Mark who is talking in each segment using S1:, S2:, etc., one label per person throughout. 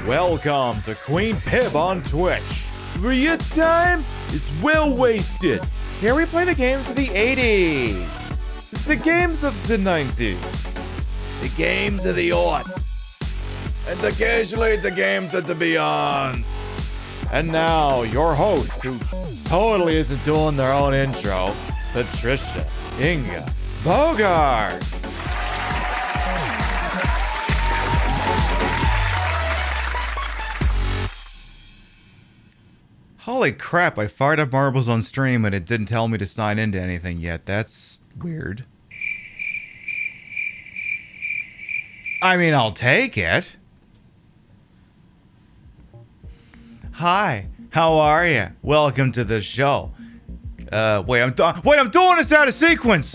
S1: Welcome to Queen Pib on Twitch, where your time is well wasted. Here we play the games of the 80s, the games of the 90s, the games of the aughts, and occasionally the games of the beyond. And now, your host, who totally isn't doing their own intro, Patricia Inga Bogart. Holy crap, I fired up marbles on stream and it didn't tell me to sign into anything yet. That's weird. I mean, I'll take it. Hi, how are you? Welcome to the show. Wait, I'm doing this out of sequence.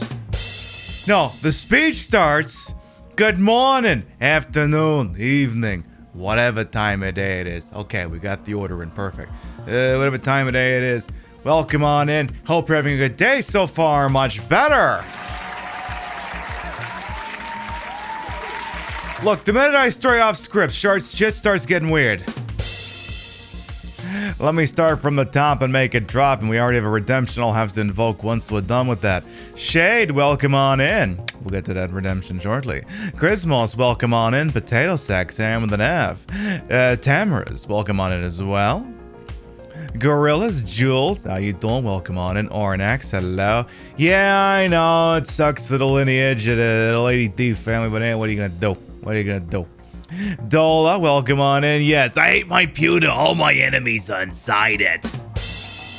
S1: No, the speech starts. Good morning, afternoon, evening, whatever time of day it is. Okay, we got the order in perfect. Whatever time of day it is. Welcome on in. Hope you're having a good day so far. Much better. Look, the minute I stray off script, shit starts getting weird. Let me start from the top and make it drop, and we already have a redemption I'll have to invoke once we're done with that. Shade, welcome on in. We'll get to that redemption shortly. Chrismos, welcome on in. Potato Sack, Sam with an F. Tamaris, welcome on in as well. Gorillas, Jules, how you doing? Welcome on in. Ornax, hello. Yeah, I know, it sucks to the lineage of the Lady D family, but hey, what are you gonna do? What are you gonna do? Dola, welcome on in. Yes, I hate my pewter. All my enemies are inside it.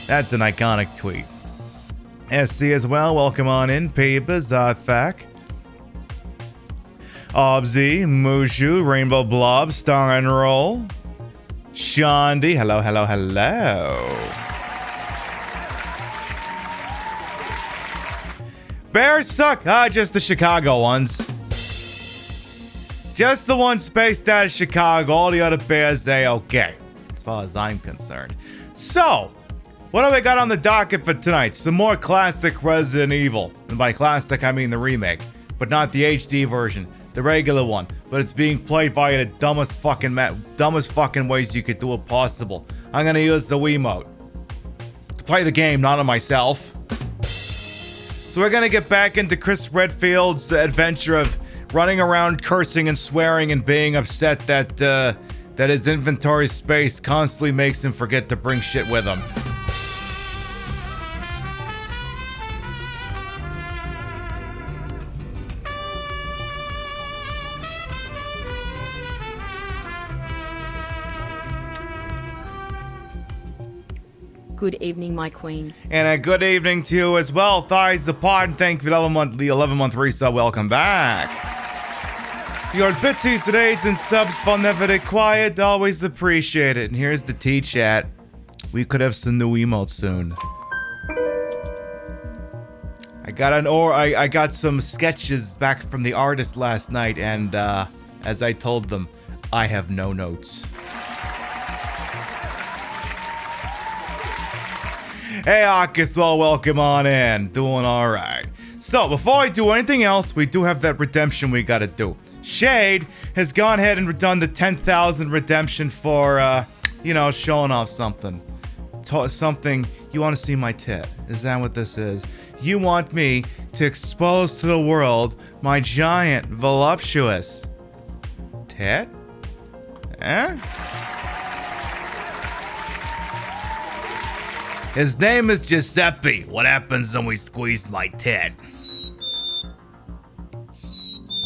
S1: That's an iconic tweet. SC as well, welcome on in. Peepa, Zothak. Obzy, Mushu, Rainbow Blob, Star and Roll. Shandi, hello, hello, hello. Bears suck. Just the Chicago ones. Just the one spaced out of Chicago. All the other bears, they okay, as far as I'm concerned. So, what do we got on the docket for tonight? Some more classic Resident Evil. And by classic, I mean the remake. But not the HD version. The regular one. But it's being played by the dumbest fucking ways you could do it possible. I'm gonna use the Wiimote to play the game, not on myself. So we're gonna get back into Chris Redfield's adventure of running around cursing and swearing and being upset that that his inventory space constantly makes him forget to bring shit with him.
S2: Good evening, my queen.
S1: And a good evening to you as well. Thighs the pod, and thank you for the 11-month resub. Welcome back. Your bitsies and aids and subs, fun never did quiet, always appreciate it. And here's the T-chat. We could have some new emotes soon. I got some sketches back from the artist last night, and as I told them, I have no notes. Hey, Akiswell, welcome on in. Doing alright. So, before I do anything else, we do have that redemption we gotta do. Shade has gone ahead and done the 10,000 redemption for, showing off something. Something, you want to see my tit. Is that what this is? You want me to expose to the world my giant, voluptuous tit? Eh? His name is Giuseppe. What happens when we squeeze my tit?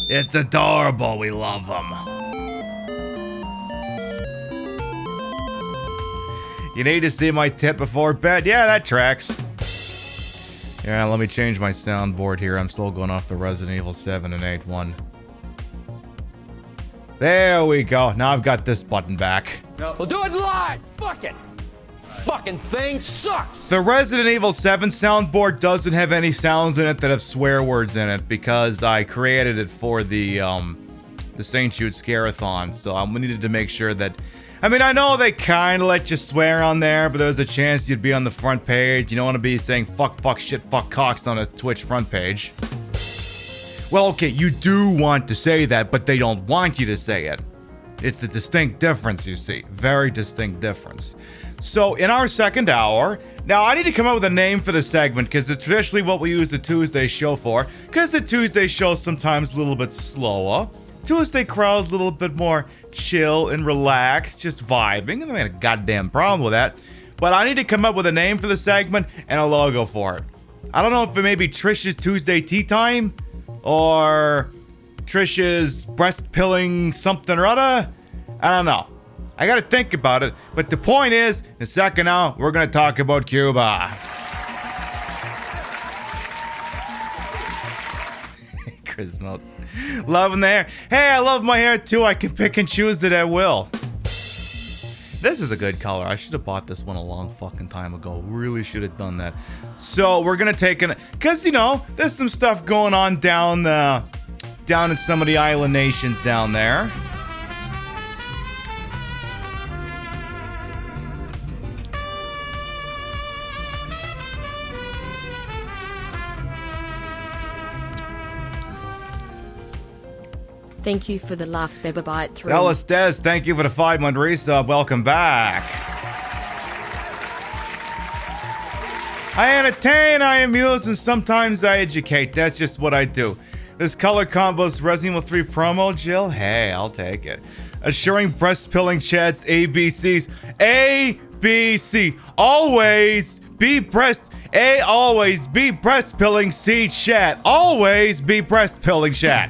S1: It's adorable. We love him. You need to see my tit before bed? Yeah, that tracks. Yeah, let me change my soundboard here. I'm still going off the Resident Evil 7 and 8 one. There we go. Now I've got this button back.
S3: No. We'll do it live. Fuck it. Fucking thing sucks.
S1: The Resident Evil 7 soundboard doesn't have any sounds in it that have swear words in it because I created it for the St. Jude Scare-a-thon, so I needed to make sure that. I mean, I know they kind of let you swear on there, but there's a chance you'd be on the front page. You don't want to be saying fuck, shit, fuck, cocks on a Twitch front page. Well, okay, you do want to say that, but they don't want you to say it. It's a distinct difference, you see. Very distinct difference. So, in our second hour, now I need to come up with a name for the segment because it's traditionally what we use the Tuesday show for. Because the Tuesday show is sometimes a little bit slower. Tuesday crowd's a little bit more chill and relaxed, just vibing. And I had a goddamn problem with that. But I need to come up with a name for the segment and a logo for it. I don't know if it may be Trish's Tuesday Tea Time or Trish's breast pilling something or other. I don't know. I gotta think about it. But the point is, in the second hour, we're gonna talk about Cuba. Christmas. Loving the hair. Hey, I love my hair too. I can pick and choose it at will. This is a good color. I should have bought this one a long fucking time ago. Really should have done that. So we're gonna take an, cause you know, there's some stuff going on down in some of the island nations down there.
S2: Thank you for the laughs, Bebabite 3.
S1: Dallas Des, thank you for the 5-month resub. Welcome back. I entertain, I amuse, and sometimes I educate. That's just what I do. This color combo's Resident Evil 3 promo, Jill? Hey, I'll take it. Assuring breast pilling chats, ABCs. ABC. Always be breast. A, always be breast pilling. C, chat. Always be breast pilling chat.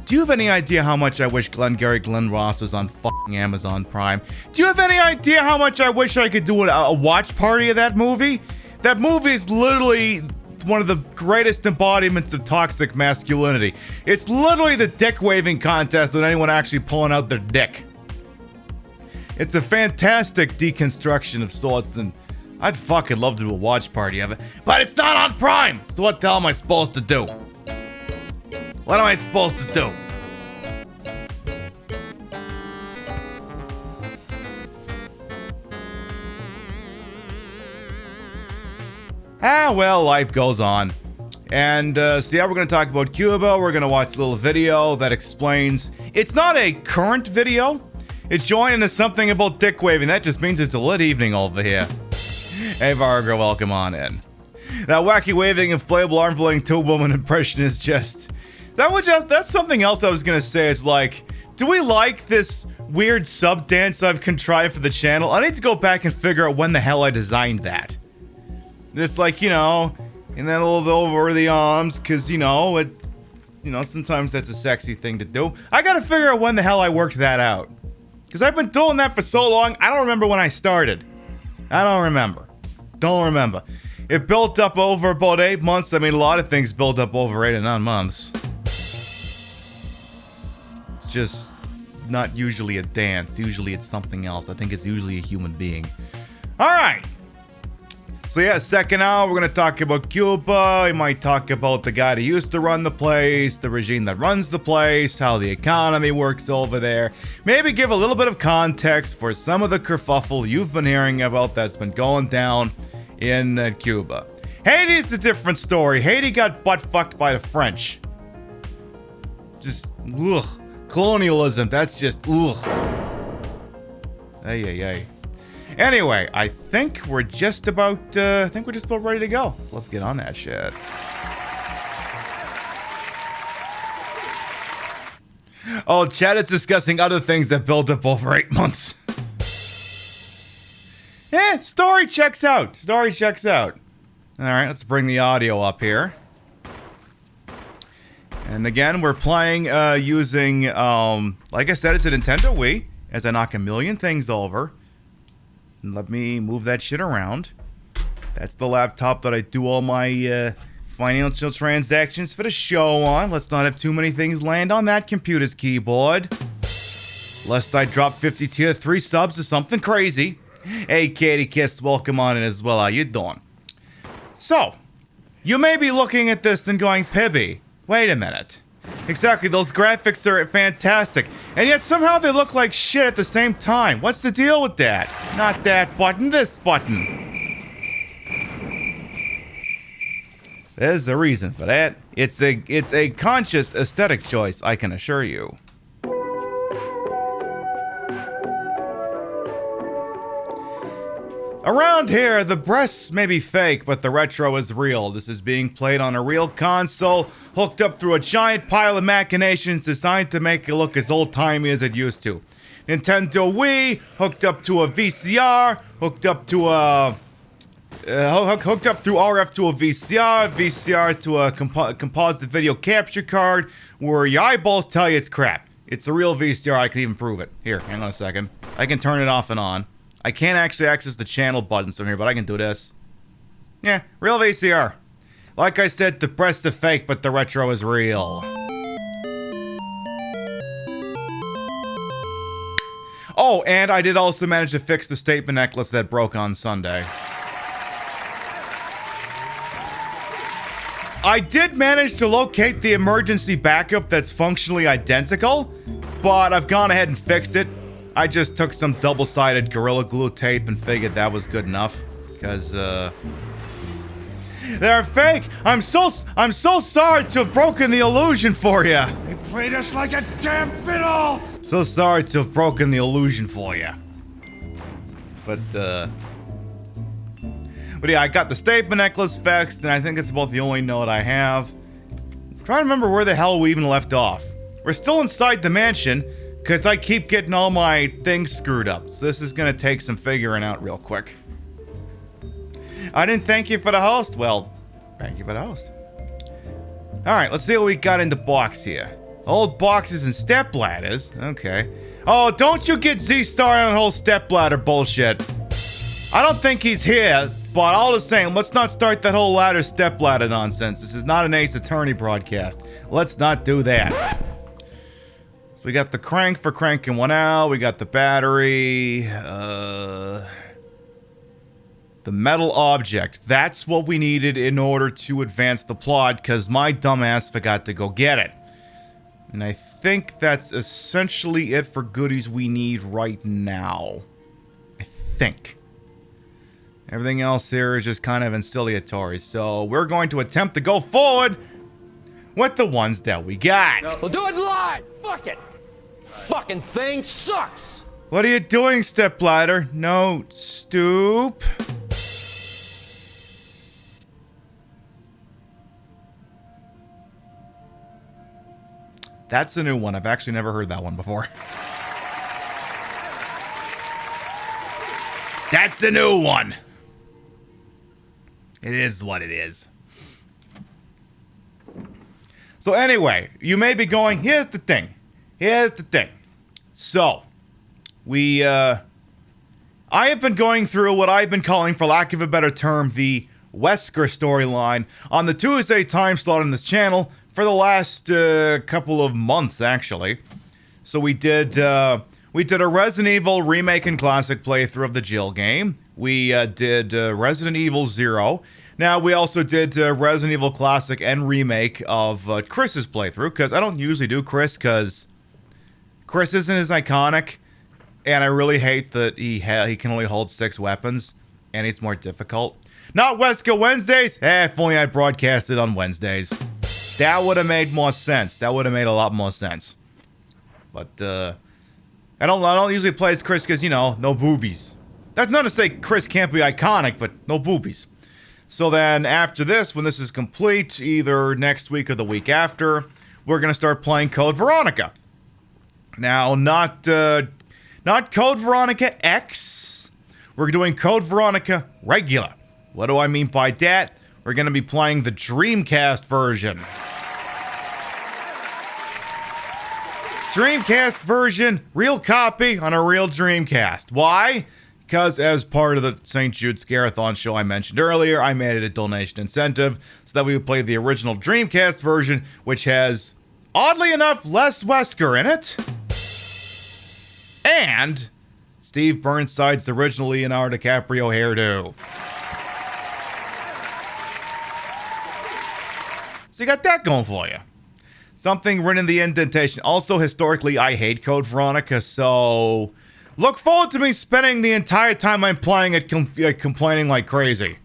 S1: Do you have any idea how much I wish Glengarry Glen Ross was on fucking Amazon Prime? Do you have any idea how much I wish I could do a watch party of that movie? That movie is literally one of the greatest embodiments of toxic masculinity. It's literally the dick waving contest with anyone actually pulling out their dick. It's a fantastic deconstruction of sorts, and I'd fucking love to do a watch party of it. But it's not on Prime! So what the hell am I supposed to do? What am I supposed to do? Well, life goes on. And so yeah, we're going to talk about Cuba. We're going to watch a little video that explains... It's not a current video. It's joining us something about dick waving. That just means it's a lit evening over here. Hey, Varga, welcome on in. That wacky waving, inflatable arm flailing tube woman impression is just... That's something else I was gonna say. It's like, do we like this weird sub dance I've contrived for the channel? I need to go back and figure out when the hell I designed that. It's like, you know, and then a little bit over the arms, cause you know, sometimes that's a sexy thing to do. I gotta figure out when the hell I worked that out. Cause I've been doing that for so long, I don't remember when I started. I don't remember. Don't remember. It built up over about 8 months. I mean, a lot of things built up over 8 or 9 months. Just not usually a dance. Usually it's something else. I think it's usually a human being. All right. So yeah, second hour, we're going to talk about Cuba. We might talk about the guy that used to run the place, the regime that runs the place, how the economy works over there. Maybe give a little bit of context for some of the kerfuffle you've been hearing about that's been going down in Cuba. Haiti's a different story. Haiti got butt fucked by the French. Just, ugh. Colonialism, that's just, ugh. Ay. Anyway, I think we're just about ready to go. Let's get on that shit. Oh, chat is discussing other things that build up over 8 months. Story checks out. Story checks out. All right, let's bring the audio up here. And again, we're playing using, like I said, it's a Nintendo Wii, as I knock a million things over. And let me move that shit around. That's the laptop that I do all my financial transactions for the show on. Let's not have too many things land on that computer's keyboard. Lest I drop 50 tier 3 subs or something crazy. Hey, Katie Kiss, welcome on in as well. How you doing? So, you may be looking at this and going, Pibby, wait a minute. Exactly, those graphics are fantastic. And yet somehow they look like shit at the same time. What's the deal with that? Not that button, this button. There's a reason for that. It's a conscious aesthetic choice, I can assure you. Around here, the breasts may be fake, but the retro is real. This is being played on a real console, hooked up through a giant pile of machinations designed to make it look as old-timey as it used to. Nintendo Wii, hooked up to a VCR, hooked up through RF to a VCR, VCR to a composite video capture card, where your eyeballs tell you it's crap. It's a real VCR, I can even prove it. Here, hang on a second. I can turn it off and on. I can't actually access the channel buttons from here, but I can do this. Yeah, real VCR. Like I said, the breasts are fake, but the retro is real. Oh, and I did also manage to fix the statement necklace that broke on Sunday. I did manage to locate the emergency backup that's functionally identical, but I've gone ahead and fixed it. I just took some double-sided Gorilla Glue tape and figured that was good enough, because, they're fake! I'm so sorry to have broken the illusion for you!
S4: They played us like a damn fiddle!
S1: So sorry to have broken the illusion for you. But yeah, I got the statement necklace fixed, and I think it's about the only note I have. I'm trying to remember where the hell we even left off. We're still inside the mansion, because I keep getting all my things screwed up. So this is going to take some figuring out real quick. I didn't thank you for the host. Well, thank you for the host. Alright, let's see what we got in the box here. Old boxes and step ladders. Okay. Oh, don't you get Z started on the whole step ladder bullshit. I don't think he's here, but all the same, let's not start that whole step ladder nonsense. This is not an Ace Attorney broadcast. Let's not do that. So we got the crank for cranking one out. We got the battery. The metal object. That's what we needed in order to advance the plot, because my dumbass forgot to go get it. And I think that's essentially it for goodies we need right now. I think. Everything else here is just kind of ancillary. So we're going to attempt to go forward with the ones that we got.
S3: We'll do it live! Fuck it! Fucking thing sucks!
S1: What are you doing, stepladder? No, stoop. That's a new one. I've actually never heard that one before. That's a new one. It is what it is. So anyway, you may be going, here's the thing. So, I have been going through what I've been calling, for lack of a better term, the Wesker storyline on the Tuesday time slot on this channel for the last couple of months, actually. So we did a Resident Evil Remake and Classic playthrough of the Jill game. We did Resident Evil 0. Now, we also did Resident Evil Classic and Remake of Chris's playthrough, because I don't usually do Chris, because Chris isn't as iconic, and I really hate that he can only hold 6 weapons, and he's more difficult. Not Wesker Wednesdays? If only I broadcasted on Wednesdays. That would have made more sense. That would have made a lot more sense. But, I don't usually play as Chris because, you know, no boobies. That's not to say Chris can't be iconic, but no boobies. So then, after this, when this is complete, either next week or the week after, we're going to start playing Code Veronica. Now, not Code Veronica X. We're doing Code Veronica Regular. What do I mean by that? We're going to be playing the Dreamcast version. Dreamcast version, real copy on a real Dreamcast. Why? Because as part of the St. Jude Scarathon show I mentioned earlier, I made it a donation incentive so that we would play the original Dreamcast version, which has, oddly enough, less Wesker in it. And Steve Burnside's original Leonardo DiCaprio hairdo. So you got that going for you. Something written in the indentation. Also, historically, I hate Code Veronica, so look forward to me spending the entire time I'm playing it complaining like crazy.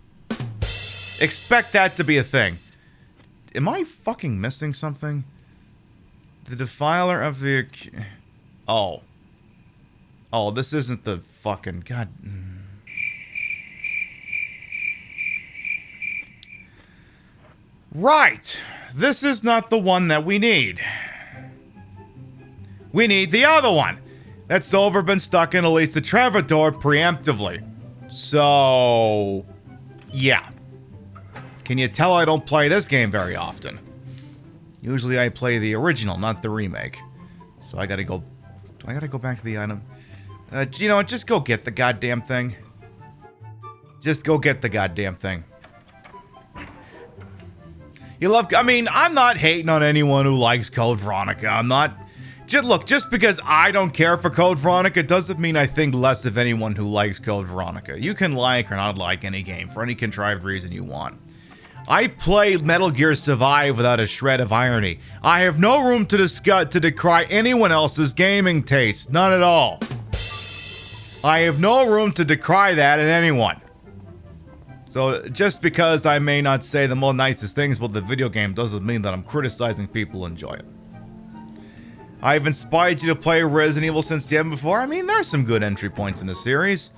S1: Expect that to be a thing. Am I fucking missing something? The defiler of the... Oh. Oh, this isn't the fucking... God... Right! This is not the one that we need. We need the other one. That's over been stuck in at least the Trevor door preemptively. So... yeah. Can you tell I don't play this game very often? Usually I play the original, not the remake. So I gotta go... Do I gotta go back to the item? You know, just go get the goddamn thing. Just go get the goddamn thing. You love... I mean, I'm not hating on anyone who likes Code Veronica. I'm not Look, just because I don't care for Code Veronica doesn't mean I think less of anyone who likes Code Veronica. You can like or not like any game for any contrived reason you want. I play Metal Gear Survive without a shred of irony. I have no room to decry anyone else's gaming taste. None at all. I have no room to decry that in anyone. So just because I may not say the most nicest things about the video game doesn't mean that I'm criticizing people who enjoy it. I've inspired you to play Resident Evil since you haven't before. I mean, there's some good entry points in the series.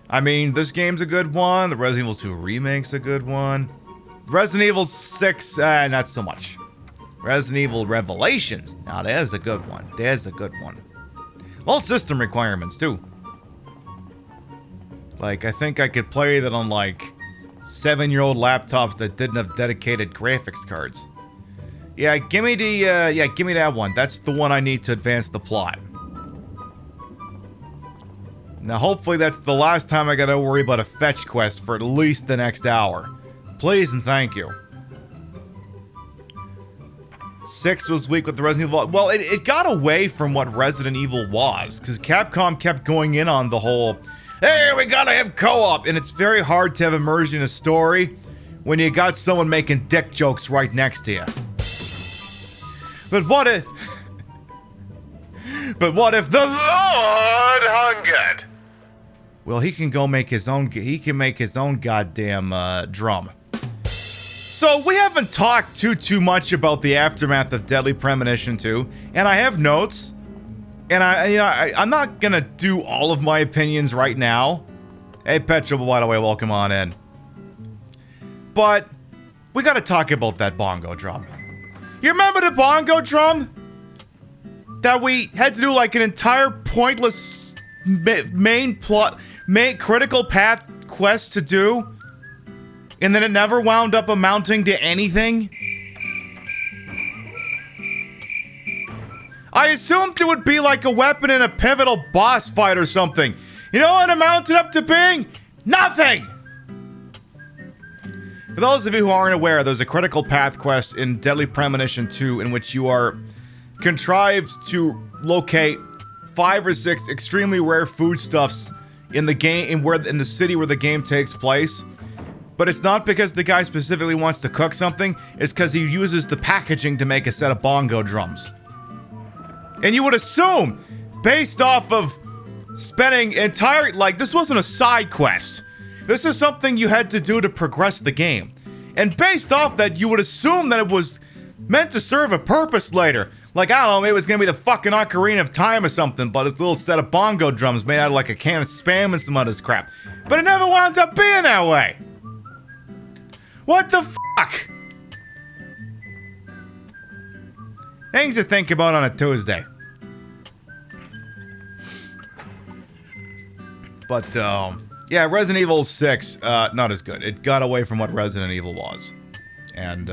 S1: I mean, this game's a good one. The Resident Evil 2 Remake's a good one. Resident Evil 6, not so much. Resident Evil Revelations. Now, there's a good one. There's a good one. Well, system requirements, too. Like, I think I could play that on, like, 7-year-old laptops that didn't have dedicated graphics cards. Yeah, give me that one. That's the one I need to advance the plot. Now, hopefully that's the last time I gotta worry about a fetch quest for at least the next hour. Please and thank you. 6 was weak with the Resident Evil. Well, it got away from what Resident Evil was, because Capcom kept going in on the whole, hey, we gotta have co-op, and it's very hard to have immersion in a story when you got someone making dick jokes right next to you. But what if the Lord hungered? Well, he can go make his own. He can make his own goddamn drum. So we haven't talked too much about the aftermath of Deadly Premonition 2, and I have notes, and I'm not gonna do all of my opinions right now. Hey, Petra, by the way, welcome on in. But we got to talk about that bongo drum. You remember the bongo drum? That we had to do like an entire pointless main critical path quest to do? And then it never wound up amounting to anything? I assumed it would be like a weapon in a pivotal boss fight or something. You know what it amounted up to being? Nothing! For those of you who aren't aware, there's a critical path quest in Deadly Premonition 2 in which you are contrived to locate 5 or 6 extremely rare foodstuffs in the game, in the city where the game takes place. But it's not because the guy specifically wants to cook something, it's because he uses the packaging to make a set of bongo drums. And you would assume, based off of spending this wasn't a side quest. This is something you had to do to progress the game. And based off that, you would assume that it was meant to serve a purpose later. Like, I don't know, maybe it was gonna be the fucking Ocarina of Time or something, but it's a little set of bongo drums made out of like a can of Spam and some other crap. But it never wound up being that way. What the fuck? Things to think about on a Tuesday. But, yeah, Resident Evil 6, not as good. It got away from what Resident Evil was. And,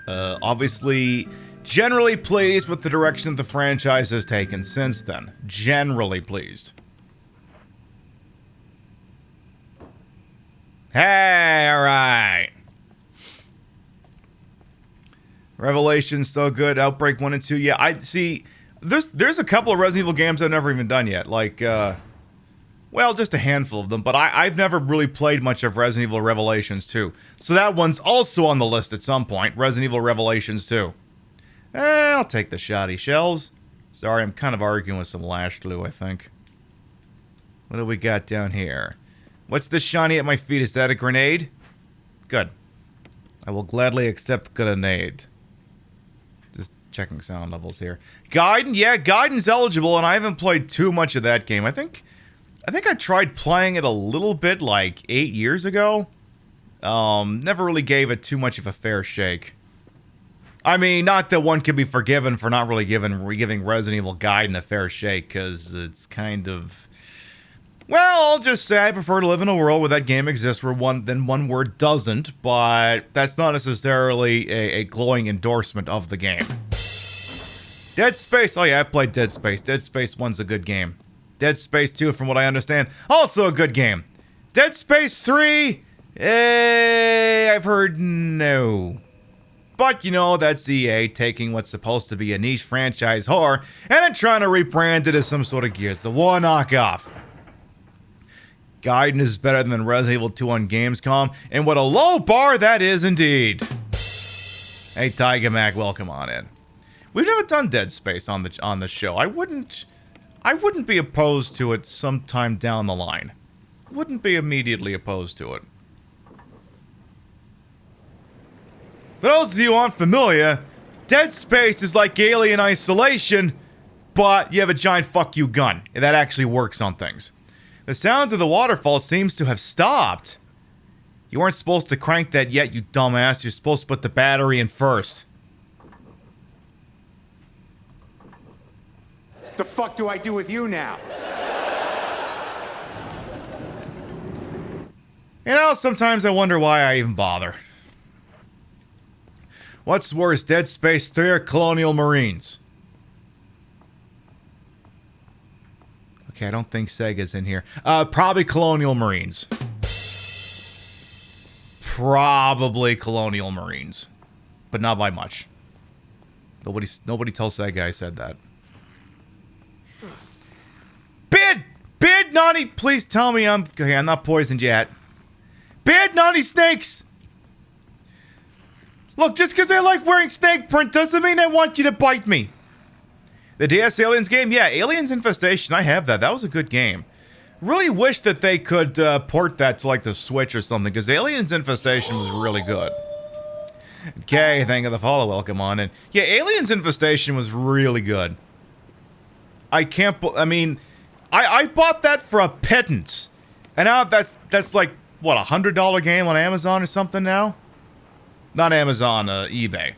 S1: obviously, generally pleased with the direction the franchise has taken since then. Generally pleased. Hey, alright. Revelation's so good. Outbreak 1 and 2. Yeah, I see. There's a couple of Resident Evil games I've never even done yet. Like, well, just a handful of them. But I've never really played much of Resident Evil Revelations 2. So that one's also on the list at some point. Resident Evil Revelations 2. I'll take the shoddy shells. Sorry, I'm kind of arguing with some lash glue, I think. What do we got down here? What's this shiny at my feet? Is that a grenade? Good. I will gladly accept grenade. Just checking sound levels here. Gaiden? Yeah, Gaiden's eligible, and I haven't played too much of that game. I think I tried playing it a little bit like 8 years ago. Never really gave it too much of a fair shake. I mean, not that one can be forgiven for not really giving Resident Evil Gaiden a fair shake, because it's kind of... Well, I'll just say I prefer to live in a world where that game exists where one word doesn't, but that's not necessarily a glowing endorsement of the game. Dead Space, oh yeah, I played Dead Space. Dead Space 1's a good game. Dead Space 2, from what I understand, also a good game. Dead Space 3, I've heard no. But, you know, that's EA taking what's supposed to be a niche franchise horror and then trying to rebrand it as some sort of Gears of War knockoff. Gaiden is better than Resident Evil 2 on Gamescom, and what a low bar that is indeed. Hey, Tiger Mac, welcome on in. We've never done Dead Space on the show. I wouldn't be opposed to it sometime down the line. Wouldn't be immediately opposed to it. For those of you who aren't familiar, Dead Space is like Alien Isolation, but you have a giant fuck you gun. And that actually works on things. The sound of the waterfall seems to have stopped. You weren't supposed to crank that yet, you dumbass. You're supposed to put the battery in first.
S5: The fuck do I do with you now?
S1: You know, sometimes I wonder why I even bother. What's worse, Dead Space 3 or Colonial Marines? Okay, I don't think Sega's in here. Probably Colonial Marines. Probably Colonial Marines. But not by much. Nobody tells Sega I said that. Beard Naughty, please tell me I'm not poisoned yet. Beard Naughty Snakes! Look, just because I like wearing snake print doesn't mean I want you to bite me. The DS Aliens game? Yeah, Aliens Infestation, I have that. That was a good game. Really wish that they could port that to like the Switch or something, because Aliens Infestation was really good. Okay, thank you for the follow, welcome on in. Yeah, Aliens Infestation was really good. I bought that for a pittance. And now that's like, what, $100 game on Amazon or something now? Not Amazon, eBay.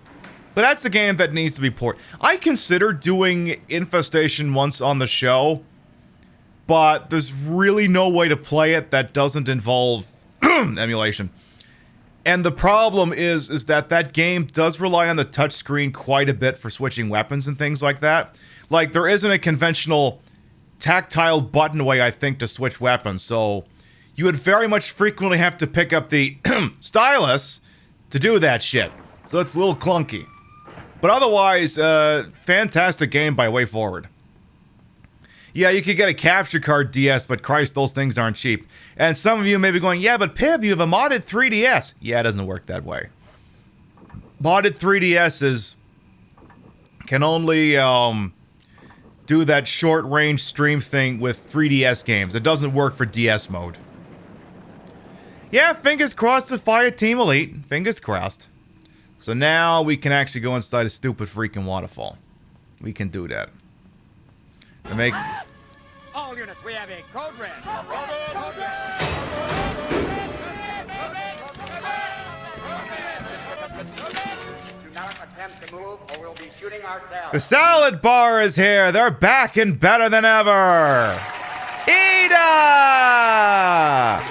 S1: But that's the game that needs to be ported. I considered doing Infestation once on the show, but there's really no way to play it that doesn't involve emulation. And the problem is that game does rely on the touchscreen quite a bit for switching weapons and things like that. Like, there isn't a conventional tactile button way, I think, to switch weapons, so you would very much frequently have to pick up the stylus to do that shit. So it's a little clunky. But otherwise, fantastic game by Way Forward. Yeah, you could get a capture card DS, but Christ, those things aren't cheap. And some of you may be going, yeah, but Pib, you have a modded 3DS. Yeah, it doesn't work that way. Modded 3DSs can only do that short-range stream thing with 3DS games. It doesn't work for DS mode. Yeah, fingers crossed the Fire Team Elite. Fingers crossed. So now we can actually go inside a stupid freaking waterfall. We can do that. To make...
S3: All units, we have a code red.
S5: Do not attempt to move or we'll be shooting ourselves.
S1: The salad bar is here. They're back and better than ever. Ida!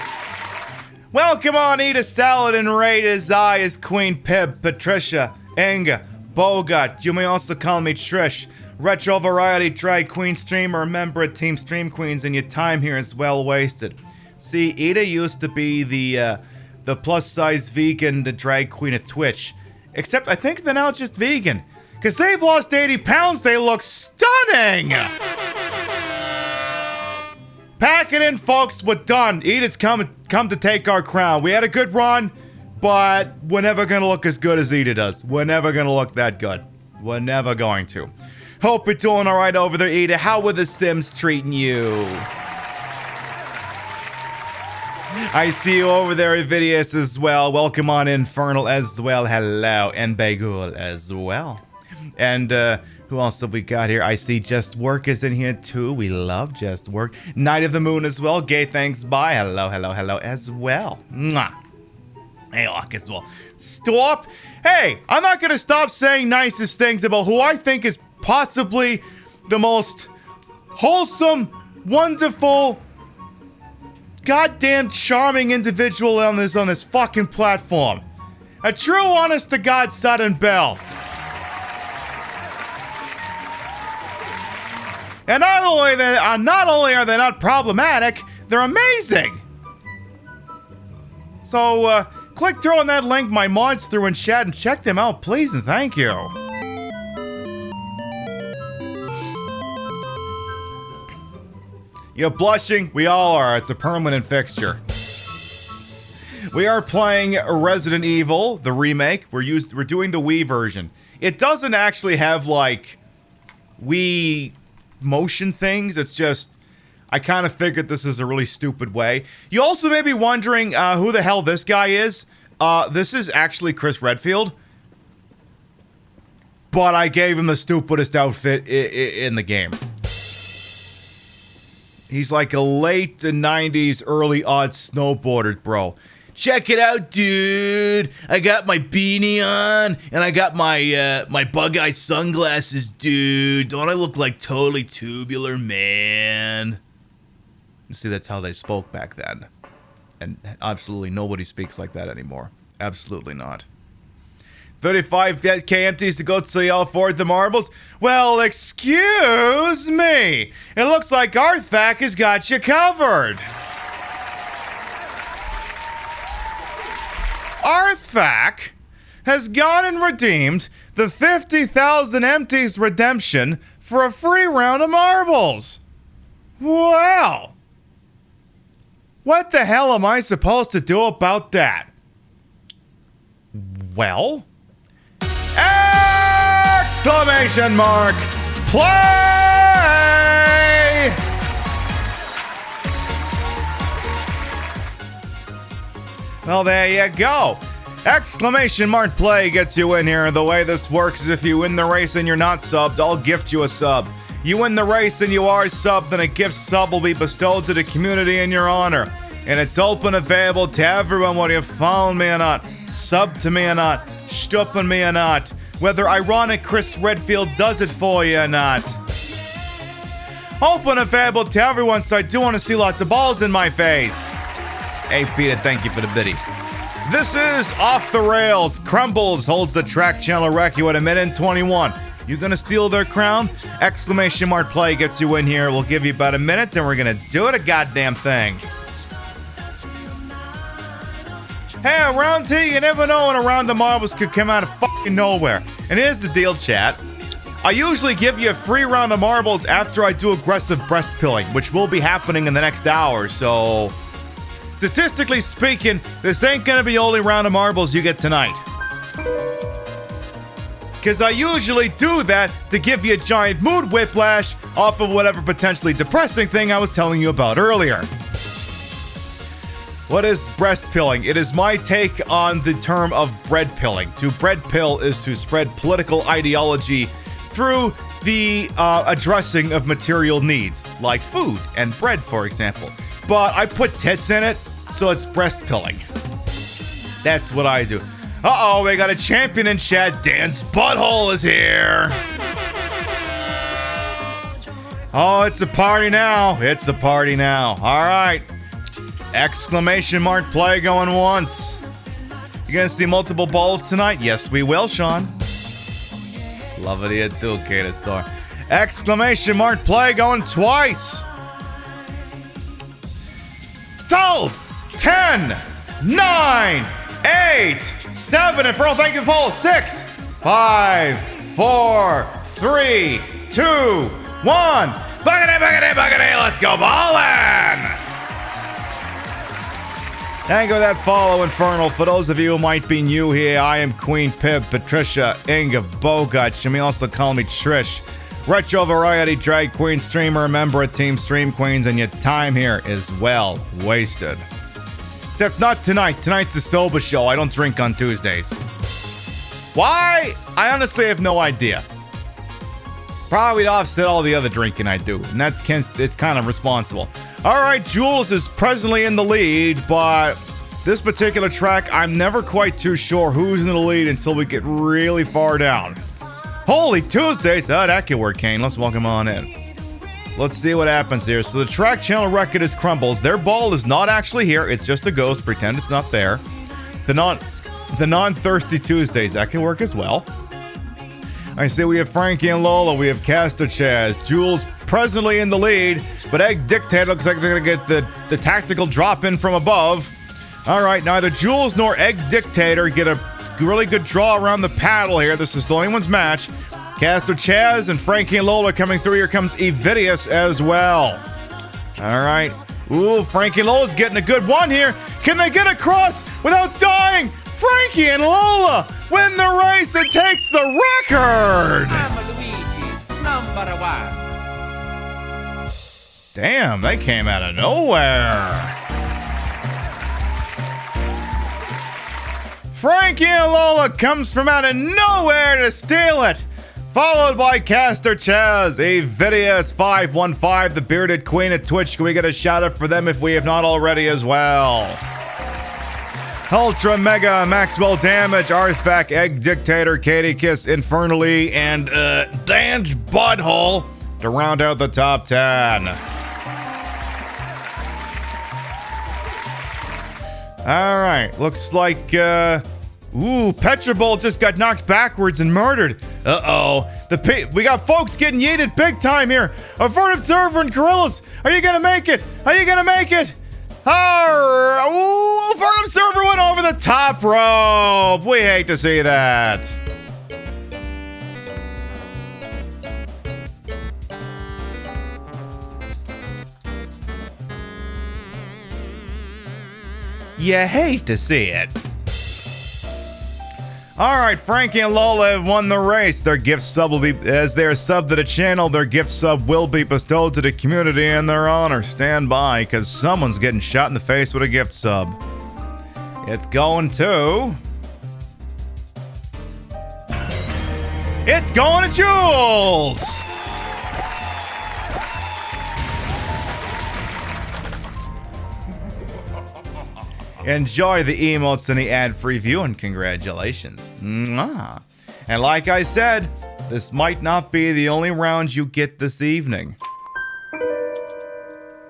S1: Welcome on, eat a salad and rate as I as Queen Pib, Patricia, Inga, Bogart. You may also call me Trish. Retro Variety Drag Queen streamer, member of Team Stream Queens, and your time here is well wasted. See, Ida used to be the plus-size vegan, the drag queen at Twitch. Except I think they're now just vegan. Because they've lost 80 pounds, they look stunning! Pack it in, folks, we're done. Edith's come to take our crown. We had a good run, but we're never gonna look as good as Edith does. We're never gonna look that good. We're never going to. Hope you're doing alright over there, Edith. How were the Sims treating you? I see you over there at Vidius as well. Welcome on Infernal as well. Hello. And Bagul as well. And, who else have we got here? I see Just Work is in here too. We love Just Work. Night of the Moon as well. Gay thanks bye. Hello, hello, hello as well. Mwah. Hey, Hawk as well. Stop. Hey, I'm not going to stop saying nicest things about who I think is possibly the most wholesome, wonderful, goddamn charming individual on this fucking platform. A true honest to God Sudden Belle. And not only are they not problematic, they're amazing. So, click through on that link my mods threw in chat and check them out, please and thank you. You're blushing? We all are. It's a permanent fixture. We are playing Resident Evil, the remake. We're doing the Wii version. It doesn't actually have, like, Wii motion things. It's just, I kind of figured this is a really stupid way. You also may be wondering who the hell this guy is. This is actually Chris Redfield. But I gave him the stupidest outfit in the game. He's like a late 90s, early odd snowboarder, bro. Check it out, dude. I got my beanie on, and I got my my bug-eye sunglasses, dude. Don't I look like totally tubular, man? You see, that's how they spoke back then. And absolutely nobody speaks like that anymore. Absolutely not. 35k empties to go to y'all for the marbles? Well, excuse me. It looks like Arthfak has got you covered. Arthfak has gone and redeemed the 50,000 empties redemption for a free round of marbles. Wow. What the hell am I supposed to do about that? Well... Exclamation mark! Play! Well, there you go. Exclamation mark play gets you in here. The way this works is if you win the race and you're not subbed, I'll gift you a sub. You win the race and you are subbed, then a gift sub will be bestowed to the community in your honor. And it's open available to everyone, whether you follow me or not, sub to me or not, stupping me or not, whether ironic Chris Redfield does it for you or not. Open available to everyone, so I do want to see lots of balls in my face. Hey, Peter, thank you for the biddy. This is Off the Rails. Crumbles holds the track channel record at 1:21. You gonna steal their crown? Exclamation mark play gets you in here. We'll give you about a minute, then we're gonna do it a goddamn thing. Hey, around here, you never know when around the marbles could come out of fucking nowhere. And here's the deal, chat. I usually give you a free round of marbles after I do aggressive breast pilling, which will be happening in the next hour, so... Statistically speaking, this ain't gonna be the only round of marbles you get tonight. Because I usually do that to give you a giant mood whiplash off of whatever potentially depressing thing I was telling you about earlier. What is breast pilling? It is my take on the term of bread pilling. To bread pill is to spread political ideology through the addressing of material needs, like food and bread, for example. But I put tits in it, so it's breast pilling. That's what I do. Uh-oh, we got a champion in chat. Dan's butthole is here. Oh, it's a party now. It's a party now. All right. Exclamation mark play going once. You gonna see multiple balls tonight? Yes, we will, Sean. Love it here too, Kato. Exclamation mark play going twice. 12, 10, 9, 8, 7, and Pearl, thank you, follow. 6, 5, 4, 3, 2, 1. Buggity, let's go ballin'! Thank you for that follow, Infernal. For those of you who might be new here, I am Queen Pib, Patricia, Inga, Bogart. You may also call me Trish. Retro Variety Drag Queen streamer, member of Team Stream Queens, and your time here is well wasted. Except not tonight. Tonight's the Stoba show. I don't drink on Tuesdays. Why? I honestly have no idea. Probably to offset all the other drinking I do, and it's kind of responsible. All right, Jules is presently in the lead, but this particular track, I'm never quite too sure who's in the lead until we get really far down. Holy Tuesdays! Oh, that could work, Kane. Let's welcome on in. So let's see what happens here. So the track channel record is Crumbles. Their ball is not actually here. It's just a ghost. Pretend it's not there. The non-thirsty Tuesdays. That can work as well. I see we have Frankie and Lola. We have Caster Chaz. Jules presently in the lead, but Egg Dictator looks like they're going to get the tactical drop in from above. All right, neither Jules nor Egg Dictator get a really good draw around the paddle here. This is the only one's match. Caster Chaz and Frankie and Lola coming through. Here comes Evidius as well. All right. Ooh, Frankie and Lola's getting a good one here. Can they get across without dying? Frankie and Lola win the race and takes the record.
S3: I'm Luigi, number one.
S1: Damn, they came out of nowhere. Frankie and Lola comes from out of nowhere to steal it. Followed by Caster Chaz, Evidius 515, the bearded queen of Twitch. Can we get a shout out for them if we have not already as well? Ultra Mega, Maxwell Damage, Arthfac, Egg Dictator, Katie Kiss, Infernally, and Dange Butthole to round out the top 10. All right, looks like, Petrobol just got knocked backwards and murdered. Uh-oh. We got folks getting yeeted big time here. Avert Observer and Gorillas. Are you gonna make it? Are you gonna make it? Ooh, Avert Observer went over the top rope. We hate to see that. You hate to see it. All right, Frankie and Lola have won the race. Their gift sub will be, as they are sub to the channel, their gift sub will be bestowed to the community in their honor. Stand by, because someone's getting shot in the face with a gift sub. It's going to... It's going to Jules! Enjoy the emotes and the ad-free view, and congratulations. Mwah. And like I said, this might not be the only round you get this evening.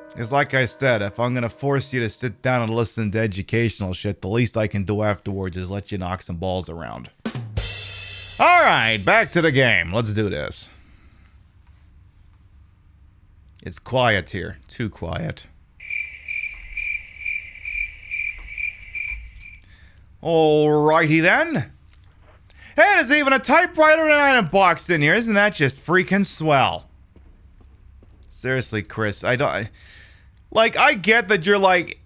S1: Because like I said, if I'm going to force you to sit down and listen to educational shit, the least I can do afterwards is let you knock some balls around. Alright, back to the game. Let's do this. It's quiet here. Too quiet. Alrighty then. Hey, there's even a typewriter and an item box in here. Isn't that just freaking swell? Seriously, Chris, I get that you're like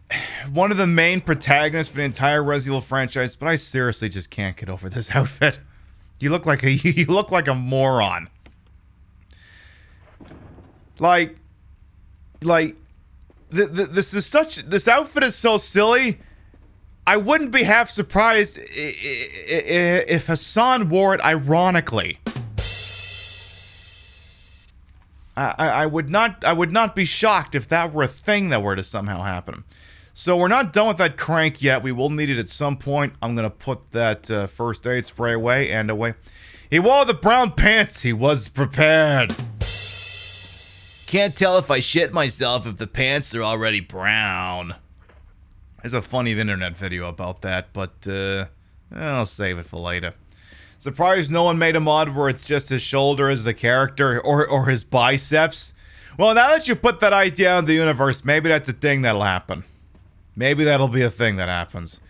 S1: one of the main protagonists for the entire Resident Evil franchise, but I seriously just can't get over this outfit. You look like a moron. This outfit is so silly. I wouldn't be half surprised if Hassan wore it ironically. I would not be shocked if that were a thing that were to somehow happen. So we're not done with that crank yet. We will need it at some point. I'm gonna put that first aid spray away and away. He wore the brown pants. He was prepared. Can't tell if I shit myself if the pants are already brown. There's a funny internet video about that, but I'll save it for later. Surprised no one made a mod where it's just his shoulder as the character, or his biceps. Well, now that you put that idea out in the universe, maybe that's a thing that'll happen. Maybe that'll be a thing that happens.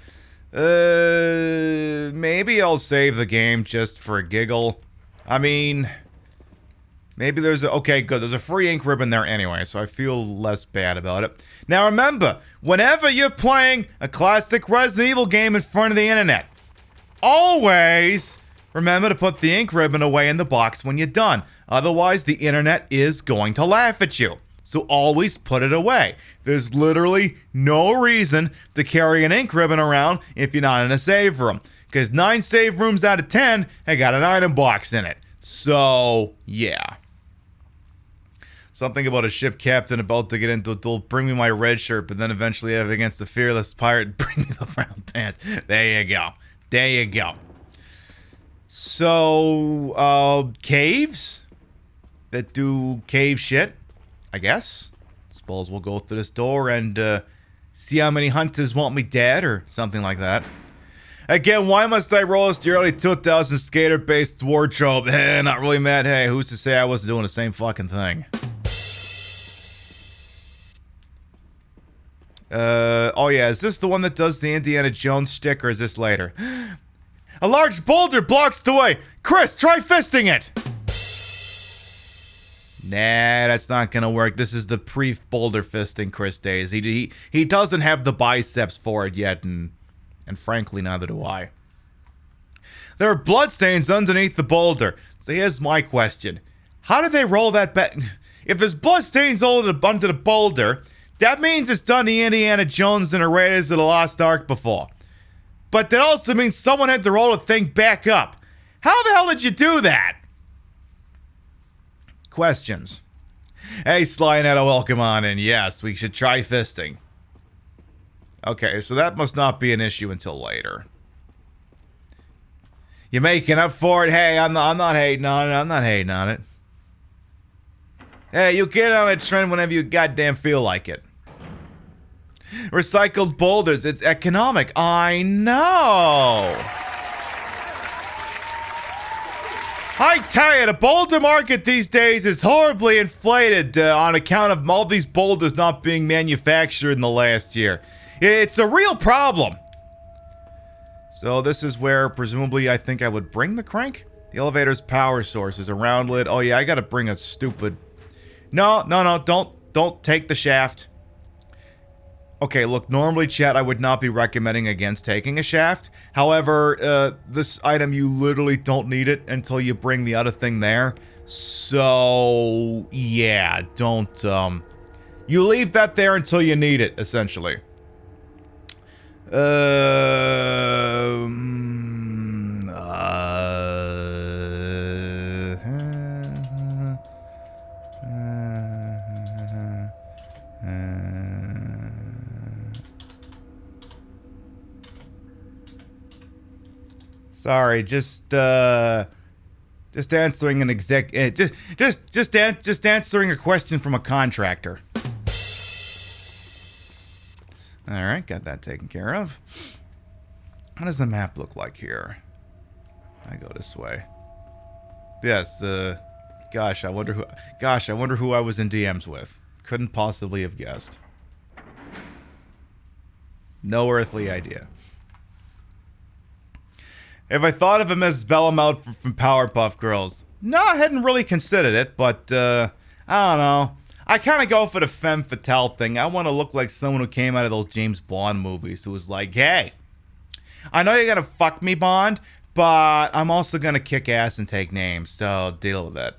S1: Maybe I'll save the game just for a giggle. I mean, maybe there's a... Okay, good. There's a free ink ribbon there anyway, so I feel less bad about it. Now remember, whenever you're playing a classic Resident Evil game in front of the internet, always remember to put the ink ribbon away in the box when you're done. Otherwise, the internet is going to laugh at you. So always put it away. There's literally no reason to carry an ink ribbon around if you're not in a save room. Because 9 save rooms out of 10 have got an item box in it. So, yeah. Something about a ship captain about to get into a duel. Bring me my red shirt, but then eventually have against the fearless pirate. Bring me the brown pants. There you go. There you go. So, caves that do cave shit, I guess. Suppose we'll go through this door and see how many hunters want me dead or something like that. Again, why must I roast the early 2000s skater-based wardrobe? Not really mad. Hey, who's to say I wasn't doing the same fucking thing? Oh yeah, is this the one that does the Indiana Jones stick, or is this later? A large boulder blocks the way! Chris, try fisting it! Nah, that's not gonna work. This is the pre-boulder fisting Chris days. He doesn't have the biceps for it yet, and frankly, neither do I. There are bloodstains underneath the boulder. So here's my question. How did they roll that back? If there's bloodstains under the boulder, that means it's done the Indiana Jones and the Raiders of the Lost Ark before. But that also means someone had to roll the thing back up. How the hell did you do that? Questions. Hey, Sly Netto, welcome on in. Yes, we should try fisting. Okay, so that must not be an issue until later. You making up for it? Hey, I'm not hating on it. I'm not hating on it. Hey, you get on a trend whenever you goddamn feel like it. Recycled boulders. It's economic. I know. I tell you, the boulder market these days is horribly inflated on account of all these boulders not being manufactured in the last year. It's a real problem. So this is where, presumably, I think I would bring the crank? The elevator's power source is a round lid. Oh yeah, I gotta bring a stupid... No, don't take the shaft. Okay, look, normally, chat, I would not be recommending against taking a shaft. However, this item, you literally don't need it until you bring the other thing there. So, yeah, don't, you leave that there until you need it, essentially. Sorry, just answering an just answering a question from a contractor. All right, got that taken care of. How does the map look like here? I go this way. Yes, gosh, I wonder who I was in DMs with. Couldn't possibly have guessed. No earthly idea. If I thought of him as Bellamount from Powerpuff Girls. No, I hadn't really considered it, but, I don't know. I kind of go for the femme fatale thing. I want to look like someone who came out of those James Bond movies who was like, hey, I know you're going to fuck me, Bond, but I'm also going to kick ass and take names, so deal with it.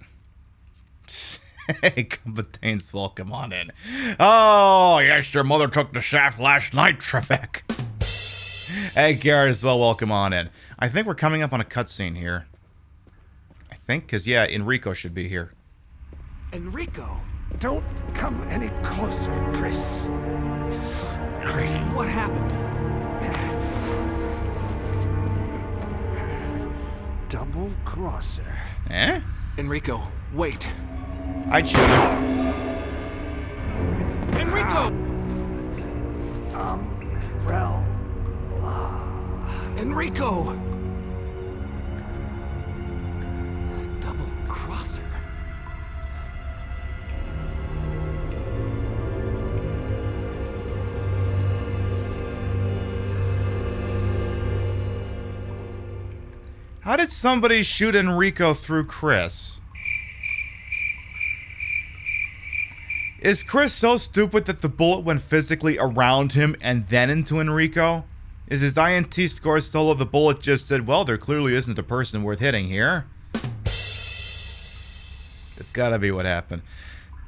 S1: Hey, Competence, welcome on in. Oh, yes, your mother took the shaft last night, Trebek. Hey, Garrett as well, welcome on in. I think we're coming up on a cutscene here. I think, because, yeah, Enrico should be here.
S4: Enrico, don't come any closer, Chris.
S3: What happened?
S4: Double crosser.
S1: Eh?
S3: Enrico, wait.
S1: I'd shoot him.
S3: Enrico!
S4: Umbrella.
S3: Enrico! Double crosser.
S1: How did somebody shoot Enrico through Chris? Is Chris so stupid that the bullet went physically around him and then into Enrico? Is his INT score so low the bullet just said, well, there clearly isn't a person worth hitting here? That's gotta be what happened.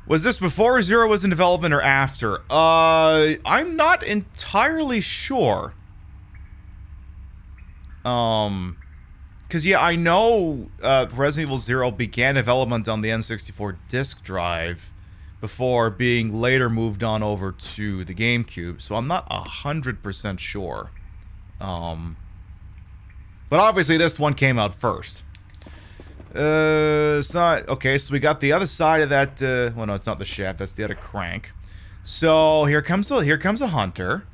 S1: Was this before Zero was in development or after? I'm not entirely sure. Because, yeah, I know Resident Evil 0 began development on the N64 disk drive before being later moved on over to the GameCube, so I'm not 100% sure. But obviously this one came out first. It's not... Okay, so we got the other side of that... well, no, it's not the shaft, that's the other crank. So, here comes a hunter.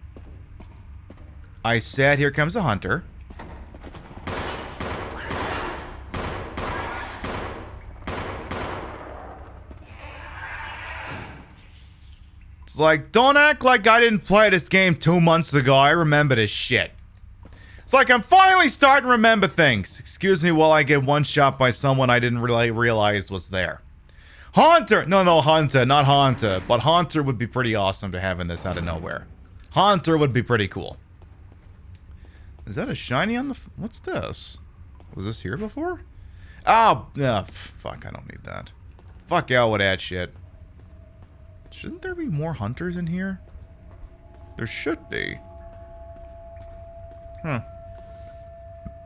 S1: I said, here comes a hunter. It's like, don't act like I didn't play this game 2 months ago. I remember this shit. It's like I'm finally starting to remember things. Excuse me while I get one shot by someone I didn't really realize was there. Haunter! No, Haunter, not Haunter. But Haunter would be pretty awesome to have in this out of nowhere. Haunter would be pretty cool. Is that a shiny on the... What's this? Was this here before? Oh, fuck, I don't need that. Fuck out with that shit. Shouldn't there be more hunters in here? There should be. Huh.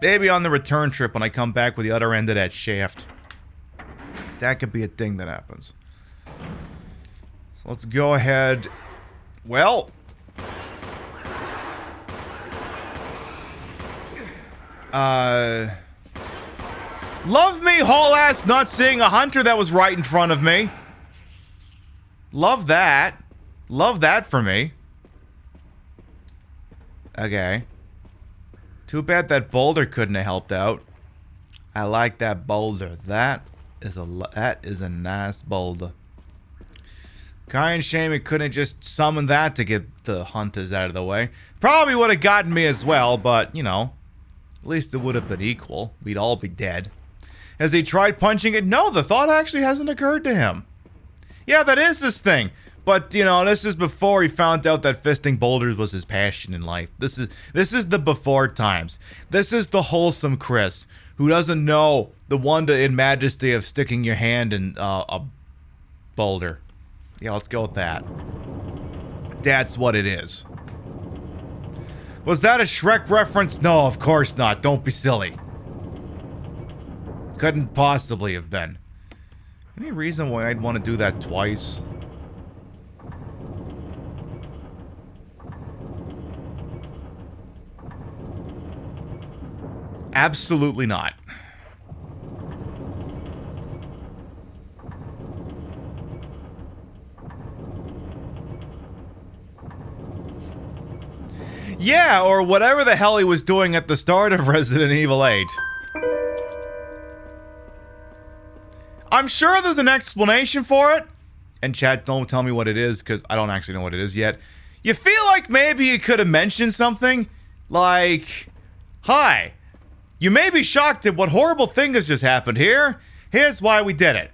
S1: Maybe on the return trip when I come back with the other end of that shaft. That could be a thing that happens. So let's go ahead. Well... Love me, haul ass, not seeing a hunter that was right in front of me. Love that. Love that for me. Okay. Too bad that boulder couldn't have helped out. I like that boulder. That is a nice boulder. Kind of shame it couldn't just summon that to get the hunters out of the way. Probably would have gotten me as well, but, you know. At least it would have been equal. We'd all be dead. Has he tried punching it? No, the thought actually hasn't occurred to him. Yeah, that is this thing. But, you know, this is before he found out that fisting boulders was his passion in life. This is the before times. This is the wholesome Chris, who doesn't know the wonder and majesty of sticking your hand in a boulder. Yeah, let's go with that. That's what it is. Was that a Shrek reference? No, of course not. Don't be silly. Couldn't possibly have been. Any reason why I'd want to do that twice? Absolutely not. Yeah, or whatever the hell he was doing at the start of Resident Evil 8. I'm sure there's an explanation for it. And chat, don't tell me what it is, because I don't actually know what it is yet. You feel like maybe you could have mentioned something? Like, hi, you may be shocked at what horrible thing has just happened here. Here's why we did it.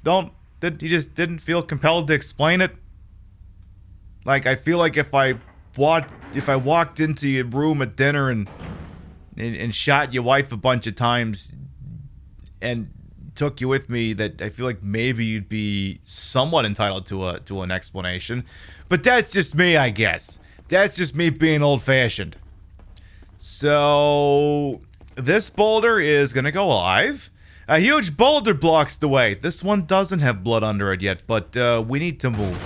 S1: You just didn't feel compelled to explain it? Like, I feel like if I walked into your room at dinner and shot your wife a bunch of times and took you with me, that I feel like maybe you'd be somewhat entitled to an explanation. But that's just me, I guess. That's just me being old-fashioned. So this boulder is gonna go live. A huge boulder blocks the way. This one doesn't have blood under it yet, but we need to move.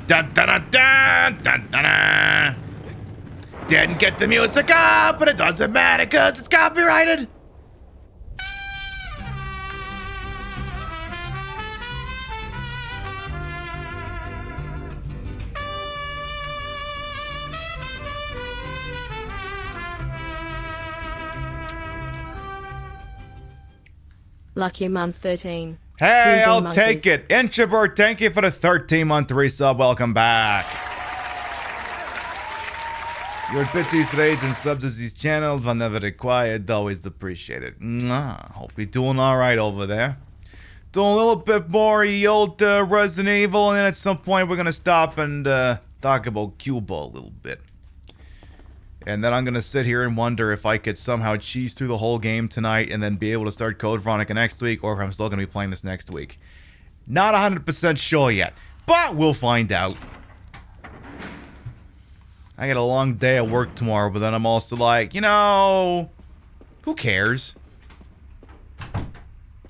S1: Dun, dun, dun, dun, dun, dun, dun. Didn't get the music up, but it doesn't matter because it's copyrighted.
S2: Lucky month 13.
S1: Hey,
S2: Green
S1: I'll
S2: bean
S1: take
S2: monkeys.
S1: it. Introvert, thank you for the 13-month resub. Welcome back. Your bits, raids, and subs to these channels, whenever required, always appreciated. Mwah. Hope you're doing alright over there. Doing a little bit more of the old Resident Evil, and then at some point we're going to stop and talk about Cuba a little bit. And then I'm going to sit here and wonder if I could somehow cheese through the whole game tonight and then be able to start Code Veronica next week, or if I'm still going to be playing this next week. Not 100% sure yet, but we'll find out. I got a long day at work tomorrow, but then I'm also like, you know, who cares?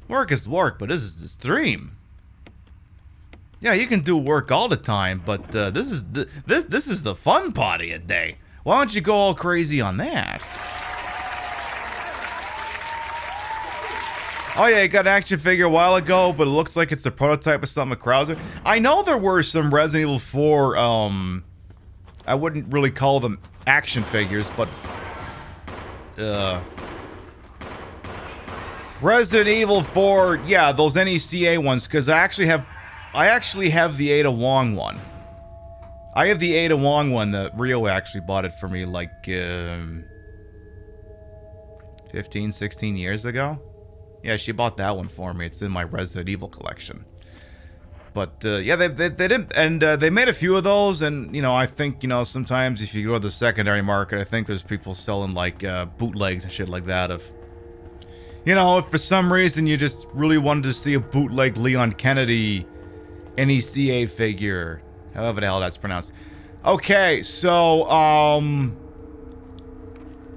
S1: Work is work, but this is the stream. Yeah, you can do work all the time, but this is the fun part of your day. Why don't you go all crazy on that? Oh yeah, you got an action figure a while ago, but it looks like it's a prototype of something at Krauser. I know there were some Resident Evil 4, I wouldn't really call them action figures, but Resident Evil 4, yeah, those NECA ones, because I actually have the Ada Wong one. I have the Ada Wong one that Rio actually bought it for me like 15, 16 years ago. Yeah, she bought that one for me. It's in my Resident Evil collection. But yeah, they didn't, and they made a few of those, and you know, I think, you know, sometimes if you go to the secondary market, I think there's people selling like bootlegs and shit like that of, you know, if for some reason you just really wanted to see a bootleg Leon Kennedy NECA figure, however the hell that's pronounced. Okay, so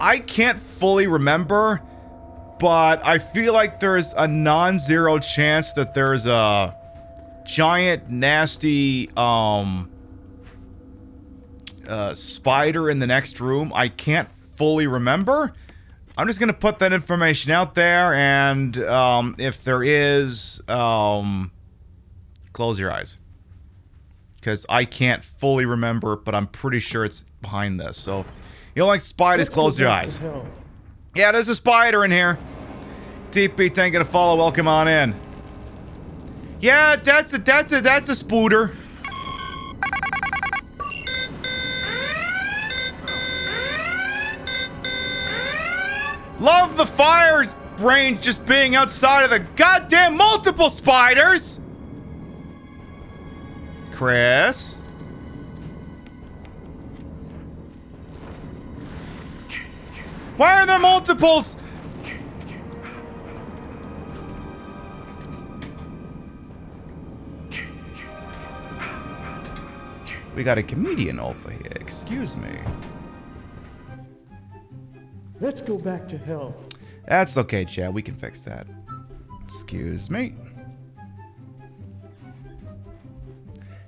S1: I can't fully remember, but I feel like there's a non-zero chance that there's a giant, nasty, spider in the next room. I can't fully remember. I'm just gonna put that information out there, and, if there is, close your eyes. Because I can't fully remember, but I'm pretty sure it's behind this. So, if you don't like spiders, close your eyes. Yeah, there's a spider in here. TP, thank you to follow, welcome on in. Yeah, that's a spooter. Love the fire range just being outside of the goddamn multiple spiders. Chris? Why are there multiples? We got a comedian over here, excuse me.
S6: Let's go back to hell.
S1: That's okay, Chad, we can fix that. Excuse me.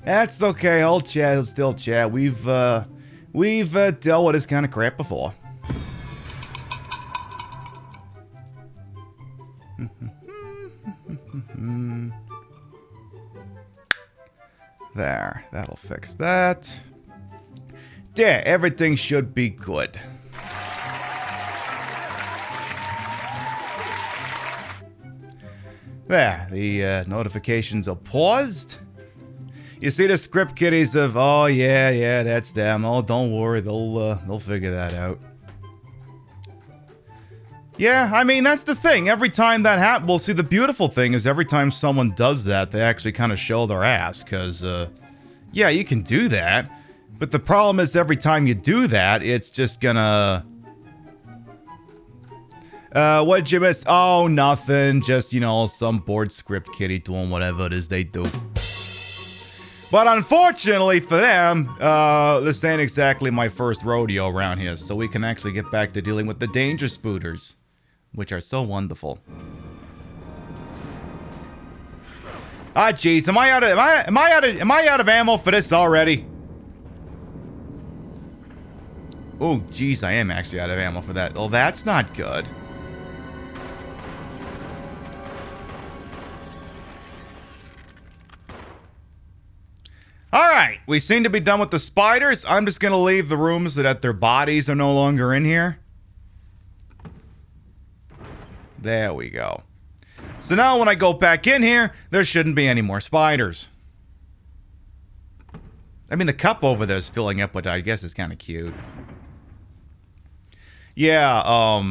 S1: That's okay, old Chad, still Chad. We've dealt with this kind of crap before. There, that'll fix that. There, everything should be good. There, the notifications are paused. You see the script kiddies of, oh yeah, that's them. Oh, don't worry, they'll figure that out. Yeah, I mean, that's the thing. Every time that happens, well, see, the beautiful thing is every time someone does that, they actually kind of show their ass, because, yeah, you can do that, but the problem is every time you do that, it's just gonna... what'd you miss? Oh, nothing. Just, you know, some bored script kitty doing whatever it is they do. But unfortunately for them, this ain't exactly my first rodeo around here, so we can actually get back to dealing with the danger spooters, which are so wonderful. Ah, jeez, am I out of ammo for this already? Oh, jeez, I am actually out of ammo for that. Oh, that's not good. Alright, we seem to be done with the spiders. I'm just gonna leave the rooms so that their bodies are no longer in here. There we go. So now when I go back in here, there shouldn't be any more spiders. I mean, the cup over there is filling up, but I guess it's kind of cute. Yeah,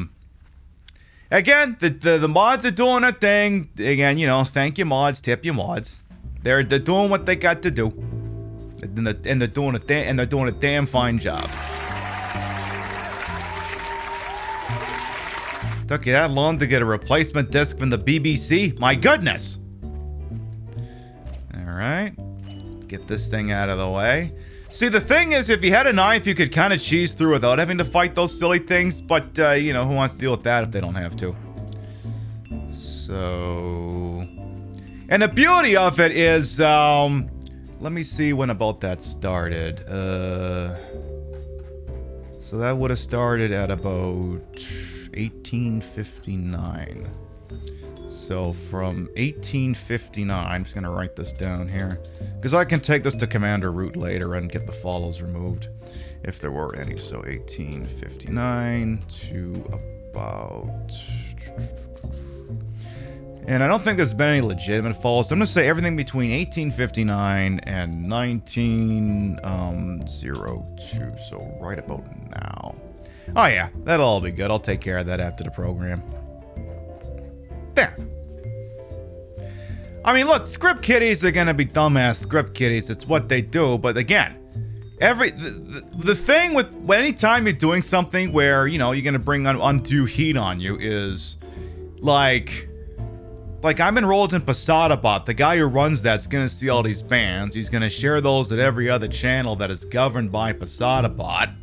S1: again, the mods are doing their thing. Again, you know, thank you mods, tip you mods. They're doing what they got to do. And they're doing a damn fine job. Took you that long to get a replacement disc from the BBC? My goodness! Alright. Get this thing out of the way. See, the thing is, if you had a knife, you could kind of cheese through without having to fight those silly things, but, you know, who wants to deal with that if they don't have to? So... And the beauty of it is, let me see when about that started. So that would have started at about 1859. So from 1859, I'm just gonna write this down here, because I can take this to Commander Root later and get the follows removed, if there were any. So 1859 to about And I don't think there's been any legitimate falls. So I'm going to say everything between 1859 and 1902. So right about now. Oh yeah, that'll all be good. I'll take care of that after the program. There. I mean, look, script kiddies are going to be dumbass script kiddies. It's what they do. But again, the thing with anytime you're doing something where, you know, you're going to bring undue heat on you is like I'm enrolled in PasadaBot. The guy who runs that's going to see all these bands. He's going to share those at every other channel that is governed by PasadaBot.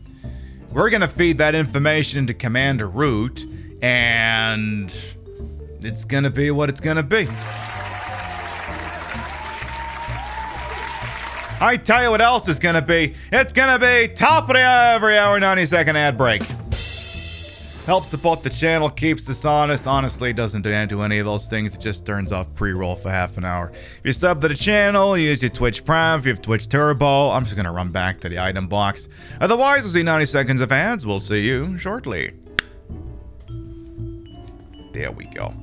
S1: We're going to feed that information into Commander Root, and it's going to be what it's going to be. I tell you what else it's going to be. It's going to be top of the every hour, 90-second ad break. Helps support the channel, keeps us honest. Honestly, doesn't do any of those things. It just turns off pre-roll for half an hour. If you sub to the channel, use your Twitch Prime. If you have Twitch Turbo, I'm just going to run back to the item box. Otherwise, we'll see 90 seconds of ads. We'll see you shortly. There we go.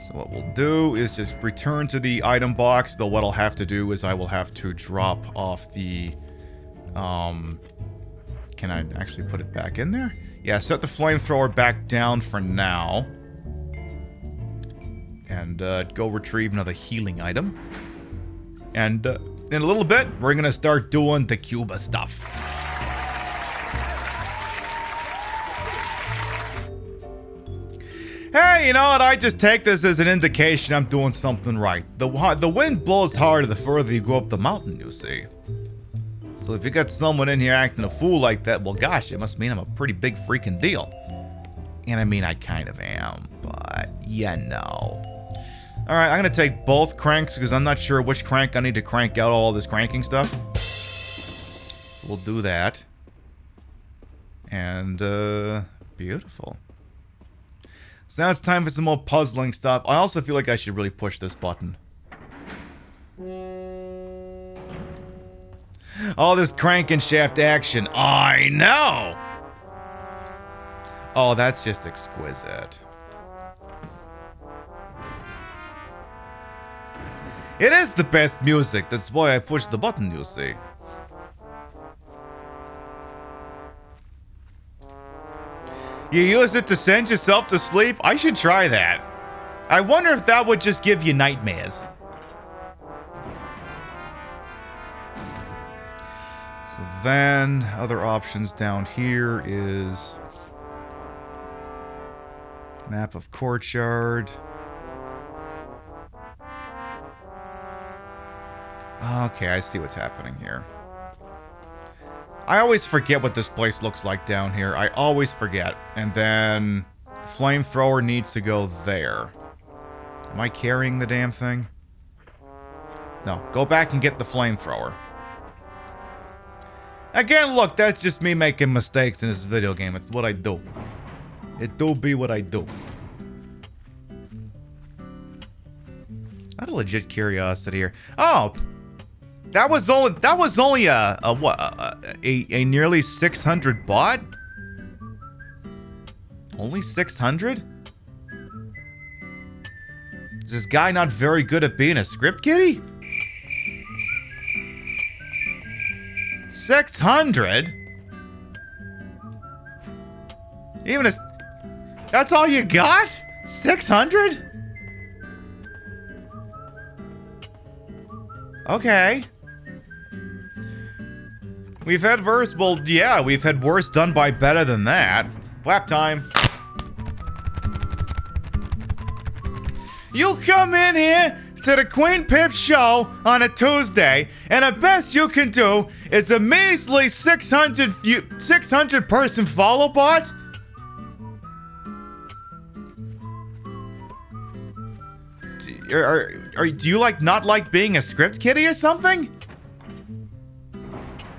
S1: So what we'll do is just return to the item box. Though what I'll have to do is I will have to drop off the... Can I actually put it back in there? Yeah, set the flamethrower back down for now. And go retrieve another healing item. And in a little bit, we're going to start doing the Cuba stuff. Hey, you know what? I just take this as an indication I'm doing something right. The wind blows harder the further you go up the mountain, you see. So if you got someone in here acting a fool like that, well, gosh, it must mean I'm a pretty big freaking deal. And I mean, I kind of am, but yeah, no. All right, I'm going to take both cranks because I'm not sure which crank I need to crank out all this cranking stuff. We'll do that. And, beautiful. So now it's time for some more puzzling stuff. I also feel like I should really push this button. All this crank and shaft action. I know! Oh, that's just exquisite. It is the best music. That's why I pushed the button, you see. You use it to send yourself to sleep? I should try that. I wonder if that would just give you nightmares. So then, other options down here is map of courtyard. Okay, I see what's happening here. I always forget what this place looks like down here. I always forget. And then flamethrower needs to go there. Am I carrying the damn thing? No, go back and get the flamethrower. Again, look, that's just me making mistakes in this video game. It's what I do. It do be what I do. I had a legit curiosity here. Oh! That was only a nearly 600 bot? Only 600? Is this guy not very good at being a script kiddie? 600? Even a... That's all you got? 600? Okay. We've had worse, well, yeah, we've had worse done by better than that. Flap time. You come in here to the Queen Pip show on a Tuesday, and the best you can do is a measly 600 person follow bot? Do you not like being a script kiddie or something?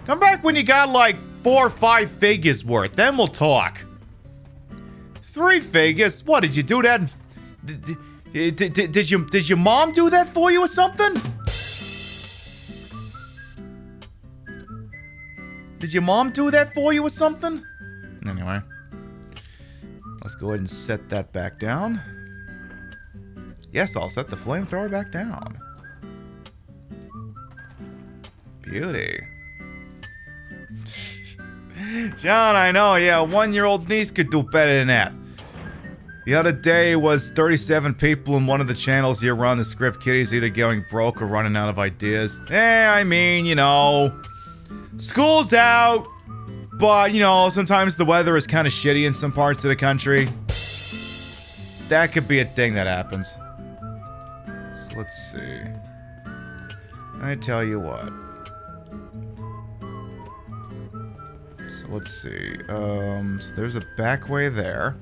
S1: Come back when you got like 4 or 5 figures worth, then we'll talk. 3 figures? What, did you do that? Did your mom do that for you or something? Did your mom do that for you or something? Anyway, let's go ahead and set that back down. Yes, I'll set the flamethrower back down. Beauty. John, I know, yeah, a 1-year-old niece could do better than that. The other day was 37 people in one of the channels here run the script kiddies either going broke or running out of ideas. I mean, you know, school's out, but, you know, sometimes the weather is kind of shitty in some parts of the country. That could be a thing that happens. So let's see. I tell you what. So let's see. So there's a back way there.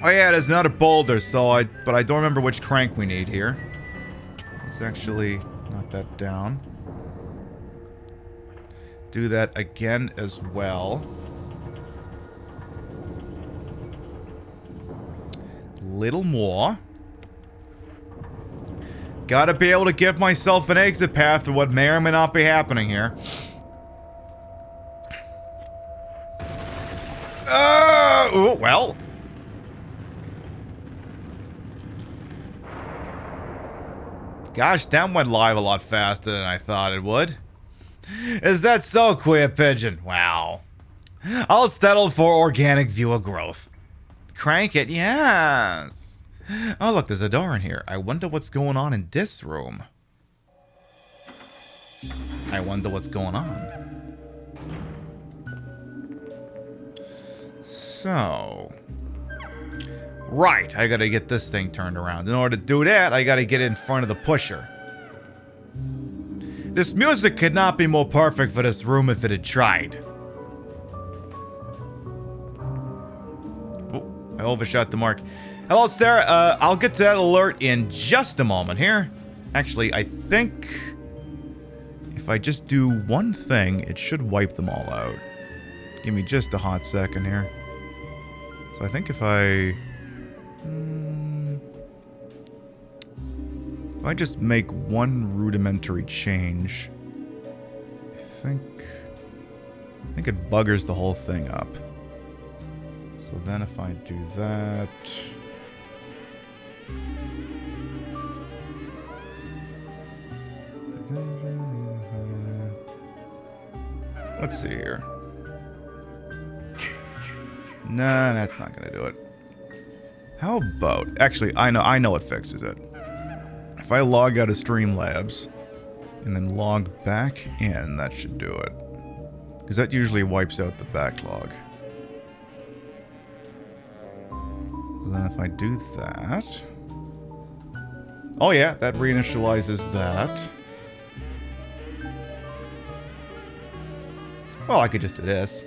S1: Oh yeah, there's another boulder, but I don't remember which crank we need here. Let's actually knock that down. Do that again as well. Little more. Gotta be able to give myself an exit path for what may or may not be happening here. Oh, well. Gosh, that went live a lot faster than I thought it would. Is that so, Queer Pigeon? Wow. I'll settle for organic viewer growth. Crank it, yes. Oh, look, there's a door in here. I wonder what's going on in this room. I wonder what's going on. So... Right, I gotta get this thing turned around. In order to do that, I gotta get in front of the pusher. This music could not be more perfect for this room if it had tried. Oh, I overshot the mark. Hello, Sarah. I'll get to that alert in just a moment here. Actually, I think if I just do one thing, it should wipe them all out. Give me just a hot second here. So I think if I just make one rudimentary change, I think it buggers the whole thing up. So then if I do that... Let's see here. Nah, that's not gonna do it. How about... Actually, I know what fixes it. If I log out of Streamlabs and then log back in, that should do it. Because that usually wipes out the backlog. So then if I do that... Oh yeah, that reinitializes that. Well, I could just do this.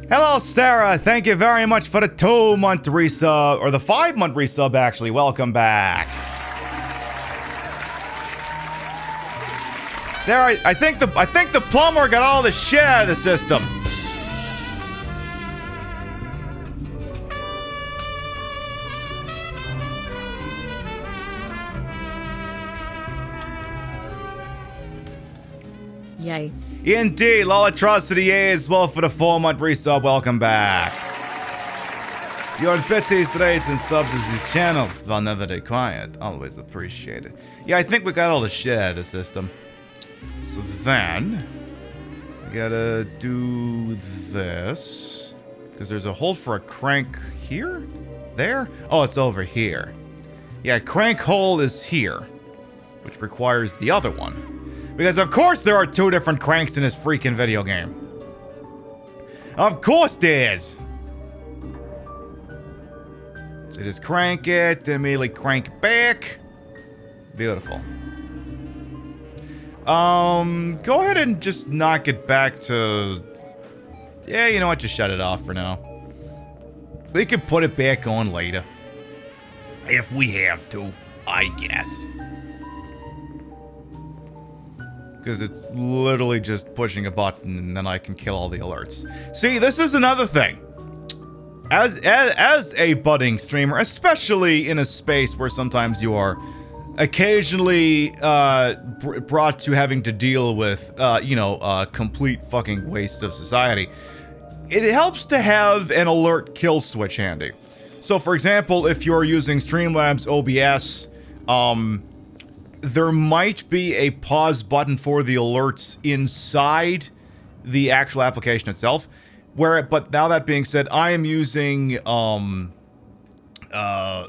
S1: Hello, Sarah. Thank you very much for the 2-month resub, or the 5-month resub, actually. Welcome back. Sarah, I think the plumber got all the shit out of the system.
S2: Yay.
S1: Indeed, Lolatrocity A as well for the 4-month resub. Welcome back. Your bitties, rates, and subs to this channel will never be quiet. Always appreciated. Yeah, I think we got all the shit out of the system. So then, we gotta do this. Because there's a hole for a crank here? There? Oh, it's over here. Yeah, crank hole is here. Which requires the other one. Because of course there are 2 different cranks in this freaking video game. Of course there is. So just crank it, then immediately crank it back. Beautiful. Go ahead and just knock it back to... Yeah, you know what? Just shut it off for now. We could put it back on later. If we have to, I guess. Because it's literally just pushing a button and then I can kill all the alerts. See, this is another thing. as a budding streamer, especially in a space where sometimes you are occasionally brought to having to deal with, complete fucking waste of society, it helps to have an alert kill switch handy. So, for example, if you're using Streamlabs OBS, there might be a pause button for the alerts inside the actual application itself. But now that being said, I am using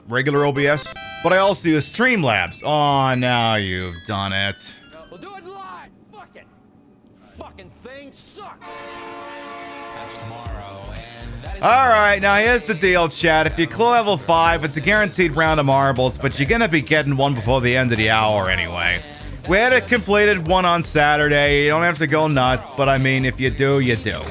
S1: regular OBS, but I also use Streamlabs. Oh, now you've done it.
S3: We'll do it live. Fuck it. Fucking thing sucks. That's tomorrow, and that is.
S1: All right, now here's the deal, chat. If you clear level 5, it's a guaranteed round of marbles, but you're gonna be getting one before the end of the hour anyway. We had a completed one on Saturday. You don't have to go nuts, but I mean, if you do, you do.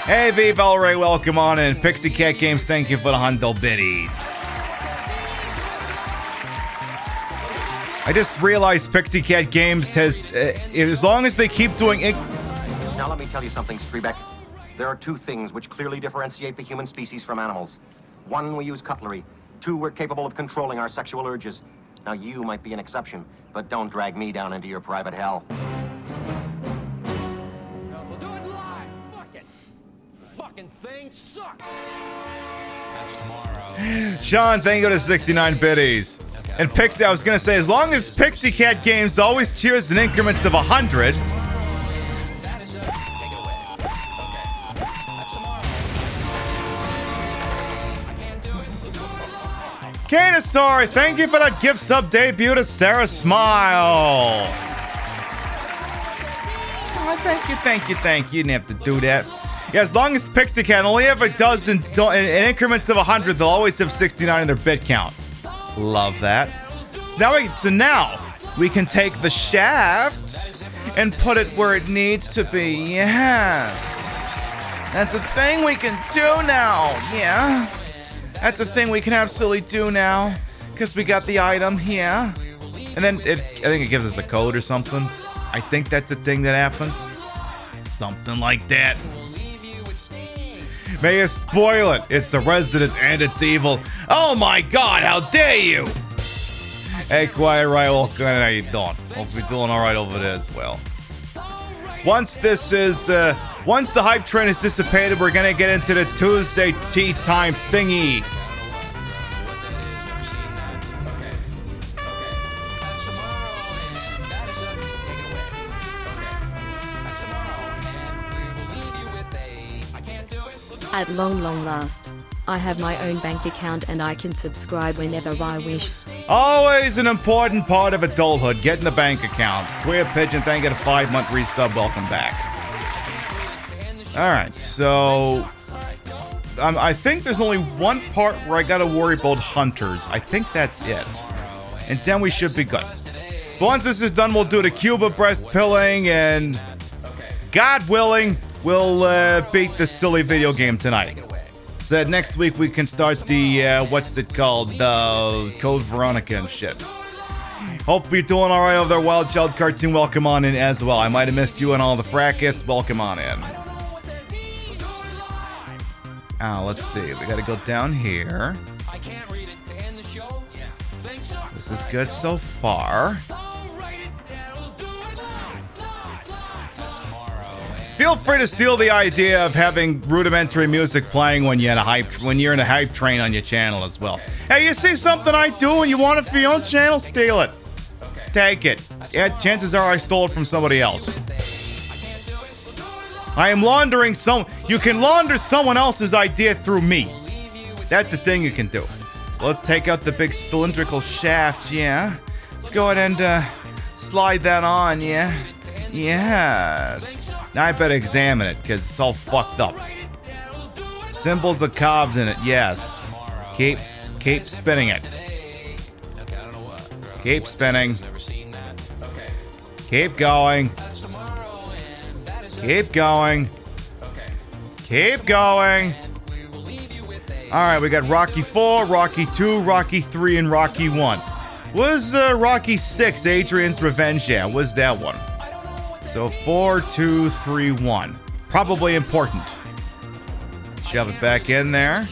S1: Hey, V Valray, welcome on in. Pixie Cat Games, thank you for the hundo biddies. I just realized Pixie Cat Games has, as long as they keep doing it.
S7: Now let me tell you something, Strebeck. There are two things which clearly differentiate the human species from animals. One, we use cutlery. Two, we're capable of controlling our sexual urges. Now you might be an exception, but don't drag me down into your private hell.
S3: Thing sucks. That's tomorrow.
S1: Sean, thank you to 69 biddies. Okay, and Pixie, I was gonna say, as long as Pixie Cat Games always cheers in increments of 100.
S3: That is it. Take it away. Okay. That's tomorrow. I can't do it. We'll do it live.
S1: Canosaur, thank you for that gift sub debut to Sarah Smile. Oh, thank you. You didn't have to do that. Yeah, as long as Pixie Cat only ever does in increments of 100, they'll always have 69 in their bit count. Love that. So now we can take the shaft and put it where it needs to be. Yes. That's a thing we can do now. Yeah. That's a thing we can absolutely do now. Because we got the item here. And then I think it gives us a code or something. I think that's the thing that happens. Something like that. May you spoil it. It's the Resident and it's evil. Oh my god, how dare you! Hey, Quiet Riot, welcome. How you doing? Hope you're doing alright over there as well. Once the hype train is dissipated, we're gonna get into the Tuesday tea time thingy.
S2: At long last, I have my own bank account and I can subscribe whenever I wish.
S1: Always an important part of adulthood, getting the bank account. Queer Pigeon, thank you, a 5-month resub, welcome back. Alright, so I think there's only one part where I gotta worry about hunters. I think that's it. And then we should be good. But once this is done, we'll do the Cuba breast pilling and, God willing, we'll beat the silly video game tonight. So that next week we can start the, what's it called? The Code Veronica and shit. Hope you're doing alright over there, Wild Child Cartoon. Welcome on in as well. I might have missed you and all the fracas. Welcome on in. Let's see. We gotta go down here. This is good so far. Feel free to steal the idea of having rudimentary music playing when you're in a hype train on your channel as well. Hey, you see something I do and you want it for your own channel? Steal it. Take it. Yeah, chances are I stole it from somebody else. I am laundering you can launder someone else's idea through me. That's the thing you can do. So let's take out the big cylindrical shaft, yeah. Let's go ahead and slide that on, yeah. Yes. Now I better examine it, because it's all fucked up. Symbols of cobs in it, yes. Keep spinning it. Keep spinning. Keep going. Keep going. Keep going. Alright, we got Rocky 4, Rocky 2, Rocky 3, and Rocky 1. What's Rocky 6, Adrian's Revenge? Yeah, what's that one? So 4, 2, 3, 1. probably important. Shove it back in there.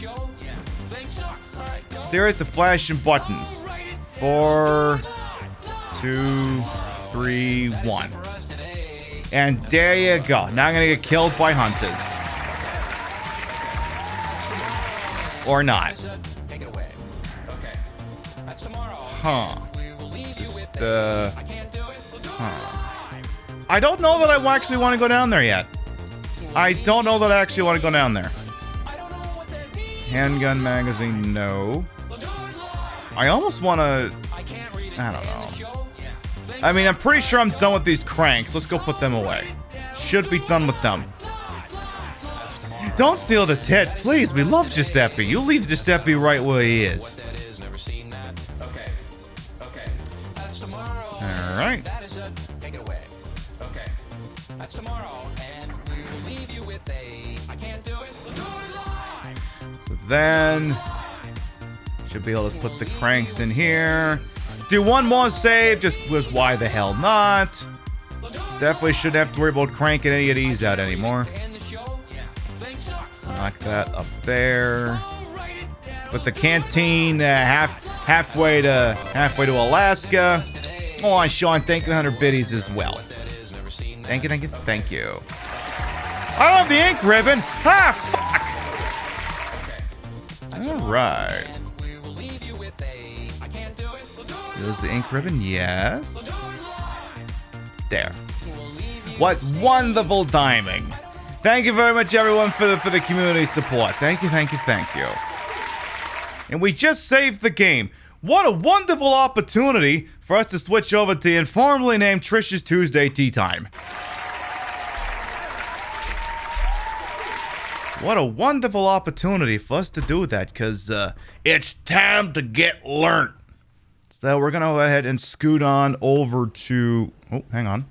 S1: Series of flashing buttons. 4, 2, 3, 1. And there you go. Now I'm gonna get killed by hunters. Or not. Huh. Just, I don't know that I actually want to go down there yet. I don't know that I actually want to go down there. Handgun magazine, no. I almost want to... I don't know. I mean, I'm pretty sure I'm done with these cranks. Let's go put them away. Should be done with them. Don't steal the tit, please. We love Giuseppe. You leave Giuseppe right where he is. Alright. So then... should be able to put the cranks in here. Do one more save, just because why the hell not? Definitely shouldn't have to worry about cranking any of these out anymore. Knock that up there. Put the canteen halfway to Alaska. Oh, Sean, thank you 100 biddies as well. Thank you, thank you, thank you. I love the ink ribbon. Ah, fuck. All right. There's the ink ribbon, yes. There. What wonderful timing. Thank you very much, everyone, for the community support. Thank you, thank you, thank you. And we just saved the game. What a wonderful opportunity for us to switch over to the informally named Trish's Tuesday Tea Time. What a wonderful opportunity for us to do that, because it's time to get learnt. So we're going to go ahead and scoot on over to... oh, hang on.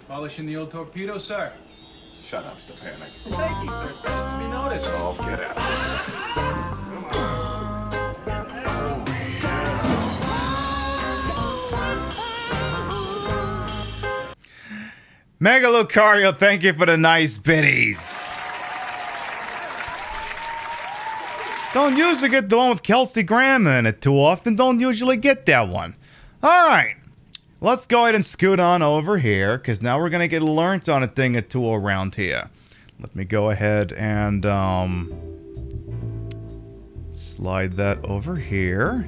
S8: Polishing the old torpedo, sir.
S4: Shut up, Stepanek.
S8: Thank you, sir. Supposed to be noticed.
S4: Oh, get out.
S1: Mega Lucario, thank you for the nice biddies. Don't usually get the one with Kelsey Grammer in it too often. Don't usually get that one. Alright. Let's go ahead and scoot on over here, because now we're going to get learnt on a thing or two around here. Let me go ahead and slide that over here.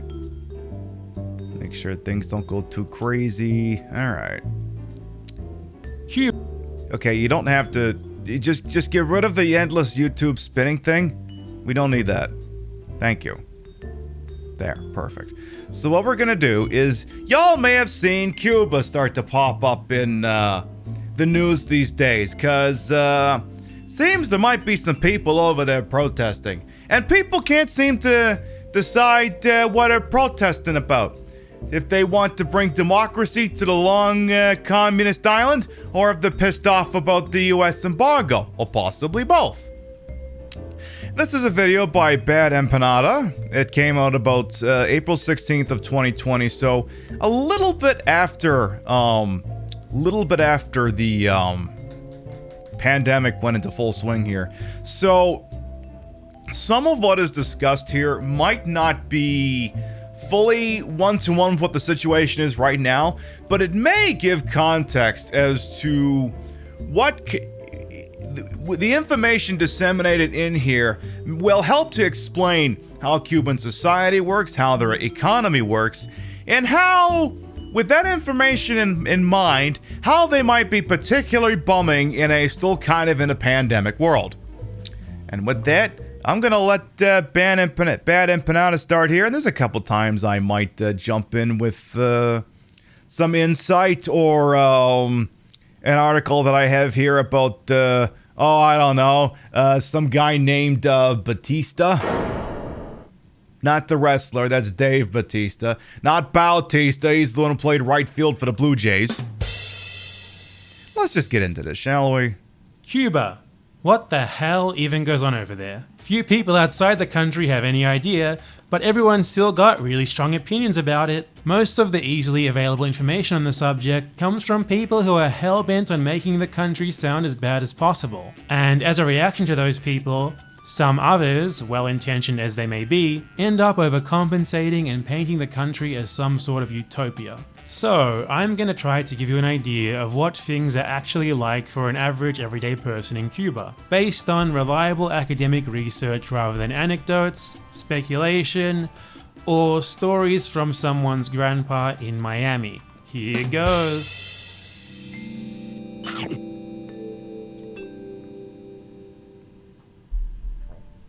S1: Make sure things don't go too crazy. Alright. Okay, you don't have to... just get rid of the endless YouTube spinning thing. We don't need that. Thank you. There, perfect. So what we're gonna do is, y'all may have seen Cuba start to pop up in the news these days, cause seems there might be some people over there protesting, and people can't seem to decide what they're protesting about. If they want to bring democracy to the long communist island, or if they're pissed off about the US embargo, or possibly both. This is a video by Bad Empanada. It came out about April 16th of 2020, so a little bit after the pandemic went into full swing here. So some of what is discussed here might not be fully one-to-one with what the situation is right now, but it may give context as to what the information disseminated in here will help to explain how Cuban society works, how their economy works, and how, with that information in mind, how they might be particularly bumming in a still kind of in a pandemic world. And with that, I'm going to let Bad Empanada start here, and there's a couple times I might jump in with some insight or an article that I have here about, I don't know, some guy named Batista. Not the wrestler, that's Dave Batista. Not Bautista, he's the one who played right field for the Blue Jays. Let's just get into this, shall we?
S9: Cuba. What the hell even goes on over there? Few people outside the country have any idea, but everyone's still got really strong opinions about it. Most of the easily available information on the subject comes from people who are hell-bent on making the country sound as bad as possible. And as a reaction to those people, some others, well-intentioned as they may be, end up overcompensating and painting the country as some sort of utopia. So, I'm gonna try to give you an idea of what things are actually like for an average everyday person in Cuba, based on reliable academic research rather than anecdotes, speculation, or stories from someone's grandpa in Miami. Here goes.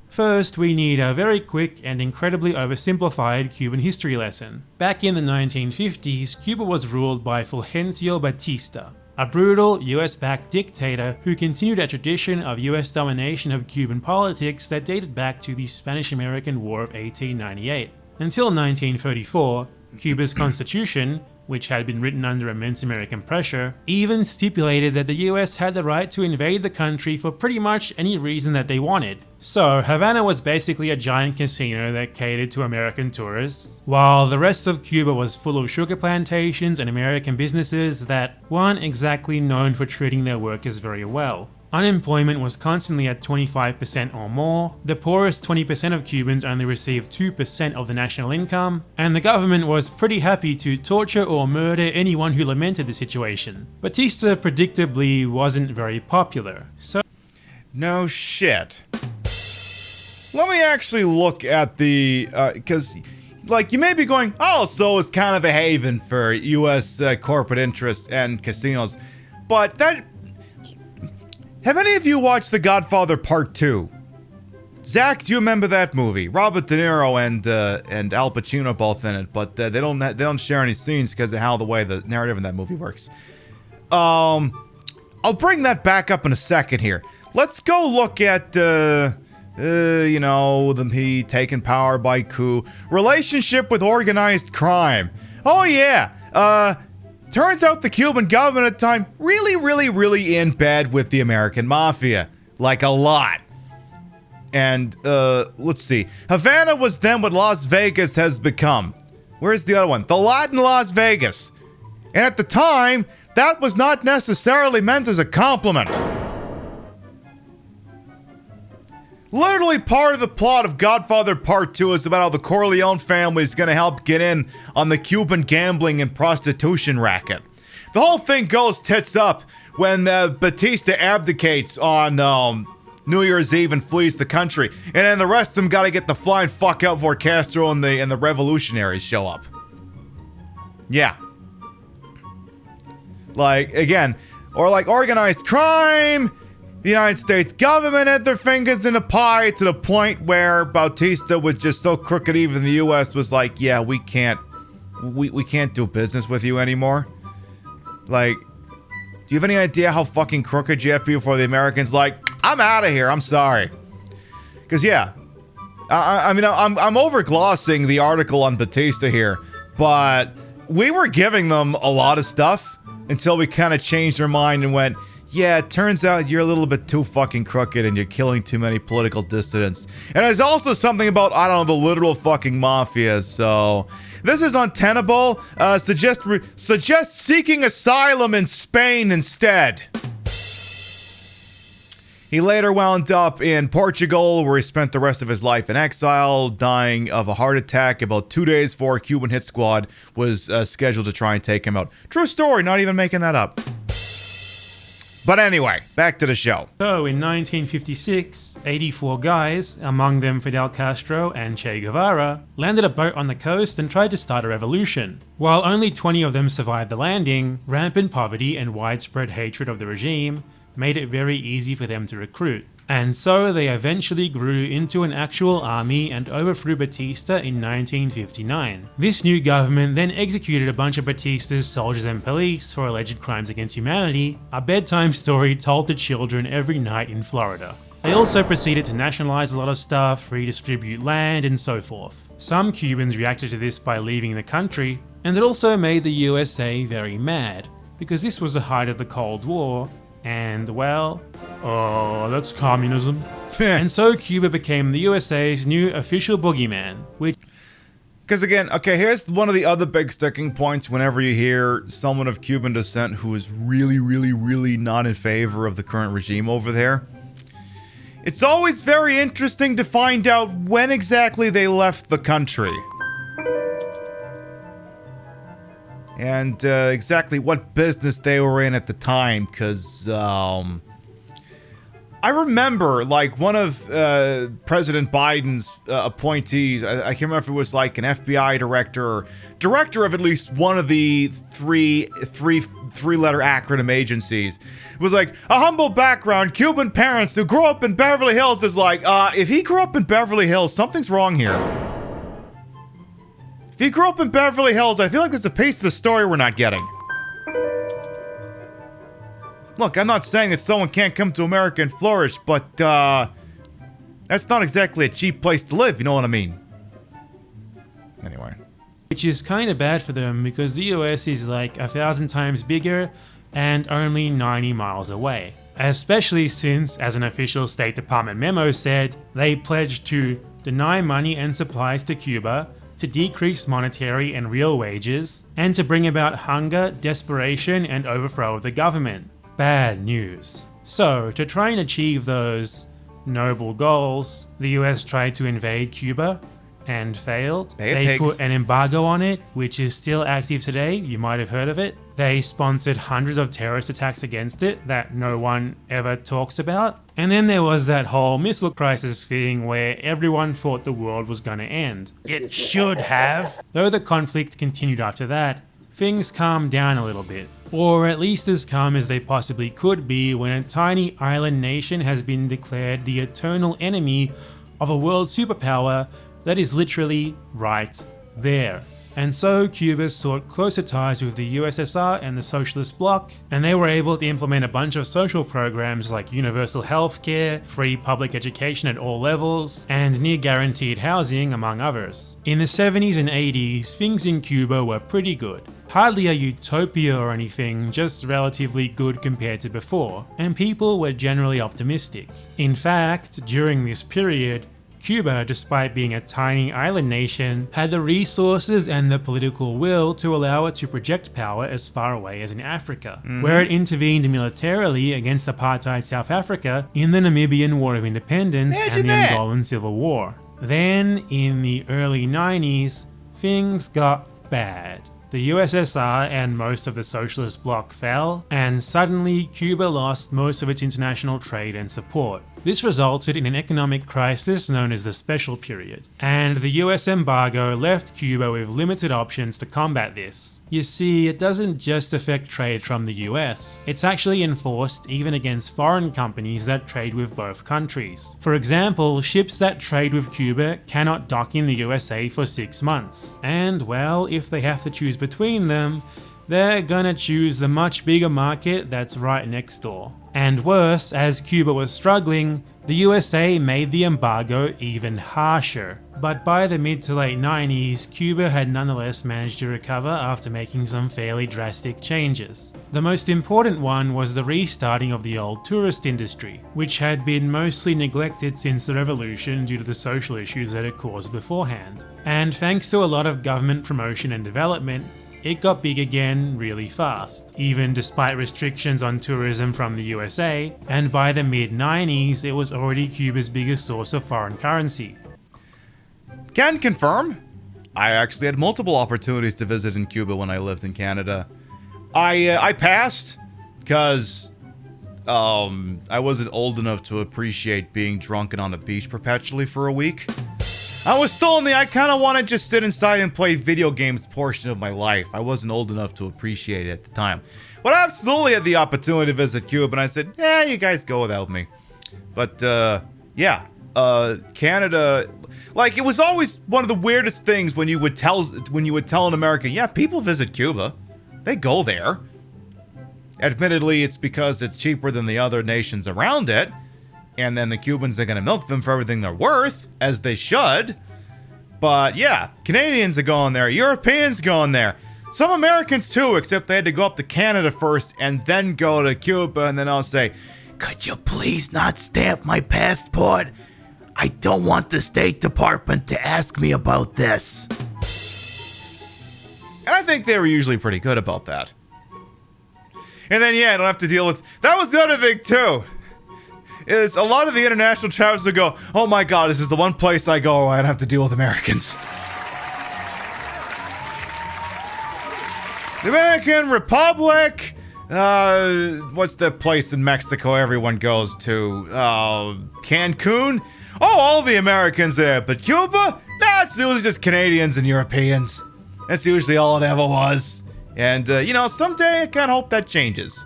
S9: First, we need a very quick and incredibly oversimplified Cuban history lesson. Back in the 1950s, Cuba was ruled by Fulgencio Batista, a brutal US-backed dictator who continued a tradition of US domination of Cuban politics that dated back to the Spanish-American War of 1898. Until 1934, Cuba's constitution, which had been written under immense American pressure, even stipulated that the US had the right to invade the country for pretty much any reason that they wanted. So Havana was basically a giant casino that catered to American tourists, while the rest of Cuba was full of sugar plantations and American businesses that weren't exactly known for treating their workers very well. Unemployment was constantly at 25% or more, the poorest 20% of Cubans only received 2% of the national income, and the government was pretty happy to torture or murder anyone who lamented the situation. Batista predictably wasn't very popular, so...
S1: No shit. Let me actually look at the, because, like, you may be going, oh, so it's kind of a haven for US corporate interests and casinos, but that... Have any of you watched The Godfather Part 2? Zach, do you remember that movie? Robert De Niro and Al Pacino both in it, but they don't share any scenes because of how the way the narrative in that movie works. I'll bring that back up in a second here. Let's go look at you know, he taking power by coup, relationship with organized crime. Oh yeah, turns out the Cuban government at the time really in bed with the American mafia. Like a lot. And, let's see. Havana was then what Las Vegas has become. Where's the other one? The Latin Las Vegas. And at the time, that was not necessarily meant as a compliment. Literally part of the plot of Godfather Part 2 is about how the Corleone family is going to help get in on the Cuban gambling and prostitution racket. The whole thing goes tits up when Batista abdicates on New Year's Eve and flees the country. And then the rest of them got to get the flying fuck out before Castro and the revolutionaries show up. Yeah. Like, again, or like organized crime. The United States government had their fingers in the pie to the point where Bautista was just so crooked even the US was like, yeah, we can't do business with you anymore. Like, do you have any idea how fucking crooked you have to be before the Americans like, I'm out of here, I'm sorry. Because yeah, I mean, I'm overglossing the article on Batista here, but we were giving them a lot of stuff until we kind of changed our mind and went, yeah, it turns out you're a little bit too fucking crooked and you're killing too many political dissidents. And there's also something about, I don't know, the literal fucking mafia, so... This is untenable. Suggest seeking asylum in Spain instead. He later wound up in Portugal, where he spent the rest of his life in exile, dying of a heart attack about 2 days before a Cuban hit squad was scheduled to try and take him out. True story, not even making that up. But anyway, back to the show.
S9: So in 1956, 84 guys, among them Fidel Castro and Che Guevara, landed a boat on the coast and tried to start a revolution. While only 20 of them survived the landing, rampant poverty and widespread hatred of the regime made it very easy for them to recruit. And so they eventually grew into an actual army and overthrew Batista in 1959. This new government then executed a bunch of Batista's soldiers and police for alleged crimes against humanity, a bedtime story told to children every night in Florida. They also proceeded to nationalize a lot of stuff, redistribute land, and so forth. Some Cubans reacted to this by leaving the country, and it also made the USA very mad, because this was the height of the Cold War, and well, That's communism. And so Cuba became the USA's new official boogeyman, which...
S1: Because again, okay, here's one of the other big sticking points whenever you hear someone of Cuban descent who is really not in favor of the current regime over there. It's always very interesting to find out when exactly they left the country. And exactly what business they were in at the time, because I remember, like, one of President Biden's appointees, I can't remember if it was like an FBI director or director of at least one of the three-letter acronym agencies. It was like, a humble background, Cuban parents who grew up in Beverly Hills is like, if he grew up in Beverly Hills, something's wrong here. If he grew up in Beverly Hills, I feel like there's a piece of the story we're not getting. Look, I'm not saying that someone can't come to America and flourish, but, that's not exactly a cheap place to live, you know what I mean? Anyway.
S9: Which is kind of bad for them because the US is like 1,000 times bigger and only 90 miles away. Especially since, as an official State Department memo said, they pledged to deny money and supplies to Cuba, to decrease monetary and real wages, and to bring about hunger, desperation, and overthrow of the government. Bad news. So, to try and achieve those noble goals, the US tried to invade Cuba and failed. They put an embargo on it, which is still active today. You might have heard of it. They sponsored hundreds of terrorist attacks against it that no one ever talks about. And then there was that whole missile crisis thing where everyone thought the world was gonna end. It should have. Though the conflict continued after that, things calmed down a little bit. Or at least as calm as they possibly could be when a tiny island nation has been declared the eternal enemy of a world superpower that is literally right there. And so Cuba sought closer ties with the USSR and the socialist bloc, and they were able to implement a bunch of social programs like universal healthcare, free public education at all levels, and near guaranteed housing, among others. In the 70s and 80s, things in Cuba were pretty good. Hardly a utopia or anything, just relatively good compared to before, and people were generally optimistic. In fact, during this period, Cuba, despite being a tiny island nation, had the resources and the political will to allow it to project power as far away as in Africa, where it intervened militarily against apartheid South Africa in the Namibian War of Independence and the Angolan Civil War. Then, in the early 90s, things got bad. The USSR and most of the socialist bloc fell, and suddenly Cuba lost most of its international trade and support. This resulted in an economic crisis known as the Special Period, and the US embargo left Cuba with limited options to combat this. You see, it doesn't just affect trade from the US, it's actually enforced even against foreign companies that trade with both countries. For example, ships that trade with Cuba cannot dock in the USA for 6 months, and well, if they have to choose between them, they're gonna choose the much bigger market that's right next door. And worse, as Cuba was struggling, the USA made the embargo even harsher. But by the mid to late 90s, Cuba had nonetheless managed to recover after making some fairly drastic changes. The most important one was the restarting of the old tourist industry, which had been mostly neglected since the revolution due to the social issues that it caused beforehand. And thanks to a lot of government promotion and development, it got big again really fast, even despite restrictions on tourism from the USA, and by the mid-90s it was already Cuba's biggest source of foreign currency.
S1: Can confirm. I actually had multiple opportunities to visit in Cuba when I lived in Canada. I passed because I wasn't old enough to appreciate being drunken on a beach perpetually for a week. I was still in the I kind of want to just sit inside and play video games portion of my life. I wasn't old enough to appreciate it at the time. But I absolutely had the opportunity to visit Cuba, and I said, yeah, you guys go without me. But, yeah. Canada, like, it was always one of the weirdest things when you would tell an American, yeah, people visit Cuba. They go there. Admittedly, it's because it's cheaper than the other nations around it. And then the Cubans are going to milk them for everything they're worth, as they should. But yeah, Canadians are going there. Europeans are going there. Some Americans too, except they had to go up to Canada first and then go to Cuba. And then I'll say,
S10: Could you please not stamp my passport? I don't want the State Department to ask me about this.
S1: And I think they were usually pretty good about that. And then, yeah, I don't have to deal with... That was the other thing, too. Is a lot of the international travelers would go, oh my god, this is the one place I go where I don't have to deal with Americans. Dominican Republic... what's the place in Mexico everyone goes to? Cancun? Oh, all the Americans there. But Cuba? That's usually just Canadians and Europeans. That's usually all it ever was. And, you know, someday I kind of hope that changes.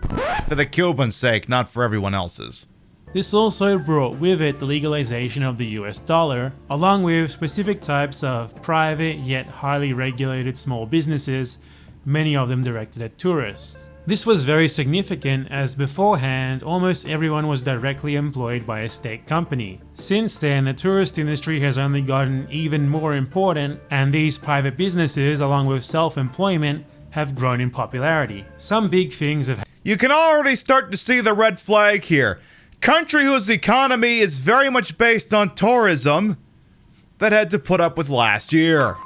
S1: For the Cubans' sake, not for everyone else's.
S9: This also brought with it the legalization of the US dollar, along with specific types of private yet highly regulated small businesses, many of them directed at tourists. This was very significant as beforehand, almost everyone was directly employed by a state company. Since then, the tourist industry has only gotten even more important, and these private businesses, along with self-employment, have grown in popularity. Some big things have...
S1: You can already start to see the red flag here. Country whose economy is very much based on tourism that had to put up with last year.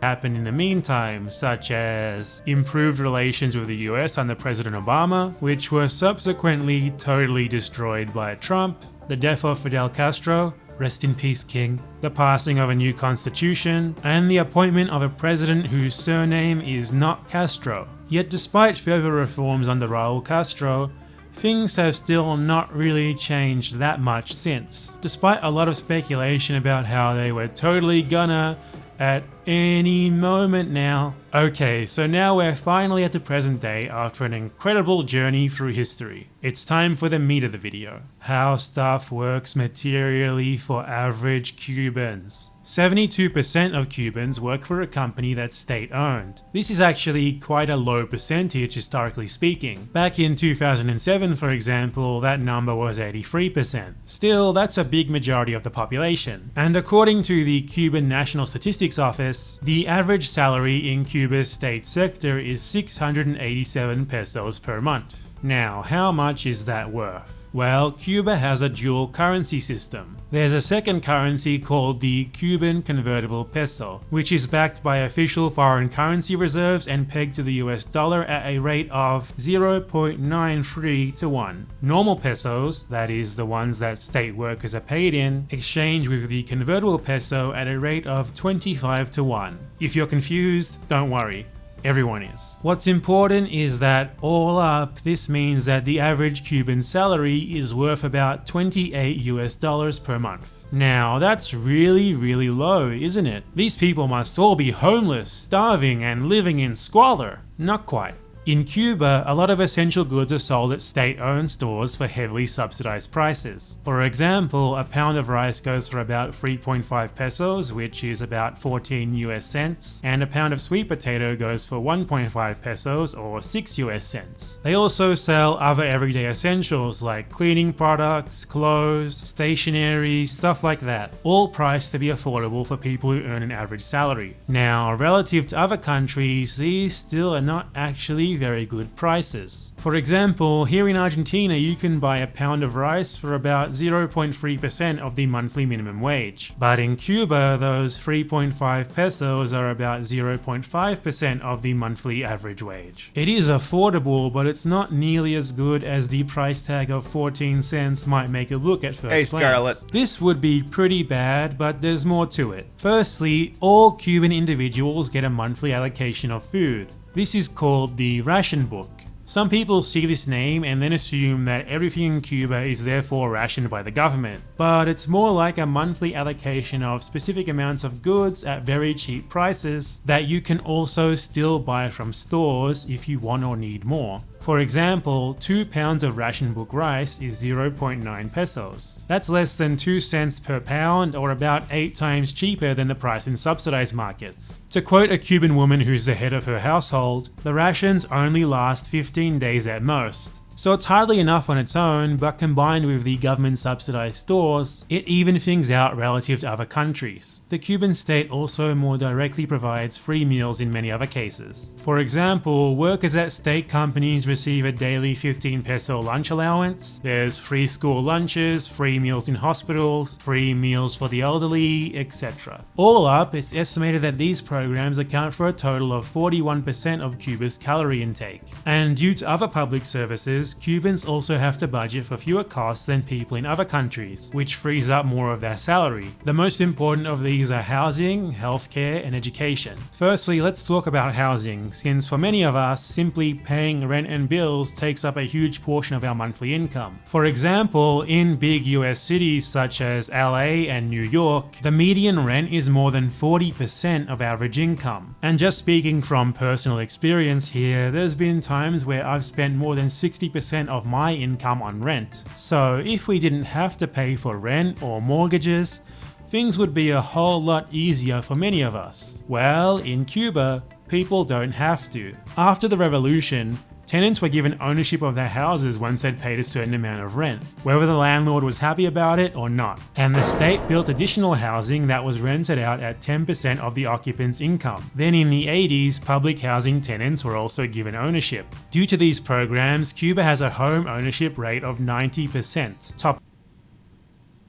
S9: Happened in the meantime, such as improved relations with the US under President Obama, which were subsequently totally destroyed by Trump, the death of Fidel Castro, rest in peace King, the passing of a new constitution, and the appointment of a president whose surname is not Castro. Yet despite further reforms under Raul Castro, things have still not really changed that much since, despite a lot of speculation about how they were totally gonna at any moment now. Okay, so now we're finally at the present day after an incredible journey through history. It's time for the meat of the video. How stuff works materially for average Cubans. 72% of Cubans work for a company that's state-owned. This is actually quite a low percentage historically speaking. Back in 2007, for example, that number was 83%. Still, that's a big majority of the population. And according to the Cuban National Statistics Office, the average salary in Cuba's state sector is 687 pesos per month. Now, how much is that worth? Well, Cuba has a dual currency system. There's a second currency called the Cuban convertible peso, which is backed by official foreign currency reserves and pegged to the US dollar at a rate of 0.93 to 1. Normal pesos, that is the ones that state workers are paid in, exchange with the convertible peso at a rate of 25 to 1. If you're confused, don't worry. Everyone is. What's important is that all up, this means that the average Cuban salary is worth about 28 US dollars per month. Now, that's really low, isn't it? These people must all be homeless, starving, and living in squalor. Not quite. In Cuba, a lot of essential goods are sold at state-owned stores for heavily subsidized prices. For example, a pound of rice goes for about 3.5 pesos, which is about 14 US cents, and a pound of sweet potato goes for 1.5 pesos or 6 US cents. They also sell other everyday essentials like cleaning products, clothes, stationery, stuff like that, all priced to be affordable for people who earn an average salary. Now, relative to other countries, these still are not actually very good prices. For example, here in Argentina you can buy a pound of rice for about 0.3% of the monthly minimum wage. But in Cuba, those 3.5 pesos are about 0.5% of the monthly average wage. It is affordable, but it's not nearly as good as the price tag of 14 cents might make it look at first glance.
S1: Hey, Scarlett.
S9: This would be pretty bad, but there's more to it. Firstly, all Cuban individuals get a monthly allocation of food. This is called the ration book. Some people see this name and then assume that everything in Cuba is therefore rationed by the government, but it's more like a monthly allocation of specific amounts of goods at very cheap prices that you can also still buy from stores if you want or need more. For example, 2 pounds of ration book rice is 0.9 pesos. That's less than 2 cents per pound, or about 8 times cheaper than the price in subsidized markets. To quote a Cuban woman who's the head of her household, the rations only last 15 days at most. So it's hardly enough on its own, but combined with the government subsidized stores, it even things out relative to other countries. The Cuban state also more directly provides free meals in many other cases. For example, workers at state companies receive a daily 15 peso lunch allowance, there's free school lunches, free meals in hospitals, free meals for the elderly, etc. All up, it's estimated that these programs account for a total of 41% of Cuba's calorie intake. And due to other public services, Cubans also have to budget for fewer costs than people in other countries, which frees up more of their salary. The most important of these are housing, healthcare, and education. Firstly, let's talk about housing, since for many of us, simply paying rent and bills takes up a huge portion of our monthly income. For example, in big US cities such as LA and New York, the median rent is more than 40% of average income. And just speaking from personal experience here, there's been times where I've spent more than 60% of my income on rent. So if we didn't have to pay for rent or mortgages, things would be a whole lot easier for many of us. Well, in Cuba, people don't have to. After the revolution, tenants were given ownership of their houses once they'd paid a certain amount of rent, whether the landlord was happy about it or not. And the state built additional housing that was rented out at 10% of the occupant's income. Then in the 80s, public housing tenants were also given ownership. Due to these programs, Cuba has a home ownership rate of 90%, top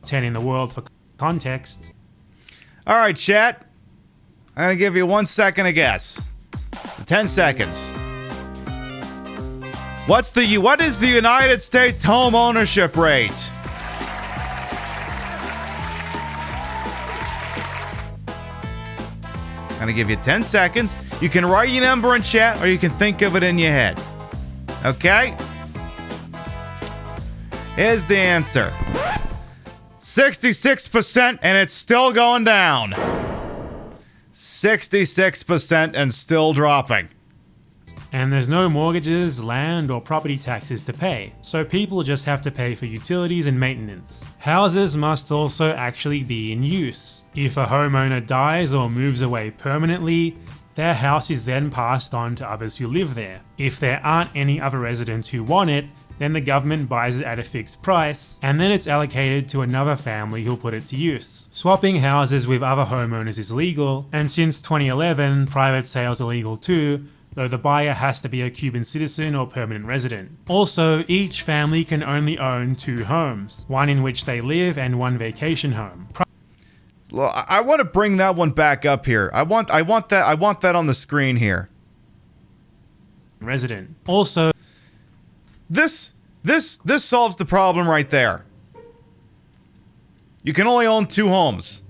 S9: 10 in the world for context.
S1: All right, chat. I'm gonna give you 1 second to guess. 10 seconds. What is the United States home ownership rate? I'm gonna give you 10 seconds. You can write your number in chat or you can think of it in your head. Okay? Here's the answer. 66% and it's still going down. 66% and still dropping.
S9: And there's no mortgages, land, or property taxes to pay, so people just have to pay for utilities and maintenance. Houses must also actually be in use. If a homeowner dies or moves away permanently, their house is then passed on to others who live there. If there aren't any other residents who want it, then the government buys it at a fixed price, and then it's allocated to another family who'll put it to use. Swapping houses with other homeowners is legal, and since 2011, private sales are legal too, though the buyer has to be a Cuban citizen or permanent resident. Also, each family can only own 2 homes, one in which they live and one vacation home.
S1: I want to bring that one back up here. I want that on the screen here.
S9: Resident. Also,
S1: this solves the problem right there. You can only own 2 homes.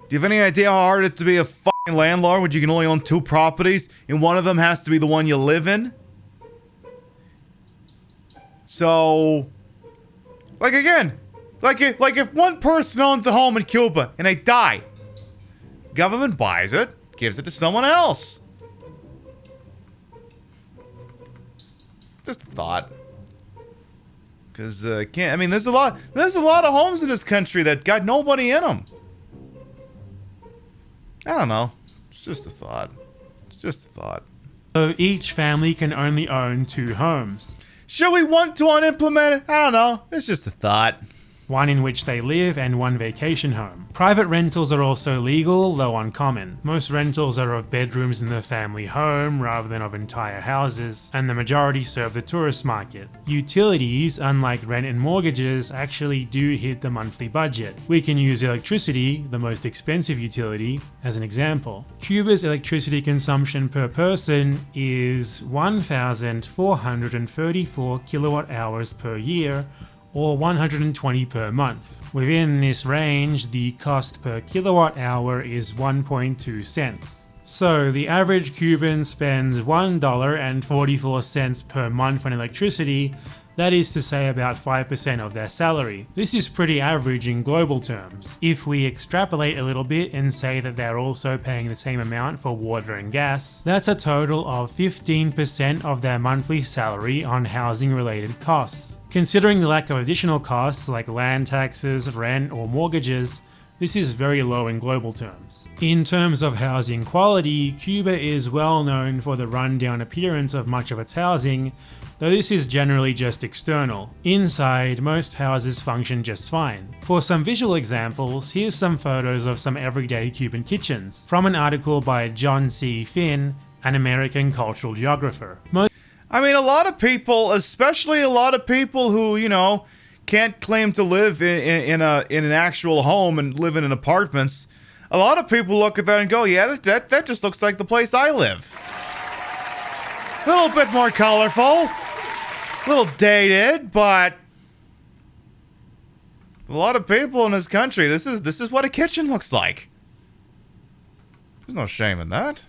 S1: Do you have any idea how hard it is to be a landlord when you can only own 2 properties and one of them has to be the one you live in? So, if one person owns a home in Cuba and they die, government buys it, gives it to someone else. Just a thought. Because there's a lot of homes in this country that got nobody in them. I don't know. It's just a thought.
S9: So each family can only own 2 homes.
S1: Should we want to unimplement it? I don't know. It's just a thought.
S9: One in which they live and one vacation home. Private rentals are also legal, though uncommon. Most rentals are of bedrooms in the family home rather than of entire houses, and the majority serve the tourist market. Utilities, unlike rent and mortgages, actually do hit the monthly budget. We can use electricity, the most expensive utility, as an example. Cuba's electricity consumption per person is 1,434 kilowatt hours per year, or 120 per month. Within this range, the cost per kilowatt hour is 1.2 cents. So the average Cuban spends $1.44 per month on electricity, that is to say about 5% of their salary. This is pretty average in global terms. If we extrapolate a little bit and say that they're also paying the same amount for water and gas, that's a total of 15% of their monthly salary on housing related costs. Considering the lack of additional costs like land taxes, rent, or mortgages, This is very low in global terms. In terms of housing quality, Cuba is well known for the rundown appearance of much of its housing, though this is generally just external. Inside, most houses function just fine. For some visual examples, here's some photos of some everyday Cuban kitchens, from an article by John C. Finn, an American cultural geographer.
S1: I mean, a lot of people, especially a lot of people who, you know, can't claim to live in an actual home and live in apartments, a lot of people look at that and go, yeah, that just looks like the place I live. A little bit more colorful, a little dated, but a lot of people in this country, this is what a kitchen looks like. There's no shame in that.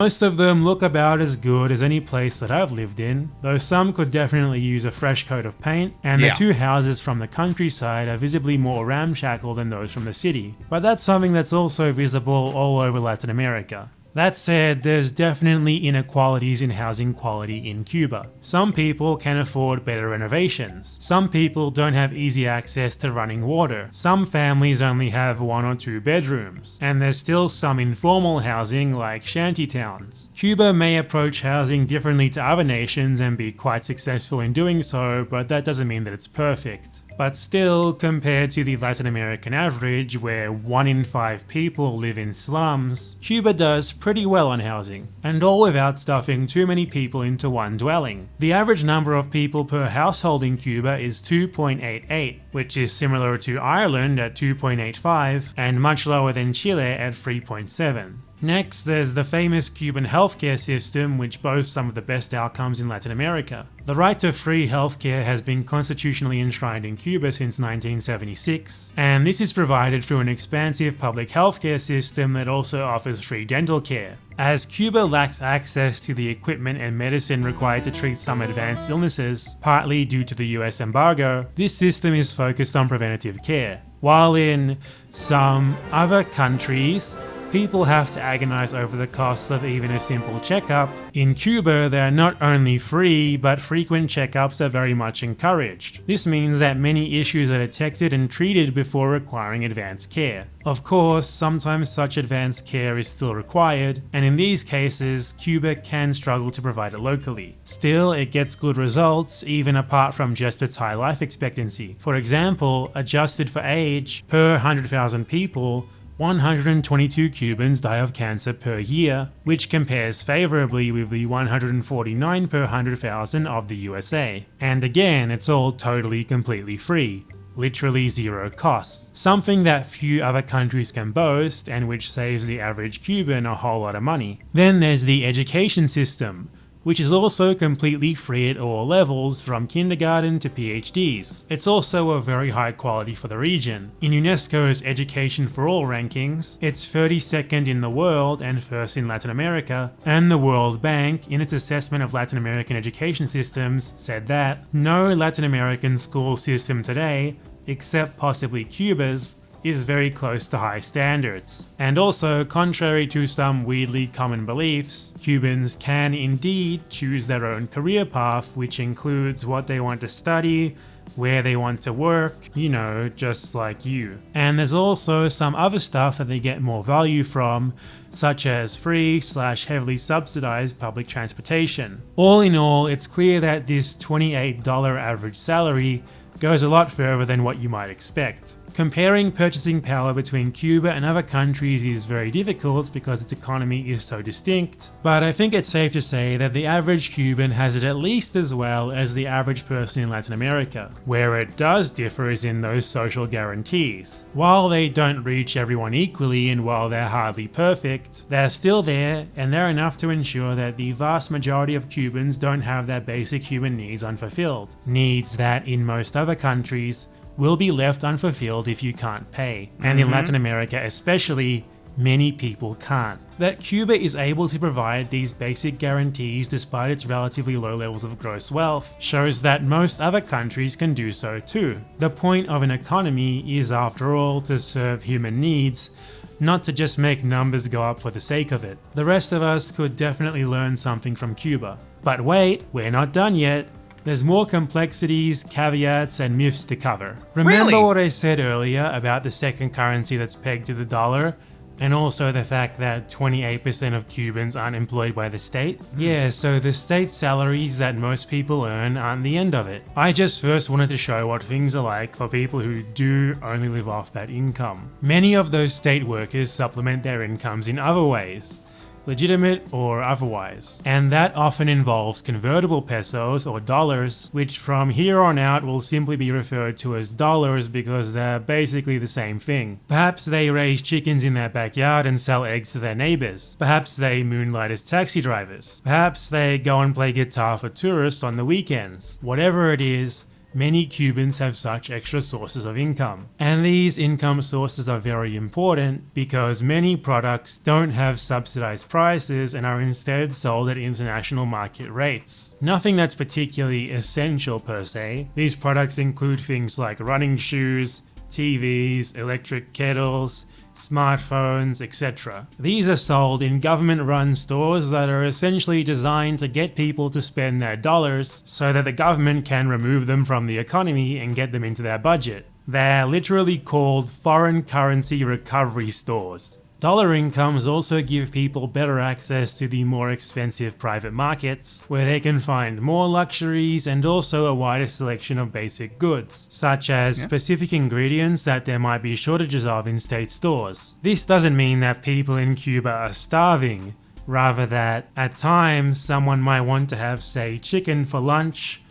S9: Most of them look about as good as any place that I've lived in, though some could definitely use a fresh coat of paint, and the two houses from the countryside are visibly more ramshackle than those from the city. But that's something that's also visible all over Latin America. That said, there's definitely inequalities in housing quality in Cuba. Some people can afford better renovations. Some people don't have easy access to running water. Some families only have 1 or 2 bedrooms. And there's still some informal housing like shantytowns. Cuba may approach housing differently to other nations and be quite successful in doing so, but that doesn't mean that it's perfect. But still, compared to the Latin American average, where 1 in 5 people live in slums, Cuba does pretty well on housing, and all without stuffing too many people into one dwelling. The average number of people per household in Cuba is 2.88, which is similar to Ireland at 2.85, and much lower than Chile at 3.7. Next, there's the famous Cuban healthcare system, which boasts some of the best outcomes in Latin America. The right to free healthcare has been constitutionally enshrined in Cuba since 1976, and this is provided through an expansive public healthcare system that also offers free dental care. As Cuba lacks access to the equipment and medicine required to treat some advanced illnesses, partly due to the US embargo, this system is focused on preventative care. While in some other countries, people have to agonize over the cost of even a simple checkup, in Cuba they are not only free, but frequent checkups are very much encouraged. This means that many issues are detected and treated before requiring advanced care. Of course, sometimes such advanced care is still required, and in these cases, Cuba can struggle to provide it locally. Still, it gets good results, even apart from just its high life expectancy. For example, adjusted for age, per 100,000 people, 122 Cubans die of cancer per year, which compares favorably with the 149 per 100,000 of the USA. And again, it's all totally completely free. Literally zero costs. Something that few other countries can boast, and which saves the average Cuban a whole lot of money. Then there's the education system, which is also completely free at all levels, from kindergarten to PhDs. It's also of very high quality for the region. In UNESCO's Education for All rankings, it's 32nd in the world and 1st in Latin America, and the World Bank, in its assessment of Latin American education systems, said that no Latin American school system today, except possibly Cuba's, is very close to high standards. And also, contrary to some weirdly common beliefs, Cubans can indeed choose their own career path, which includes what they want to study, where they want to work, you know, just like you. And there's also some other stuff that they get more value from, such as free/heavily subsidized public transportation. All in all, it's clear that this $28 average salary goes a lot further than what you might expect. Comparing purchasing power between Cuba and other countries is very difficult because its economy is so distinct, but I think it's safe to say that the average Cuban has it at least as well as the average person in Latin America. Where it does differ is in those social guarantees. While they don't reach everyone equally and while they're hardly perfect, they're still there, and they're enough to ensure that the vast majority of Cubans don't have their basic human needs unfulfilled. Needs that in most other countries will be left unfulfilled if you can't pay. And in Latin America especially, many people can't. That Cuba is able to provide these basic guarantees despite its relatively low levels of gross wealth shows that most other countries can do so too. The point of an economy is, after all, to serve human needs, not to just make numbers go up for the sake of it. The rest of us could definitely learn something from Cuba. But wait, we're not done yet. There's more complexities, caveats, and myths to cover. Remember
S1: Really?
S9: what I said earlier about the second currency that's pegged to the dollar? And also the fact that 28% of Cubans aren't employed by the state? Yeah, so the state salaries that most people earn aren't the end of it. I just first wanted to show what things are like for people who do only live off that income. Many of those state workers supplement their incomes in other ways, legitimate or otherwise, and that often involves convertible pesos or dollars, which from here on out will simply be referred to as dollars because they're basically the same thing. Perhaps they raise chickens in their backyard and sell eggs to their neighbors. Perhaps they moonlight as taxi drivers. Perhaps they go and play guitar for tourists on the weekends. Whatever it is, many Cubans have such extra sources of income. And these income sources are very important because many products don't have subsidized prices and are instead sold at international market rates. Nothing that's particularly essential per se. These products include things like running shoes, TVs, electric kettles, smartphones, etc. These are sold in government-run stores that are essentially designed to get people to spend their dollars so that the government can remove them from the economy and get them into their budget. They're literally called foreign currency recovery stores. Dollar incomes also give people better access to the more expensive private markets, where they can find more luxuries and also a wider selection of basic goods, such as specific ingredients that there might be shortages of in state stores. This doesn't mean that people in Cuba are starving, rather that at times someone might want to have, say, chicken for lunch,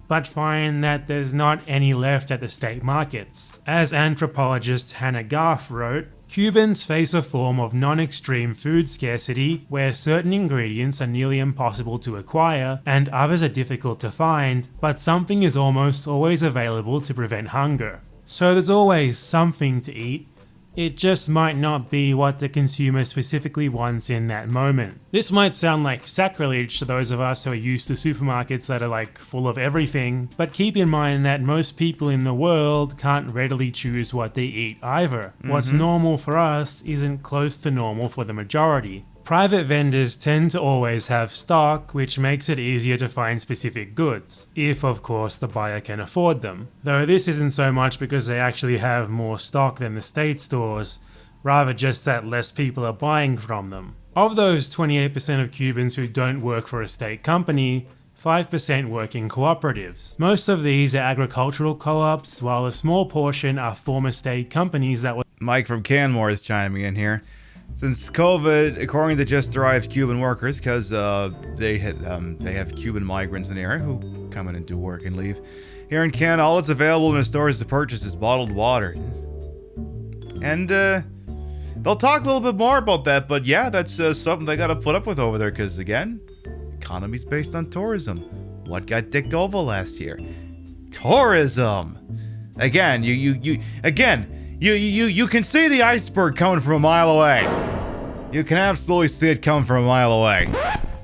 S9: but find that there's not any left at the state markets. As anthropologist Hannah Garth wrote, Cubans face a form of non-extreme food scarcity where certain ingredients are nearly impossible to acquire and others are difficult to find, but something is almost always available to prevent hunger. So there's always something to eat. It just might not be what the consumer specifically wants in that moment. This might sound like sacrilege to those of us who are used to supermarkets that are like full of everything, but keep in mind that most people in the world can't readily choose what they eat either. What's normal for us isn't close to normal for the majority. Private vendors tend to always have stock, which makes it easier to find specific goods, if of course the buyer can afford them. Though this isn't so much because they actually have more stock than the state stores, rather just that less people are buying from them. Of those 28% of Cubans who don't work for a state company, 5% work in cooperatives. Most of these are agricultural co-ops, while a small portion are former state companies that were—
S1: Mike from Canmore is chiming in here. Since COVID, according to Just Thrive Cuban workers, because they have Cuban migrants in the area who come in and do work and leave. Here in Canada, all that's available in the stores to purchase is bottled water. And they'll talk a little bit more about that, but yeah, that's something they got to put up with over there, because again, economy's based on tourism. What got dicked over last year? Tourism. Again, you can see the iceberg coming from a mile away. You can absolutely see it coming from a mile away.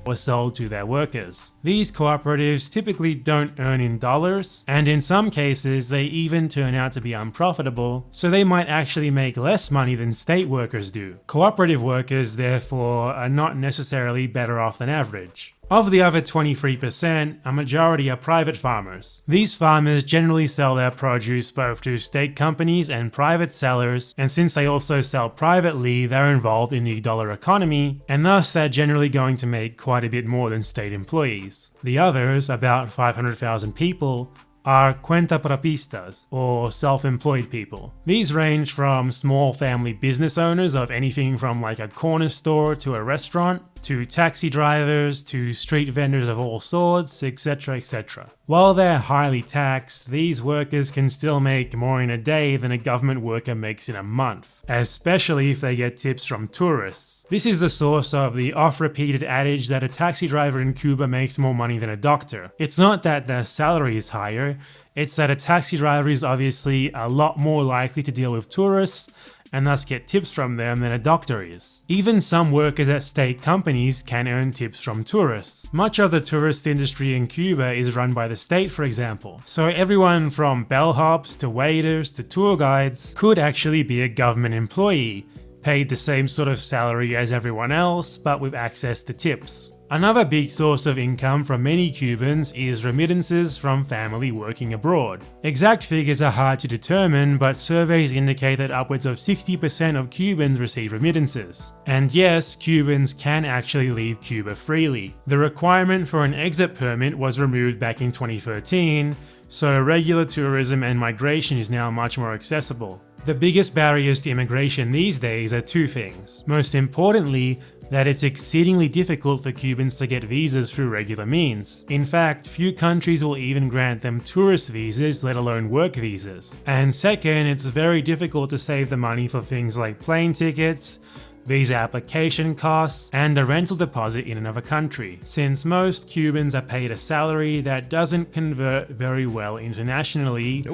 S9: were sold to their workers. These cooperatives typically don't earn in dollars, and in some cases they even turn out to be unprofitable, so they might actually make less money than state workers do. Cooperative workers, therefore, are not necessarily better off than average. Of the other 23%, a majority are private farmers. These farmers generally sell their produce both to state companies and private sellers, and since they also sell privately, they're involved in the dollar economy, and thus they're generally going to make quite a bit more than state employees. The others, about 500,000 people, are cuentapropistas, or self-employed people. These range from small family business owners of anything from like a corner store to a restaurant, to taxi drivers, to street vendors of all sorts, etc, etc. While they're highly taxed, these workers can still make more in a day than a government worker makes in a month, especially if they get tips from tourists. This is the source of the oft-repeated adage that a taxi driver in Cuba makes more money than a doctor. It's not that their salary is higher, it's that a taxi driver is obviously a lot more likely to deal with tourists and thus get tips from them than a doctor is. Even some workers at state companies can earn tips from tourists. Much of the tourist industry in Cuba is run by the state, for example, so everyone from bellhops to waiters to tour guides could actually be a government employee, paid the same sort of salary as everyone else, but with access to tips. Another big source of income from many Cubans is remittances from family working abroad. Exact figures are hard to determine, but surveys indicate that upwards of 60% of Cubans receive remittances. And yes, Cubans can actually leave Cuba freely. The requirement for an exit permit was removed back in 2013, so regular tourism and migration is now much more accessible. The biggest barriers to immigration these days are two things. Most importantly, that it's exceedingly difficult for Cubans to get visas through regular means. In fact, few countries will even grant them tourist visas, let alone work visas. And second, it's very difficult to save the money for things like plane tickets, visa application costs, and a rental deposit in another country, since most Cubans are paid a salary that doesn't convert very well internationally,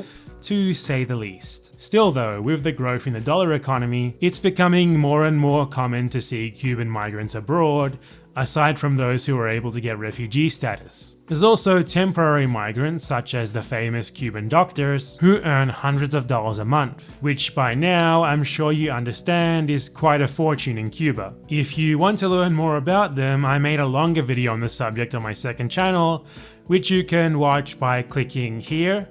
S9: to say the least. Still though, with the growth in the dollar economy, it's becoming more and more common to see Cuban migrants abroad, aside from those who are able to get refugee status. There's also temporary migrants such as the famous Cuban doctors who earn hundreds of dollars a month, which by now I'm sure you understand is quite a fortune in Cuba. If you want to learn more about them, I made a longer video on the subject on my second channel, which you can watch by clicking here,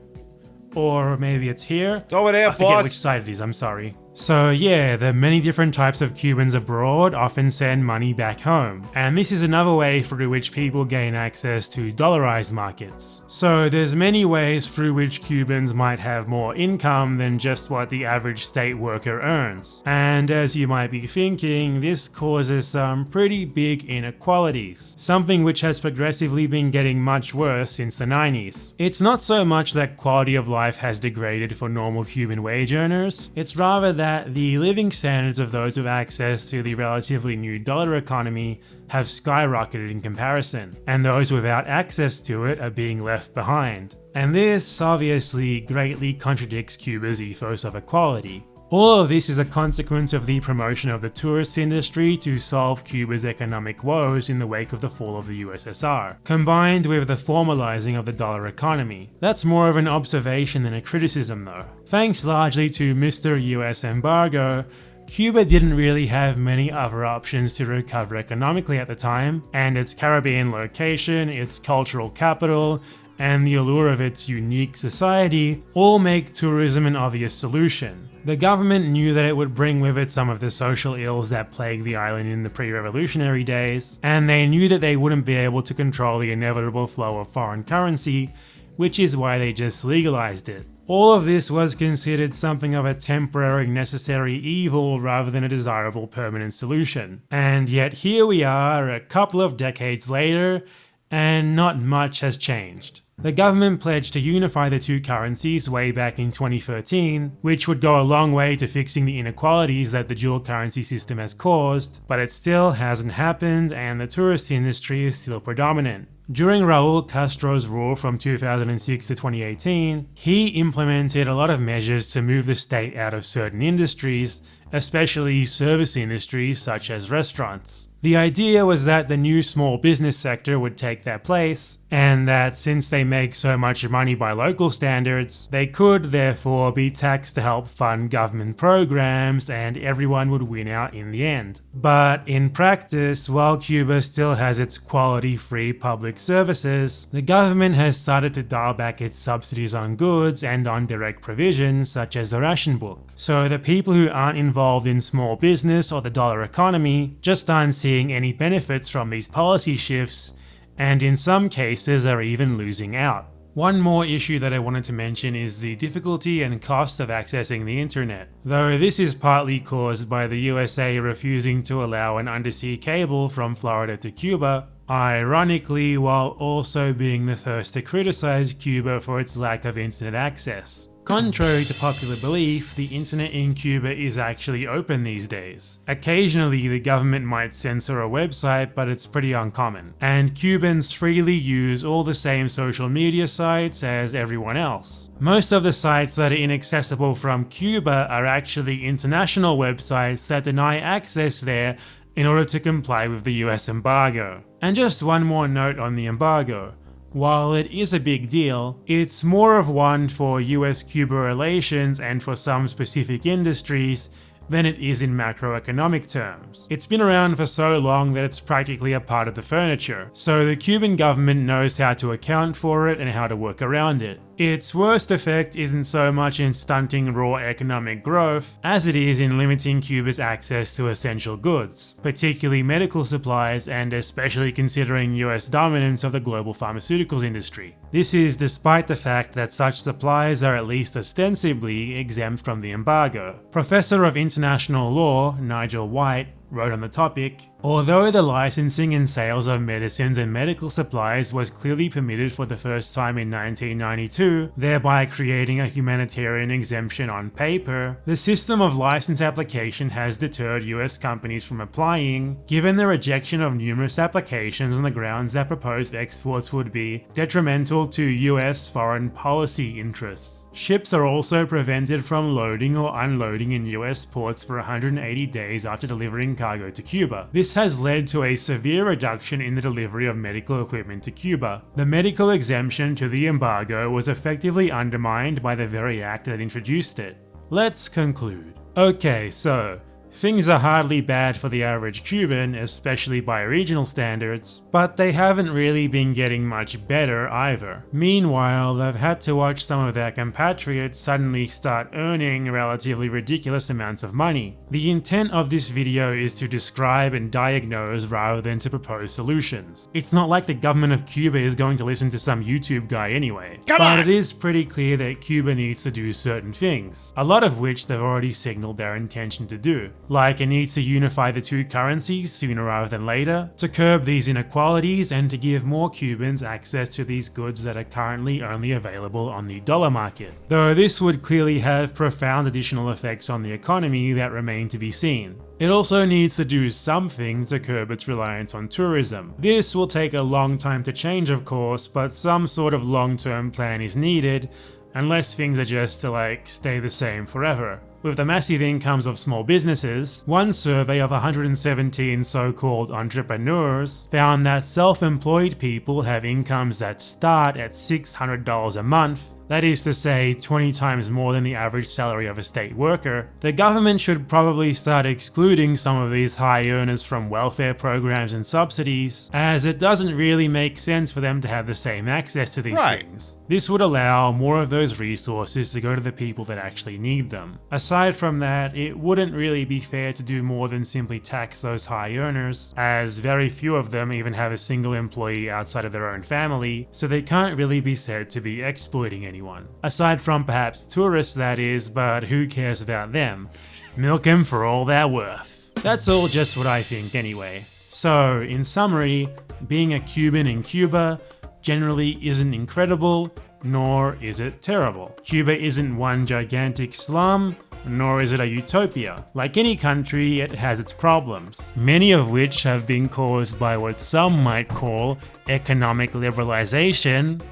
S9: or maybe it's here.
S1: It's over there,
S9: I forget
S1: boss.
S9: which side it is, I'm sorry. So yeah, the many different types of Cubans abroad often send money back home, and this is another way through which people gain access to dollarized markets. So there's many ways through which Cubans might have more income than just what the average state worker earns. And as you might be thinking, this causes some pretty big inequalities, something which has progressively been getting much worse since the 90s. It's not so much that quality of life has degraded for normal Cuban wage earners, it's rather that the living standards of those with access to the relatively new dollar economy have skyrocketed in comparison, and those without access to it are being left behind. And this obviously greatly contradicts Cuba's ethos of equality. All of this is a consequence of the promotion of the tourist industry to solve Cuba's economic woes in the wake of the fall of the USSR, combined with the formalizing of the dollar economy. That's more of an observation than a criticism though. Thanks largely to Mr. US embargo, Cuba didn't really have many other options to recover economically at the time, and its Caribbean location, its cultural capital, and the allure of its unique society all make tourism an obvious solution. The government knew that it would bring with it some of the social ills that plagued the island in the pre-revolutionary days, and they knew that they wouldn't be able to control the inevitable flow of foreign currency, which is why they just legalized it. All of this was considered something of a temporary necessary evil rather than a desirable permanent solution. And yet here we are a couple of decades later, and not much has changed. The government pledged to unify the two currencies way back in 2013, which would go a long way to fixing the inequalities that the dual currency system has caused, but it still hasn't happened and the tourist industry is still predominant. During Raul Castro's rule from 2006 to 2018, he implemented a lot of measures to move the state out of certain industries, especially service industries such as restaurants. The idea was that the new small business sector would take their place, and that since they make so much money by local standards, they could therefore be taxed to help fund government programs and everyone would win out in the end. But in practice, while Cuba still has its quality-free public services, the government has started to dial back its subsidies on goods and on direct provisions such as the ration book. So the people who aren't involved in small business or the dollar economy just aren't seeing any benefits from these policy shifts, and in some cases are even losing out. One more issue that I wanted to mention is the difficulty and cost of accessing the internet. Though this is partly caused by the USA refusing to allow an undersea cable from Florida to Cuba, ironically while also being the first to criticize Cuba for its lack of internet access. Contrary to popular belief, the internet in Cuba is actually open these days. Occasionally the government might censor a website, but it's pretty uncommon. And Cubans freely use all the same social media sites as everyone else. Most of the sites that are inaccessible from Cuba are actually international websites that deny access there in order to comply with the US embargo. And just one more note on the embargo. While it is a big deal, it's more of one for US-Cuba relations and for some specific industries than it is in macroeconomic terms. It's been around for so long that it's practically a part of the furniture, so the Cuban government knows how to account for it and how to work around it. Its worst effect isn't so much in stunting raw economic growth as it is in limiting Cuba's access to essential goods, particularly medical supplies, and especially considering US dominance of the global pharmaceuticals industry. This is despite the fact that such supplies are at least ostensibly exempt from the embargo. Professor of International Law Nigel White wrote on the topic, although the licensing and sales of medicines and medical supplies was clearly permitted for the first time in 1992, thereby creating a humanitarian exemption on paper, the system of license application has deterred US companies from applying, given the rejection of numerous applications on the grounds that proposed exports would be detrimental to US foreign policy interests. Ships are also prevented from loading or unloading in US ports for 180 days after delivering cargo to Cuba. This has led to a severe reduction in the delivery of medical equipment to Cuba. The medical exemption to the embargo was effectively undermined by the very act that introduced it. Let's conclude. Okay, so things are hardly bad for the average Cuban, especially by regional standards, but they haven't really been getting much better either. Meanwhile, they've had to watch some of their compatriots suddenly start earning relatively ridiculous amounts of money. The intent of this video is to describe and diagnose rather than to propose solutions. It's not like the government of Cuba is going to listen to some YouTube guy anyway. But it is pretty clear that Cuba needs to do certain things, a lot of which they've already signaled their intention to do. Like it needs to unify the two currencies sooner rather than later, to curb these inequalities and to give more Cubans access to these goods that are currently only available on the dollar market. Though this would clearly have profound additional effects on the economy that remain to be seen. It also needs to do something to curb its reliance on tourism. This will take a long time to change, of course, but some sort of long-term plan is needed, unless things are just to stay the same forever. With the massive incomes of small businesses, one survey of 117 so-called entrepreneurs found that self-employed people have incomes that start at $600 a month. That is to say, 20 times more than the average salary of a state worker. The government should probably start excluding some of these high earners from welfare programs and subsidies, as it doesn't really make sense for them to have the same access to these things. This would allow more of those resources to go to the people that actually need them. Aside from that, it wouldn't really be fair to do more than simply tax those high earners, as very few of them even have a single employee outside of their own family, so they can't really be said to be exploiting anyone. Aside from perhaps tourists, that is, but who cares about them? Milk them for all they're worth. That's all just what I think anyway. So, in summary, being a Cuban in Cuba generally isn't incredible, nor is it terrible. Cuba isn't one gigantic slum, nor is it a utopia. Like any country, it has its problems, many of which have been caused by what some might call economic liberalization.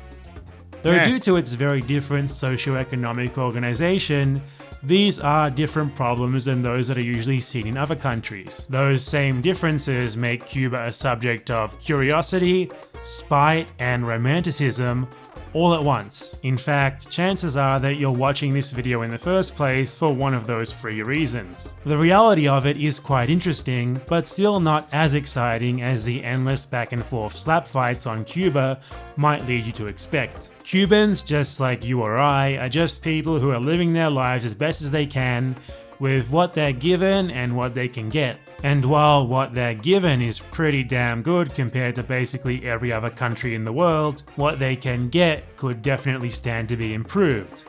S9: Though due to its very different socio-economic organization, these are different problems than those that are usually seen in other countries. Those same differences make Cuba a subject of curiosity, spite, and romanticism all at once. In fact, chances are that you're watching this video in the first place for one of those three reasons. The reality of it is quite interesting, but still not as exciting as the endless back and forth slap fights on Cuba might lead you to expect. Cubans, just like you or I, are just people who are living their lives as best as they can with what they're given and what they can get. And while what they're given is pretty damn good compared to basically every other country in the world, what they can get could definitely stand to be improved.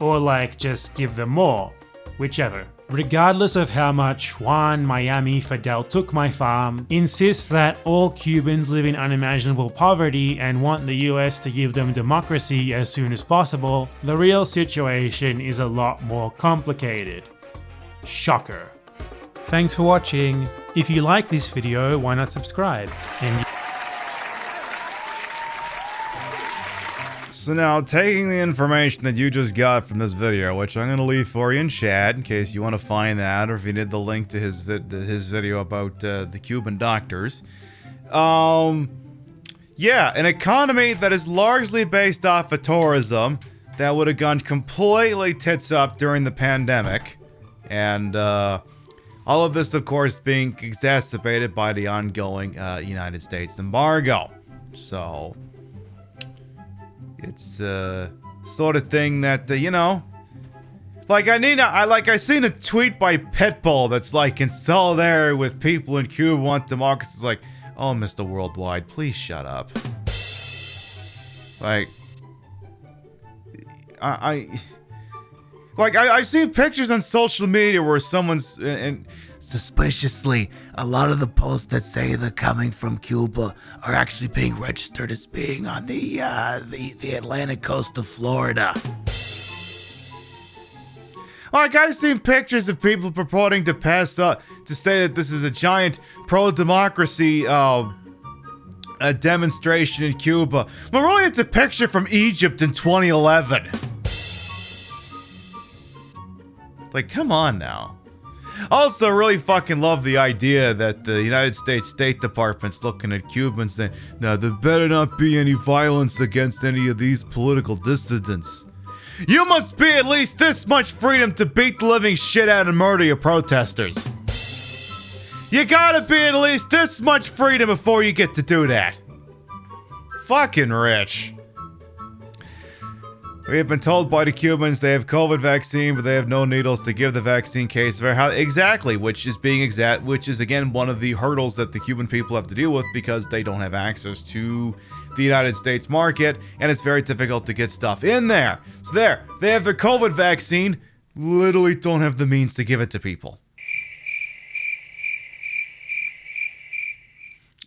S9: Or just give them more. Whichever. Regardless of how much Juan Miami Fidel took my farm, insists that all Cubans live in unimaginable poverty and want the US to give them democracy as soon as possible, the real situation is a lot more complicated. Shocker. Thanks for watching. If you like this video, why not subscribe?
S1: So now, taking the information that you just got from this video, which I'm going to leave for you in chat in case you want to find that, or if you need the link to his video about the Cuban doctors. Yeah, an economy that is largely based off of tourism that would have gone completely tits up during the pandemic, and All of this, of course, being exacerbated by the ongoing United States embargo. So, it's sort of thing that, you know, like I seen a tweet by Pitbull that's like, in solidarity with people in Cuba who want democracy. It's like, oh, Mr. Worldwide, please shut up. Like, I've seen pictures on social media where someone's and
S10: Suspiciously, a lot of the posts that say they're coming from Cuba are actually being registered as being on the Atlantic coast of Florida.
S1: Like, I've seen pictures of people purporting to pass up to say that this is a giant pro-democracy a demonstration in Cuba. But really, it's a picture from Egypt in 2011. Like, come on now. Also, really fucking love the idea that the United States State Department's looking at Cubans saying, now, there better not be any violence against any of these political dissidents. You must be at least this much freedom to beat the living shit out and murder your protesters. You gotta be at least this much freedom before you get to do that. Fucking rich. We have been told by the Cubans they have COVID vaccine, but they have no needles to give the vaccine case. Exactly, which is again one of the hurdles that the Cuban people have to deal with because they don't have access to the United States market, and it's very difficult to get stuff in there. So there, they have their COVID vaccine, literally don't have the means to give it to people.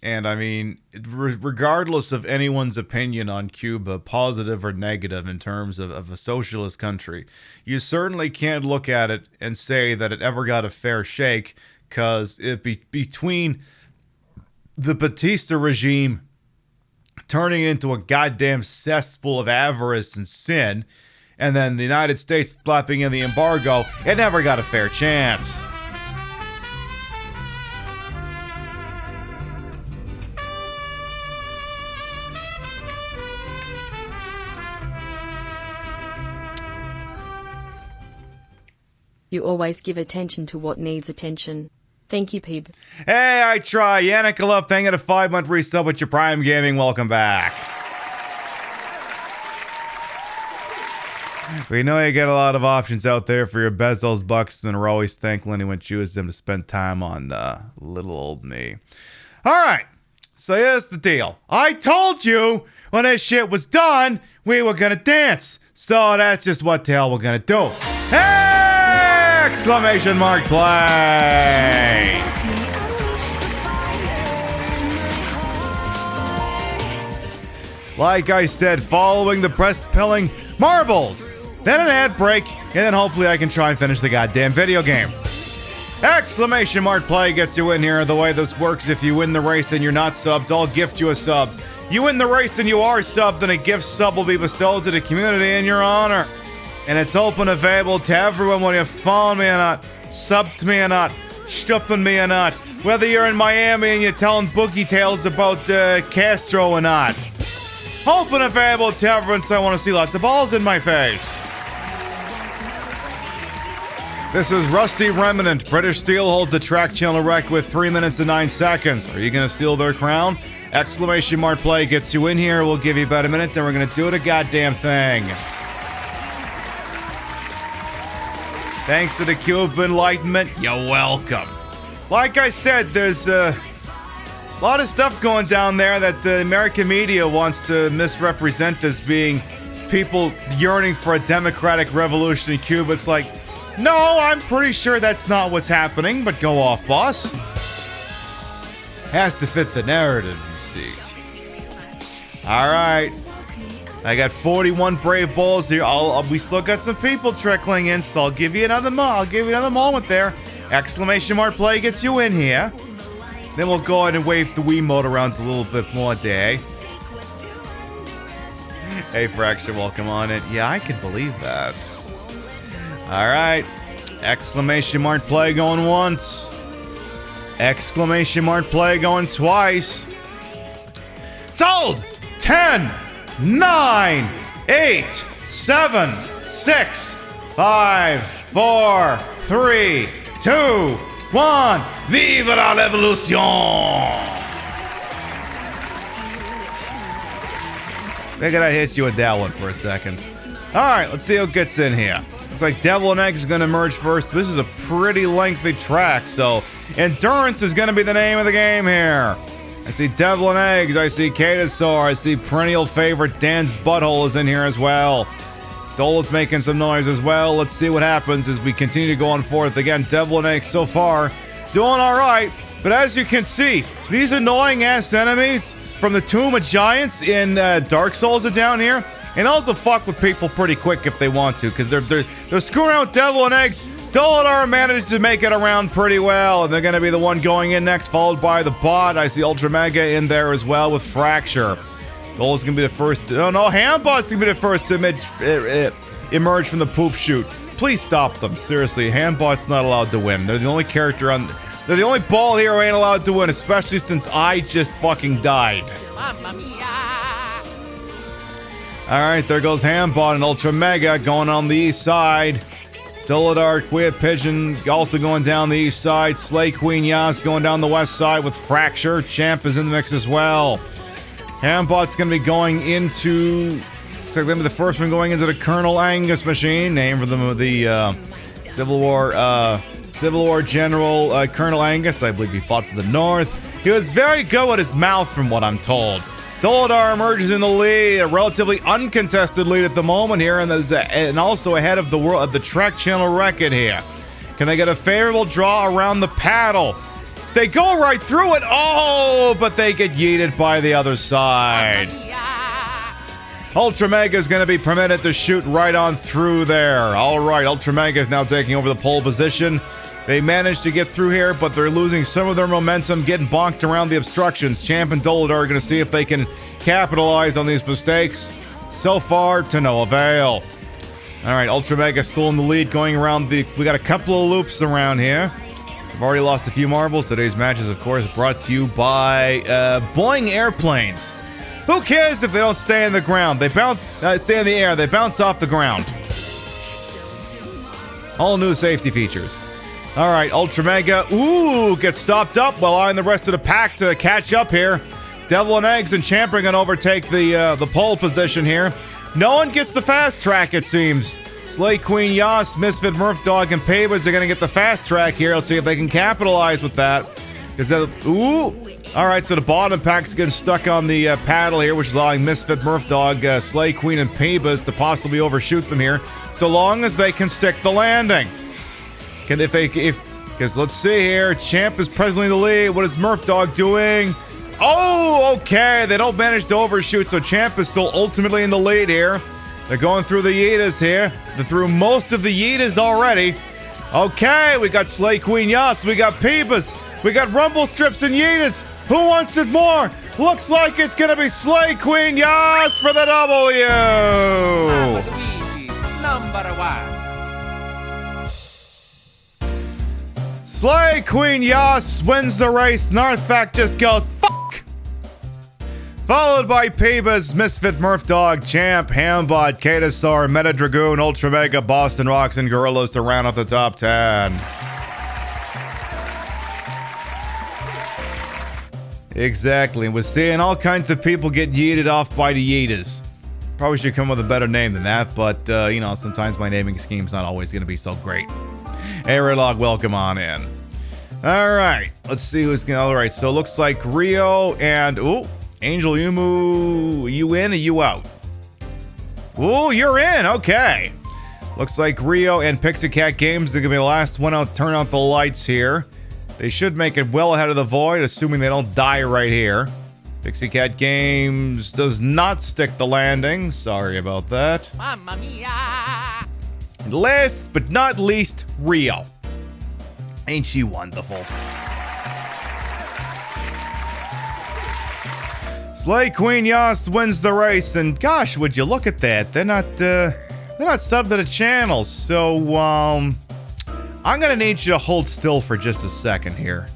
S1: And I mean, regardless of anyone's opinion on Cuba, positive or negative in terms of a socialist country, you certainly can't look at it and say that it ever got a fair shake, because between the Batista regime turning it into a goddamn cesspool of avarice and sin, and then the United States slapping in the embargo, it never got a fair chance.
S2: You always give attention to what needs attention. Thank you, Pib.
S1: Hey, I try. Yannick Love, thank you to 5-month resub with your Prime Gaming. Welcome back. We know you get a lot of options out there for your Bezos, bucks, and we're always thankful anyone chooses them to spend time on little old me. All right, so here's the deal. I told you when this shit was done, we were gonna dance. So that's just what the hell we're gonna do. Hey! Exclamation mark play! Like I said, following the breast pilling marbles, then an ad break, and then hopefully I can try and finish the goddamn video game. Exclamation mark play gets you in here. The way this works, if you win the race and you're not subbed, I'll gift you a sub. You win the race and you are subbed, then a gift sub will be bestowed to the community in your honor. And it's open available to everyone, whether you followed me or not, subbed me or not, stupping me or not, whether you're in Miami and you're telling boogie tales about Castro or not. Open available to everyone, so I want to see lots of balls in my face. This is Rusty Remnant. British Steel holds the track channel wreck with 3 minutes and 9 seconds. Are you going to steal their crown? Exclamation mark play gets you in here. We'll give you about a minute, then we're going to do the goddamn thing. Thanks to the Cube of Enlightenment, you're welcome. Like I said, there's a lot of stuff going down there that the American media wants to misrepresent as being people yearning for a democratic revolution in Cuba. It's like, no, I'm pretty sure that's not what's happening, but go off, boss. Has to fit the narrative, you see. All right. I got 41 brave balls here. We still got some people trickling in, so I'll give you another moment there. Exclamation mark play gets you in here. Then we'll go ahead and wave the Wiimote around a little bit more day. Hey, Fraction, welcome on it. Yeah, I can believe that. All right. Exclamation mark play going once. Exclamation mark play going twice. Sold! 10, 9, 8, 7, 6, 5, 4, 3, 2, one. Vive la revolution! Figured I'd hit you with that one for a second. Alright, let's see who gets in here. Looks like Devil and Eggs is going to emerge first. This is a pretty lengthy track, so endurance is going to be the name of the game here. I see Devil and Eggs, I see Katasaur, I see perennial favorite Dan's Butthole is in here as well. Dola's making some noise as well. Let's see what happens as we continue to go on forth. Again, Devil and Eggs so far doing alright, but as you can see, these annoying ass enemies from the Tomb of Giants in Dark Souls are down here, and also fuck with people pretty quick if they want to, because they're screwing out with Devil and Eggs. Doladar managed to make it around pretty well, and they're going to be the one going in next, followed by the bot. I see Ultra Mega in there as well with Fracture. Dola's going to be the first. Oh no, Hambot's going to be the first to emerge from the poop chute. Please stop them. Seriously, Hambot's not allowed to win. They're the only character on. They're the only ball here who ain't allowed to win, especially since I just fucking died.
S3: Mamma mia!
S1: Alright, there goes Hambot and Ultra Mega going on the east side. Doladar, Queer Pigeon also going down the east side. Slay Queen Yas going down the west side with Fracture. Champ is in the mix as well. Hambot's going to be going into... Looks like they're the first one going into the Colonel Angus machine. Name for the Civil War General Colonel Angus. I believe he fought to the north. He was very good with his mouth from what I'm told. Doladar emerges in the lead, a relatively uncontested lead at the moment here, and also ahead of the Trek Channel record here. Can they get a favorable draw around the paddle? They go right through it. Oh, but they get yeeted by the other side. Ultra Mega is going to be permitted to shoot right on through there. All right, Ultra Mega is now taking over the pole position. They managed to get through here, but they're losing some of their momentum, getting bonked around the obstructions. Champ and Doladar are going to see if they can capitalize on these mistakes. So far, to no avail. All right, Ultra Mega still in the lead, going around the... We got a couple of loops around here. I've already lost a few marbles. Today's match is, of course, brought to you by Boeing Airplanes. Who cares if they don't stay in the ground? They stay in the air. They bounce off the ground. All new safety features. All right, Ultra Mega, gets stopped up while allowing the rest of the pack to catch up here. Devil and Eggs and Champ are going to overtake the pole position here. No one gets the fast track, it seems. Slay Queen Yas, Misfit Murph Dog, and Pavers are going to get the fast track here. Let's see if they can capitalize with that. All right, so the bottom pack's getting stuck on the paddle here, which is allowing Misfit Murph Dog, Slay Queen, and Pavers to possibly overshoot them here, so long as they can stick the landing. Because let's see here, Champ is presently in the lead. What is Murph Dog doing? Oh, okay, they don't manage to overshoot, so Champ is still ultimately in the lead here. They're going through the Yeetas here. They're through most of the Yeetas already. Okay, we got Slay Queen Yas, we got Peebas, we got Rumble Strips and Yeetas. Who wants it more? Looks like it's gonna be Slay Queen Yas for the W.
S3: Number one.
S1: Slay Queen Yas wins the race. Narthak just goes, fuck! Followed by Peebas, Misfit Murph Dog, Champ, Hambot, Katasaur, Meta Dragoon, Ultra Mega, Boston Rocks, and Gorillas to round out the top 10. Exactly, and we're seeing all kinds of people get yeeted off by the Yeetas. Probably should come with a better name than that, but, sometimes my naming scheme's not always going to be so great. Hey, Redlog, welcome on in. All right, let's see who's going to... All right, so it looks like Rio and... Angel Yumu, you in or you out? You're in, okay. Looks like Rio and Pixie Cat Games are going to be the last one out. Turn out the lights here. They should make it well ahead of the void, assuming they don't die right here. Pixie Cat Games does not stick the landing. Sorry about that.
S3: Mamma mia!
S1: And last but not least, Rio. Ain't she wonderful? Slay Queen Yas wins the race, and gosh, would you look at that? They're not subbed to the channel, so I'm gonna need you to hold still for just a second here.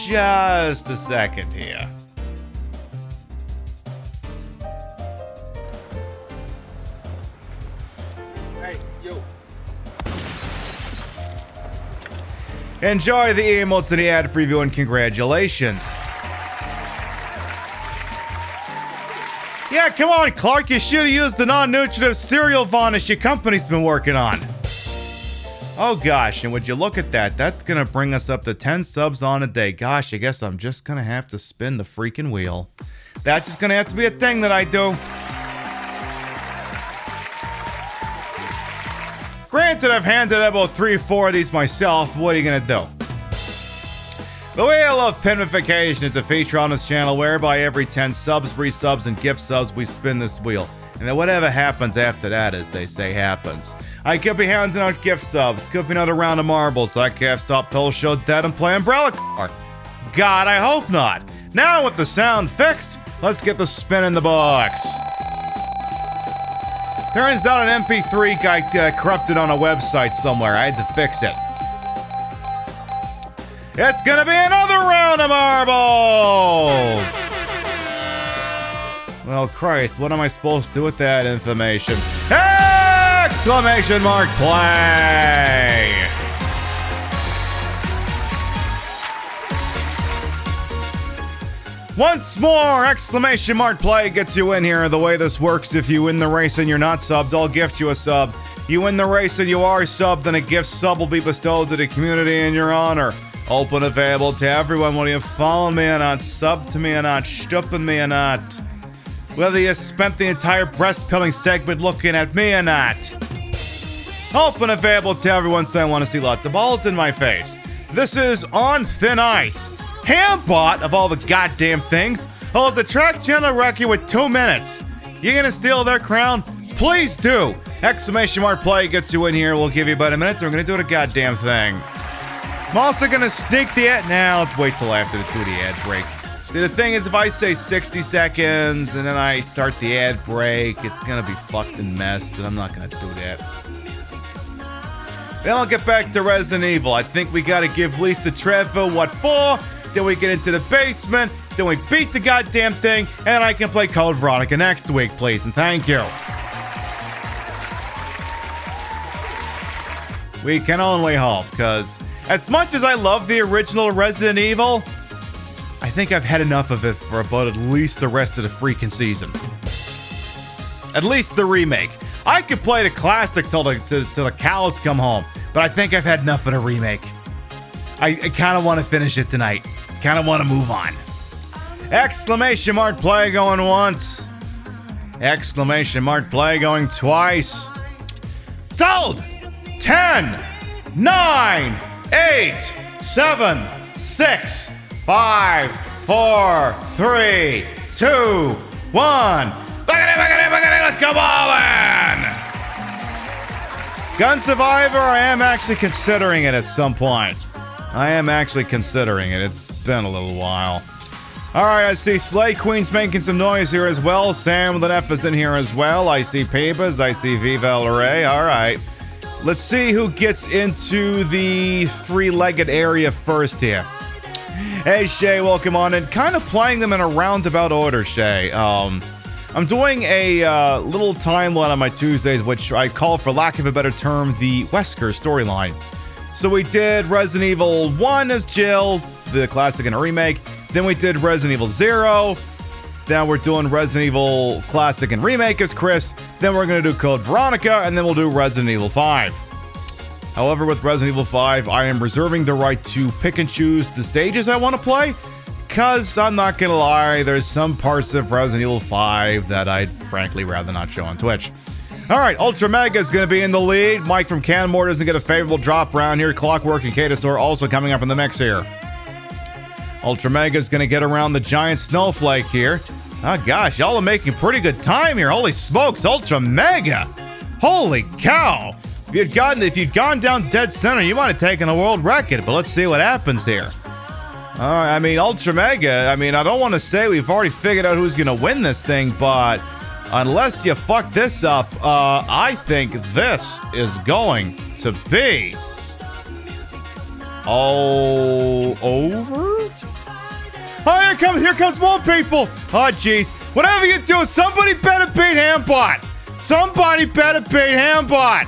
S1: Just a second here. Enjoy the emotes and the ad preview, and congratulations. Yeah, come on, Clark. You should have used the non-nutritive cereal varnish your company's been working on. Oh, gosh. And would you look at that? That's going to bring us up to 10 subs on a day. Gosh, I guess I'm just going to have to spin the freaking wheel. That's just going to have to be a thing that I do. Granted, I've handed out about 3 or 4 of these myself. What are you going to do? The Wheel of Pinification is a feature on this channel whereby every 10 subs, resubs, and gift subs, we spin this wheel. And then whatever happens after that, as they say, happens. I could be handing out gift subs, could be another round of marbles, so I can't stop Pill Show Dead and play Umbrella Car. God, I hope not. Now with the sound fixed, let's get the spin in the box. Turns out an MP3 got corrupted on a website somewhere. I had to fix it. It's gonna be another round of marbles! Well, Christ, what am I supposed to do with that information? Exclamation mark play! Once more, exclamation mark play gets you in here. The way this works, if you win the race and you're not subbed, I'll gift you a sub. You win the race and you are subbed, then a gift sub will be bestowed to the community in your honor. Open available to everyone, whether you follow me or not, sub to me or not, stupping me or not. Whether you spent the entire breast pilling segment looking at me or not. Open available to everyone, so I want to see lots of balls in my face. This is On Thin Ice. Hambot, of all the goddamn things, holds the track channel record with 2 minutes. You gonna steal their crown? Please do! Exclamation mark play gets you in here. We'll give you about a minute, and we're gonna do the goddamn thing. I'm also gonna sneak the ad. Now, let's wait till after do the ad break. See, the thing is, if I say 60 seconds and then I start the ad break, it's gonna be fucking mess, and I'm not gonna do that. Then I'll get back to Resident Evil. I think we gotta give Lisa Trevor what for. Then we get into the basement. Then we beat the goddamn thing, and I can play Code Veronica next week, please, and thank you. We can only hope, because as much as I love the original Resident Evil, I think I've had enough of it for about at least the rest of the freaking season. At least the remake. I could play the classic till the cows come home, but I think I've had enough of the remake. I kind of want to finish it tonight. Kind of want to move on. Exclamation mark play going once. Exclamation mark play going twice. Told! 10, 9, 8, 7, 6, 5, 4, 3, 2, 1. Let's go ballin'! Gun Survivor, I am actually considering it at some point. I am actually considering it. It's been a little while. Alright, I see Slay Queen's making some noise here as well. Sam with an F is in here as well. I see Papers. I see Viva El Rey. Alright. Let's see who gets into the three-legged area first here. Hey, Shay, welcome on in. Kind of playing them in a roundabout order, Shay. I'm doing a little timeline on my Tuesdays, which I call, for lack of a better term, the Wesker storyline. So we did Resident Evil 1 as Jill, the classic and a remake. Then we did Resident Evil 0. Then we're doing Resident Evil Classic and Remake as Chris. Then we're going to do Code Veronica, and then we'll do Resident Evil 5. However, with Resident Evil 5, I am reserving the right to pick and choose the stages I want to play, because I'm not going to lie, there's some parts of Resident Evil 5 that I'd frankly rather not show on Twitch. Alright, Ultra Mega is going to be in the lead. Mike from Canmore doesn't get a favorable drop round here. Clockwork and Katasaur also coming up in the mix here. Ultra Mega is going to get around the giant snowflake here. Oh gosh, y'all are making pretty good time here. Holy smokes, Ultra Mega! Holy cow! If you'd gone down dead center, you might have taken a world record, but let's see what happens here. I mean, Ultra Mega, I don't want to say we've already figured out who's going to win this thing, but unless you fuck this up, I think this is going to be over? Oh, here comes more people. Oh, jeez. Whatever you do, somebody better beat Hambot. Somebody better beat Hambot.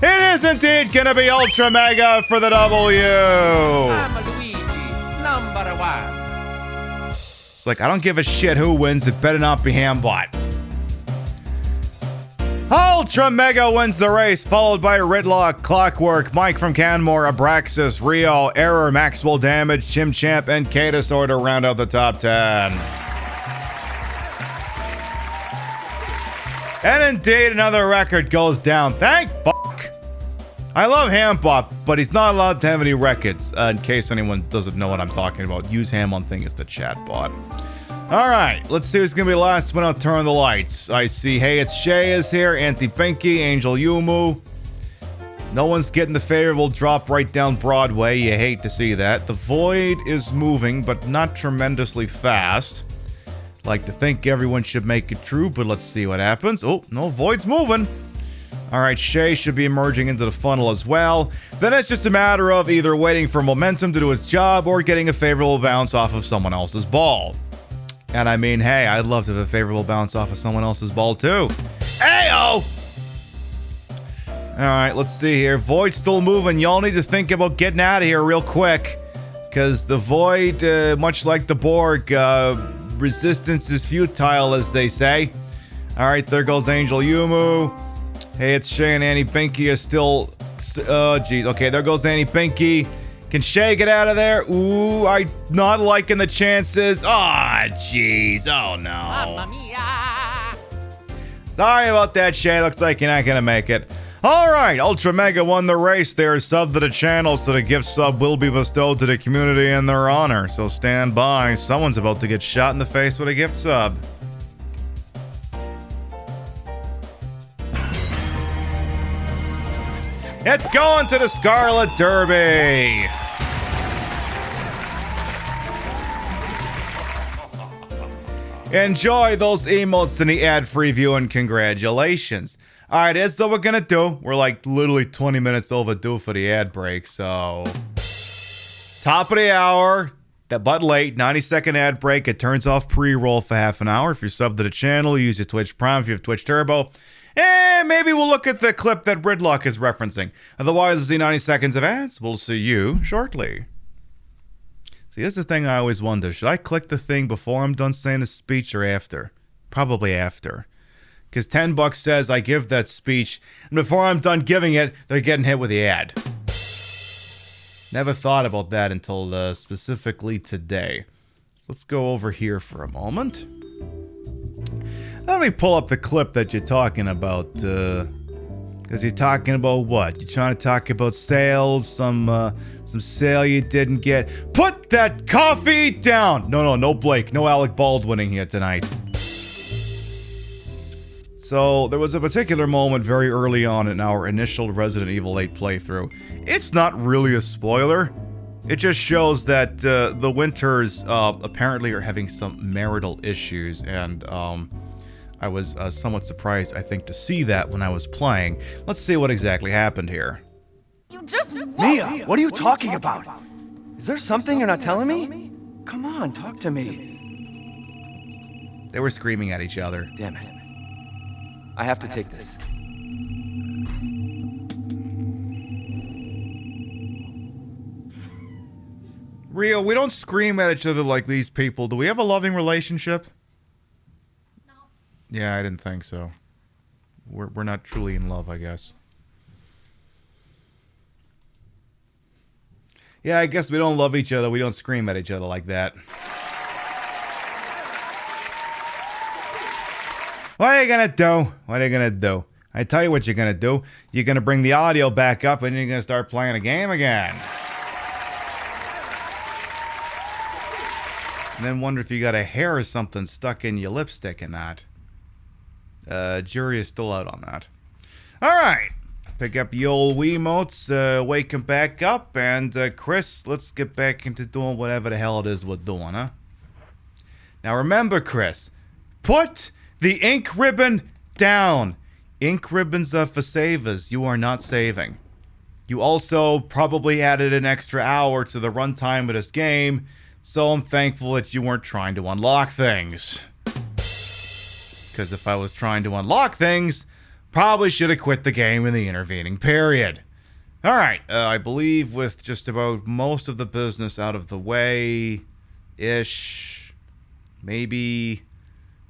S1: It is indeed gonna be Ultra Mega for the W.
S3: I'm Luigi, number one.
S1: It's like, I don't give a shit who wins. It better not be Hambot. Ultra Mega wins the race, followed by Ridlock, Clockwork, Mike from Canmore, Abraxas, Rio, Error, Maxwell Damage, Chimchamp, and Katasaur to round out the top 10. And indeed, another record goes down. Thank fuck. I love Hambot, but he's not allowed to have any records. In case anyone doesn't know what I'm talking about, use Ham on Thing as the chat bot. All right, let's see who's gonna be last when I'll turn the lights. I see, hey, it's Shay is here, Auntie Pinky, Angel Yumu. No one's getting the favorable drop right down Broadway. You hate to see that. The Void is moving, but not tremendously fast. Like to think everyone should make it true, but let's see what happens. Oh, no, Void's moving. All right, Shay should be emerging into the funnel as well. Then it's just a matter of either waiting for momentum to do its job or getting a favorable bounce off of someone else's ball. And I mean, hey, I'd love to have a favorable bounce off of someone else's ball too. Ayo! Alright, let's see here. Void's still moving. Y'all need to think about getting out of here real quick. Because the Void, much like the Borg, resistance is futile, as they say. Alright, there goes Angel Yumu. Hey, it's Shay and Annie Pinky are still... Oh, geez. Okay, there goes Annie Pinky. Can Shay get out of there? Ooh, I'm not liking the chances. Ah, jeez. Oh, no.
S3: Mamma mia!
S1: Sorry about that, Shay. Looks like you're not going to make it. All right, Ultra Mega won the race there. Sub to the channel, so the gift sub will be bestowed to the community in their honor. So stand by. Someone's about to get shot in the face with a gift sub. It's going to the Scarlet Derby. Enjoy those emotes in the ad-free view and congratulations. Alright, that's what we're gonna do. We're like literally 20 minutes overdue for the ad break, so... Top of the hour, but late, 90-second ad break. It turns off pre-roll for half an hour. If you're subbed to the channel, use your Twitch Prime if you have Twitch Turbo. And maybe we'll look at the clip that Ridlock is referencing. Otherwise, we'll see 90 seconds of ads. We'll see you shortly. See, here's the thing I always wonder. Should I click the thing before I'm done saying the speech or after? Probably after. Because $10 says I give that speech, and before I'm done giving it, they're getting hit with the ad. Never thought about that until specifically today. So let's go over here for a moment. Let me pull up the clip that you're talking about. Because you're talking about what? You're trying to talk about sales, some sale you didn't get. Put that coffee down! No Blake, no Alec Baldwinning here tonight. So, there was a particular moment very early on in our initial Resident Evil 8 playthrough. It's not really a spoiler. It just shows that the Winters apparently are having some marital issues, and I was somewhat surprised, I think, to see that when I was playing. Let's see what exactly happened here.
S11: Mia, what are you talking about? Is there something you're not telling me? Come on, talk to me.
S1: They were screaming at each other.
S11: Damn it. I have to take this.
S1: Rio, we don't scream at each other like these people. Do we have a loving relationship? No. Yeah, I didn't think so. We're not truly in love, I guess. Yeah, I guess we don't love each other. We don't scream at each other like that. What are you gonna do? What are you gonna do? I tell you what you're gonna do. You're gonna bring the audio back up and you're gonna start playing a game again. And then wonder if you got a hair or something stuck in your lipstick or not. Jury is still out on that. Alright. Pick up your old Wiimotes, wake him back up, and Chris, let's get back into doing whatever the hell it is we're doing, huh? Now remember, Chris, put the ink ribbon down. Ink ribbons are for savers. You are not saving. You also probably added an extra hour to the runtime of this game, so I'm thankful that you weren't trying to unlock things. Because if I was trying to unlock things, Probably should have quit the game in the intervening period. Alright, I believe with just about most of the business out of the way-ish, maybe,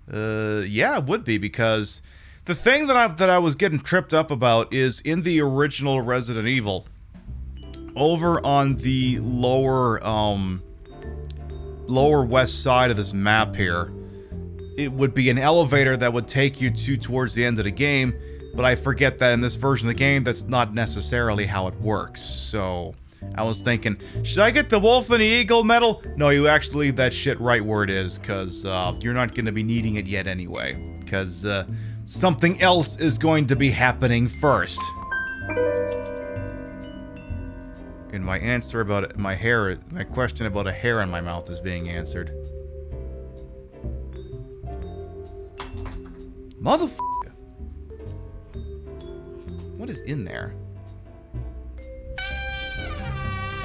S1: yeah, it would be, because the thing that I was getting tripped up about is in the original Resident Evil, over on the lower west side of this map here, it would be an elevator that would take you towards the end of the game, but I forget that in this version of the game, that's not necessarily how it works. So I was thinking, should I get the Wolf and the Eagle medal? No, you actually leave that shit right where it is, because you're not going to be needing it yet anyway, because something else is going to be happening first. And my answer about my hair, my question about a hair in my mouth is being answered. Motherfucker. What is in there?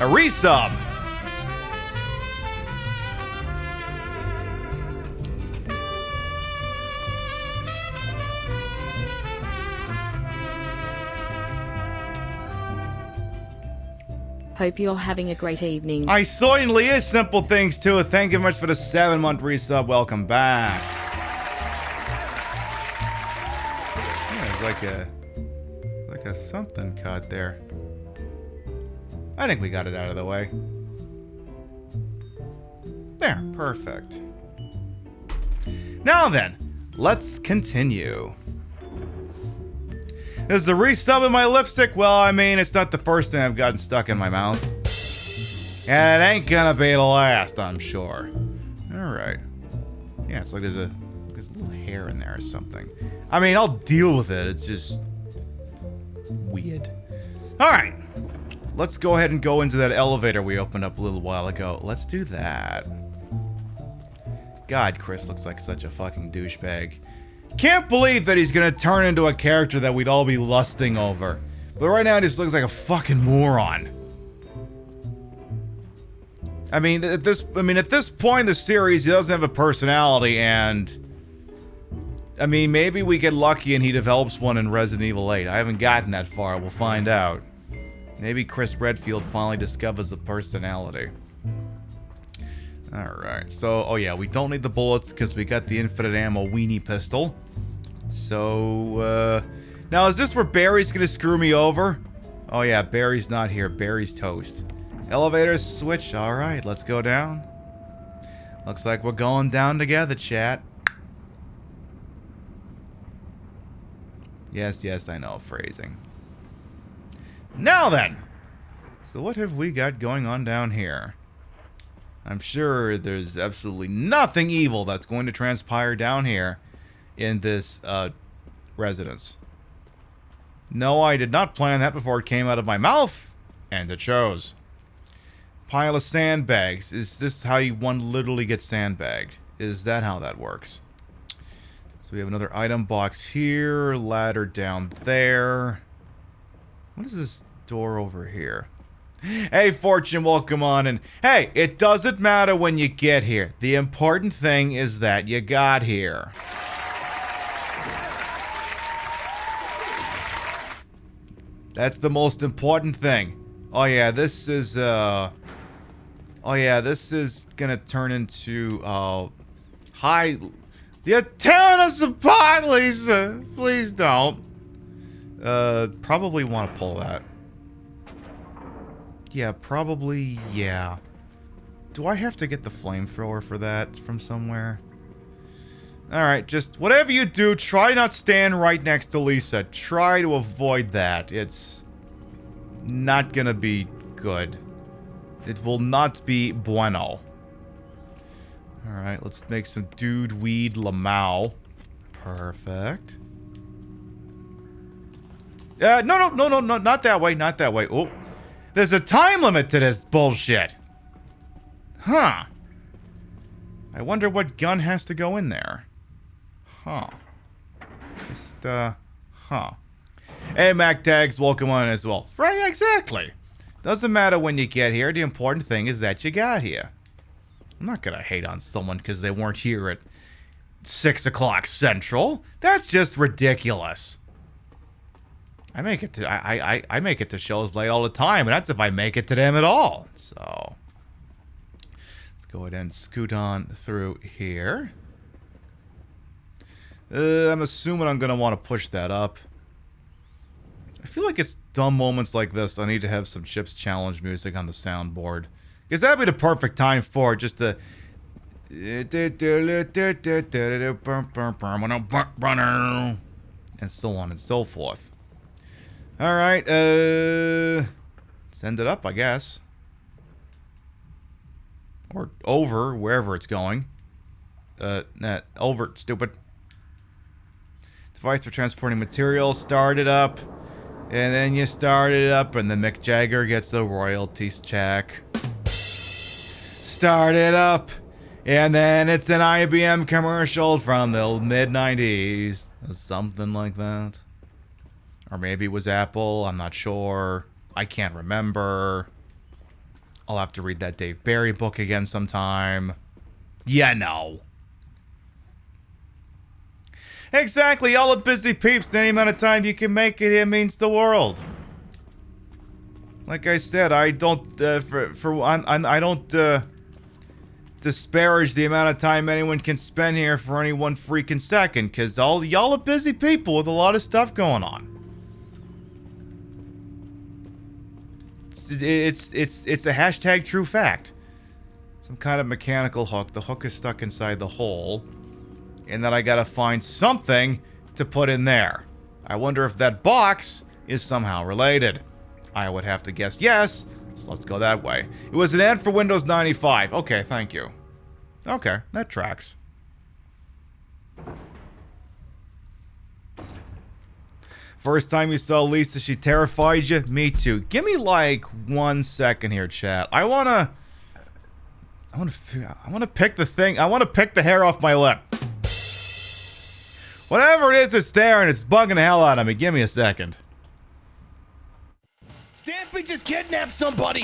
S1: A resub!
S2: Hope you're having a great evening.
S1: I certainly is. Simple Things too. Thank you much for the 7-month resub. Welcome back. Yeah, it's like a something cut there. I think we got it out of the way. There, perfect. Now then, let's continue. Is the resub in my lipstick? Well, I mean, it's not the first thing I've gotten stuck in my mouth. And it ain't gonna be the last, I'm sure. Alright. Yeah, it's like there's a little hair in there or something. I mean, I'll deal with it. It's just weird. Alright. Let's go ahead and go into that elevator we opened up a little while ago. Let's do that. God, Chris looks like such a fucking douchebag. Can't believe that he's gonna turn into a character that we'd all be lusting over. But right now he just looks like a fucking moron. I mean, at this point in the series, he doesn't have a personality, and I mean, maybe we get lucky and he develops one in Resident Evil 8. I haven't gotten that far. We'll find out. Maybe Chris Redfield finally discovers the personality. Alright, so, oh yeah, we don't need the bullets because we got the infinite ammo weenie pistol. So, now is this where Barry's gonna screw me over? Oh yeah, Barry's not here. Barry's toast. Elevator switch. Alright, let's go down. Looks like we're going down together, chat. Yes, yes, I know, phrasing. Now then! So what have we got going on down here? I'm sure there's absolutely nothing evil that's going to transpire down here in this residence. No, I did not plan that before it came out of my mouth, and it shows. Pile of sandbags. Is this how one literally gets sandbagged? Is that how that works? So we have another item box here, ladder down there. What is this door over here? Hey, Fortune, welcome on. And hey, it doesn't matter when you get here. The important thing is that you got here. That's the most important thing. Oh yeah, this is oh yeah, this is gonna turn into high. You're tearing us apart, Lisa. Please don't. Probably want to pull that. Yeah, probably, yeah. Do I have to get the flamethrower for that from somewhere? Alright, just whatever you do, try not stand right next to Lisa. Try to avoid that. It's not gonna be good. It will not be bueno. Alright, let's make some dude weed lamau. Perfect. No, not that way, not that way. Oh. There's a time limit to this bullshit. Huh. I wonder what gun has to go in there. Huh. Just, huh. Hey, Mac Tags, welcome on as well. Right, exactly. Doesn't matter when you get here. The important thing is that you got here. I'm not gonna hate on someone because they weren't here at 6 o'clock Central. That's just ridiculous. I make it to I make it to shows late all the time, and that's if I make it to them at all. So let's go ahead and scoot on through here. I'm assuming I'm gonna want to push that up. I feel like it's dumb moments like this I need to have some Chips Challenge music on the soundboard, because that'd be the perfect time for it, just to and so on and so forth. Alright, send it up, I guess. Or over, wherever it's going. Over, stupid. Device for transporting materials, start it up. And then you start it up, and then Mick Jagger gets the royalties check. Start it up. And then it's an IBM commercial from the mid-90s. Something like that. Or maybe it was Apple. I'm not sure. I can't remember. I'll have to read that Dave Barry book again sometime. Yeah, no. Exactly. All the busy peeps. Any amount of time you can make it here means the world. Like I said, I don't I don't disparage the amount of time anyone can spend here for any one freaking second, because all y'all are busy people with a lot of stuff going on. It's a hashtag true fact. Some kind of mechanical hook. The hook is stuck inside the hole, and then I gotta find something to put in there. I wonder if that box is somehow related. I would have to guess yes. So let's go that way. It was an ad for Windows 95. Okay, thank you. Okay, that tracks. First time you saw Lisa, she terrified you? Me too. Give me like 1 second here, chat. I wanna pick the thing. I wanna pick the hair off my lip. Whatever it is that's there and it's bugging the hell out of me. Give me a second. Stampy just kidnapped somebody!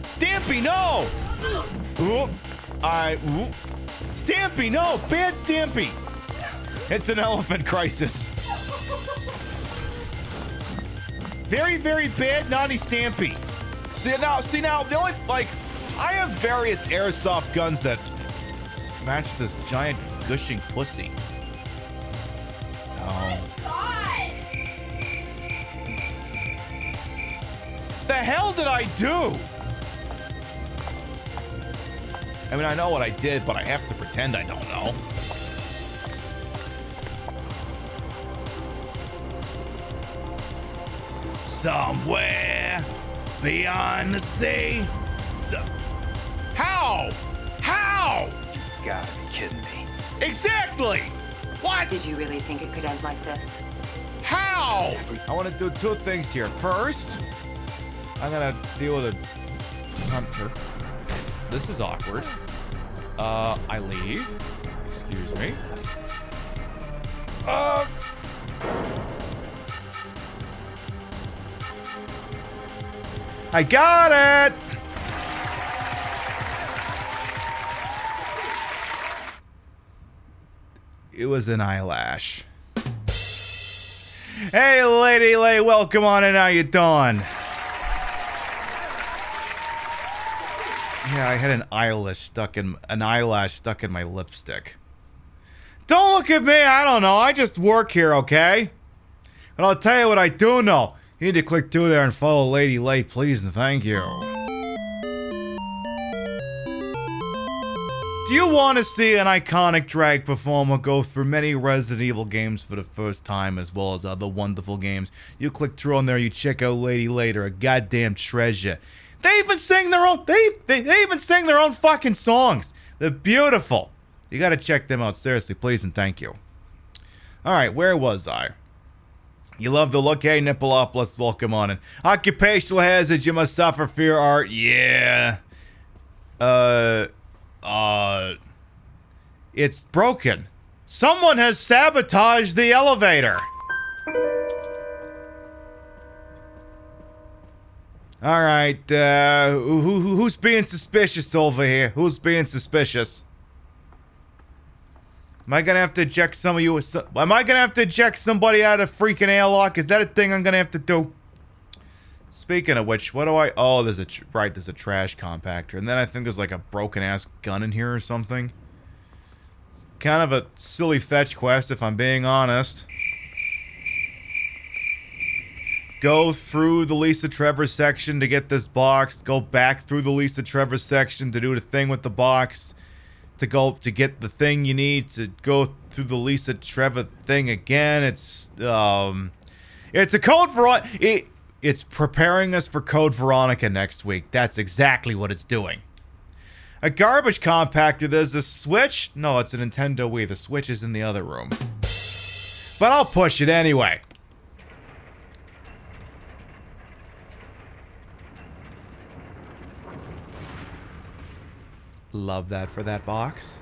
S1: Stampy, no! Ooh. Ooh. Stampy, no! Bad Stampy! It's an elephant crisis. Very, very bad, naughty Stampy. See now, the only, like, I have various airsoft guns that match this giant gushing pussy. Oh. The hell did I do? I mean, I know what I did, but I have to pretend I don't know. Somewhere beyond the sea. How? How?
S12: You gotta be kidding me.
S1: Exactly! What?
S13: Did you really think it could end like this?
S1: How? I want to do two things here. First, I'm gonna deal with a hunter. This is awkward. I leave. Excuse me. I got it! It was an eyelash. Hey, Lady Lay, welcome on in. How you doing? Yeah, I had an eyelash stuck in my lipstick. Don't look at me. I don't know. I just work here, okay? But I'll tell you what I do know. You need to click through there and follow Lady Lay, please, and thank you. Do you want to see an iconic drag performer go through many Resident Evil games for the first time, as well as other wonderful games? You click through on there, you check out Lady Lay, they're a goddamn treasure. They even sing their own. They even sing their own fucking songs. They're beautiful. You gotta check them out, seriously, please and thank you. All right, where was I? You love the look, hey Nippleopolis, welcome on in. Occupational hazards, you must suffer fear art. Yeah. It's broken. Someone has sabotaged the elevator. All right, who's being suspicious over here? Who's being suspicious? Am I gonna have to eject some of you? Am I gonna have to eject somebody out of freaking airlock? Is that a thing I'm gonna have to do? Speaking of which, what do I... Oh, there's a... there's a trash compactor. And then I think there's like a broken-ass gun in here or something. It's kind of a silly fetch quest, if I'm being honest. Go through the Lisa Trevor section to get this box. Go back through the Lisa Trevor section to do the thing with the box. To get the thing you need to go through the Lisa Trevor thing again. It's a Code Veronica. It's preparing us for Code Veronica next week. That's exactly what it's doing. A garbage compactor. There's a Switch. No, it's a Nintendo Wii. The Switch is in the other room. But I'll push it anyway. Love that for that box.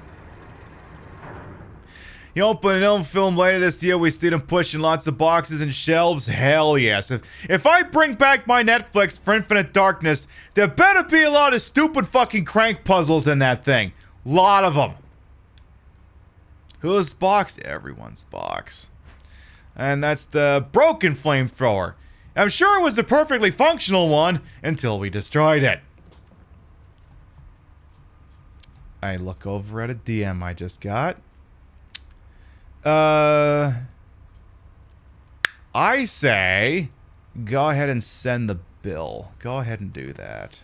S1: You open an film later this year, we see them pushing lots of boxes and shelves. Hell yes. If I bring back my Netflix for Infinite Darkness, there better be a lot of stupid fucking crank puzzles in that thing. Lot of them. Whose box? Everyone's box. And that's the broken flamethrower. I'm sure it was a perfectly functional one until we destroyed it. I look over at a DM I just got. I say, go ahead and send the bill. Go ahead and do that.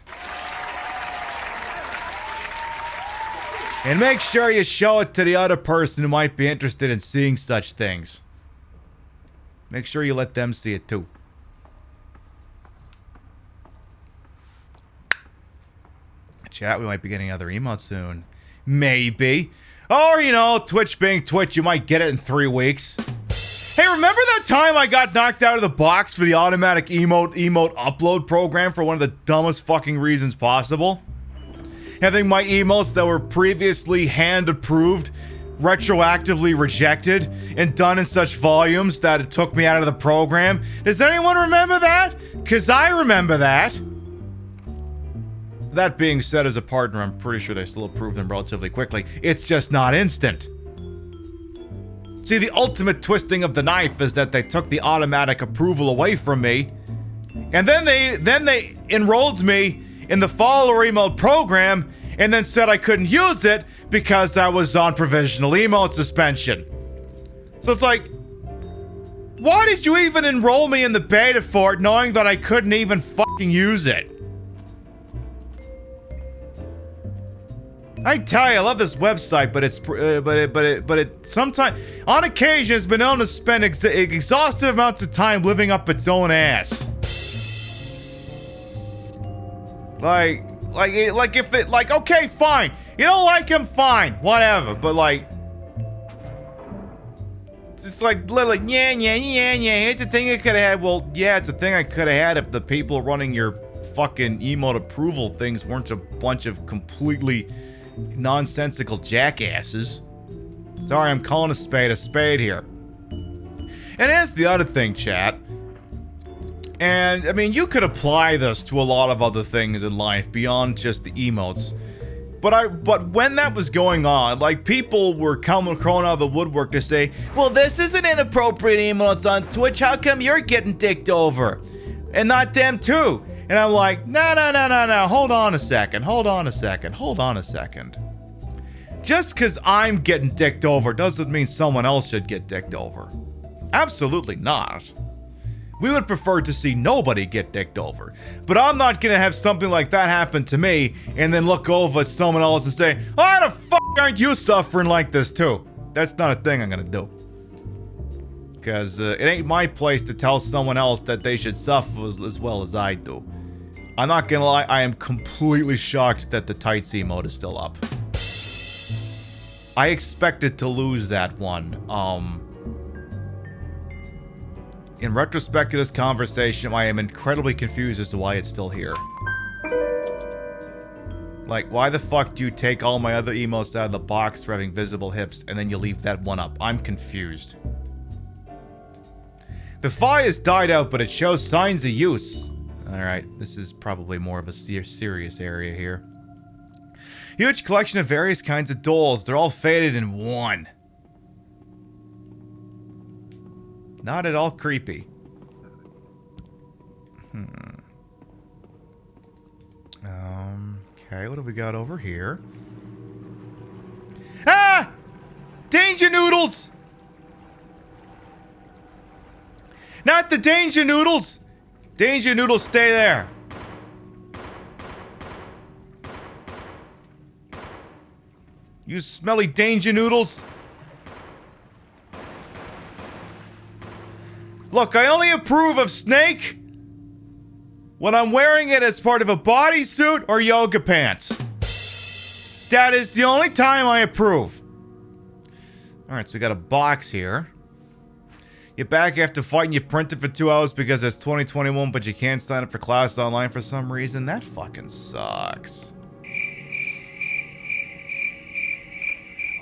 S1: And make sure you show it to the other person who might be interested in seeing such things. Make sure you let them see it too. Chat, we might be getting another emote soon. Maybe. Or, you know, Twitch being Twitch, you might get it in 3 weeks. Hey, remember that time I got knocked out of the box for the automatic emote upload program for one of the dumbest fucking reasons possible? Having my emotes that were previously hand-approved, retroactively rejected, and done in such volumes that it took me out of the program. Does anyone remember that? Because I remember that. That being said, as a partner, I'm pretty sure they still approve them relatively quickly. It's just not instant. See, the ultimate twisting of the knife is that they took the automatic approval away from me, and then they enrolled me in the follower emote program, and then said I couldn't use it because I was on provisional emote suspension. So it's like, why did you even enroll me in the beta for it, knowing that I couldn't even fucking use it? I tell you, I love this website, but it sometimes, on occasion, has been known to spend exhaustive amounts of time living up its own ass. Like if it, like, okay, fine, you don't like him, fine, whatever, but like, it's like literally, yeah, it's a thing I could have had. Well, yeah, it's a thing I could have had if the people running your fucking emote approval things weren't a bunch of completely nonsensical jackasses. Sorry, I'm calling a spade here. And here's the other thing, chat. And, I mean, you could apply this to a lot of other things in life beyond just the emotes. But when that was going on, like, people were crawling out of the woodwork to say, well, this is an inappropriate emotes on Twitch. How come you're getting dicked over? And not them too. And I'm like, no. Hold on a second. Just because I'm getting dicked over doesn't mean someone else should get dicked over. Absolutely not. We would prefer to see nobody get dicked over. But I'm not going to have something like that happen to me and then look over at someone else and say, why the fuck aren't you suffering like this too? That's not a thing I'm going to do. Because it ain't my place to tell someone else that they should suffer as well as I do. I'm not gonna lie, I am completely shocked that the tights emote is still up. I expected to lose that one. In retrospect to this conversation, I am incredibly confused as to why it's still here. Like, why the fuck do you take all my other emotes out of the box for having visible hips and then you leave that one up? I'm confused. The fire has died out, but it shows signs of use. Alright, this is probably more of a serious area here. Huge collection of various kinds of dolls. They're all faded in one. Not at all creepy. Okay, what do we got over here? Ah! Danger noodles! Not the danger noodles! Danger noodles, stay there. You smelly danger noodles. Look, I only approve of Snake when I'm wearing it as part of a bodysuit or yoga pants. That is the only time I approve. Alright, so we got a box here. You're back after fighting your printer for 2 hours because it's 2021, but you can't sign up for class online for some reason. That fucking sucks.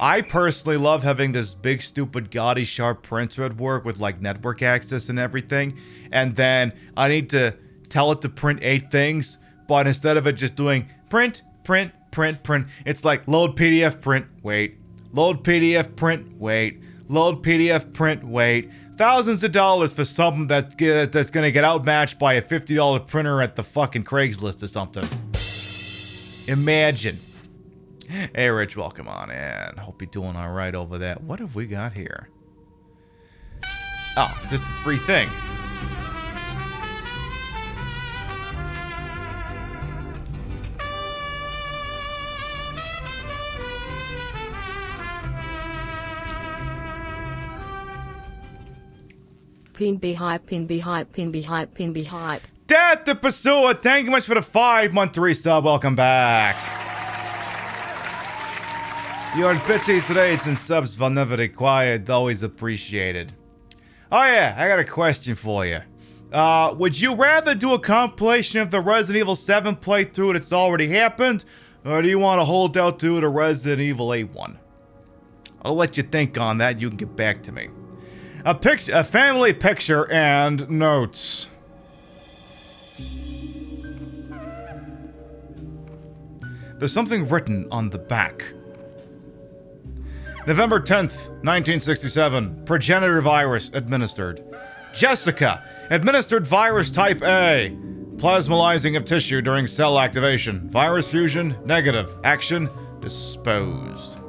S1: I personally love having this big, stupid, gaudy, sharp printer at work with, like, network access and everything. And then I need to tell it to print 8 things, but instead of it just doing print, print, print, print, it's like load PDF, print, wait. Load PDF, print, wait. Load PDF, print, wait. Thousands of dollars for something that's gonna get outmatched by a $50 printer at the fucking Craigslist or something. Imagine. Hey, Rich, welcome on in. Hope you're doing all right over there. What have we got here? Oh, just a free thing.
S2: Pin be hype, pin be hype, pin be hype, pin be hype.
S1: Dad the Pursuer, thank you much for the 5-month resub. Welcome back. Your bitsy today and subs will never required, always appreciated. Oh yeah, I got a question for you. Would you rather do a compilation of the Resident Evil 7 playthrough that's already happened, or do you want to hold out to the Resident Evil 8 one? I'll let you think on that, you can get back to me. A family picture and notes. There's something written on the back. November 10th, 1967. Progenitor virus administered. Jessica, administered virus type A. Plasmalizing of tissue during cell activation. Virus fusion, negative. Action, disposed.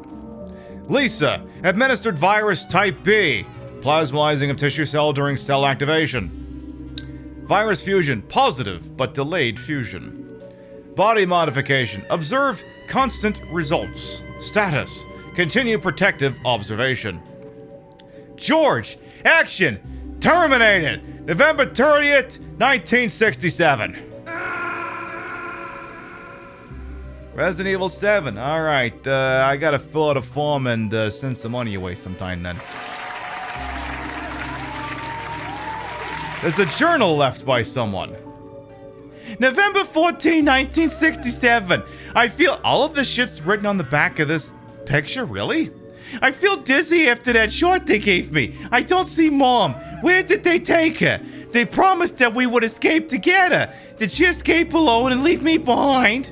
S1: Lisa, administered virus type B. Plasmalizing of tissue cell during cell activation. Virus fusion, positive, but delayed fusion. Body modification, observed constant results. Status, continue protective observation. George, action, terminated, November 30th, 1967. Resident Evil 7, alright, I gotta fill out a form and send some money away sometime then. There's a journal left by someone. November 14, 1967. I feel all of the shit's written on the back of this picture, really? I feel dizzy after that shot they gave me. I don't see Mom. Where did they take her? They promised that we would escape together. Did she escape alone and leave me behind?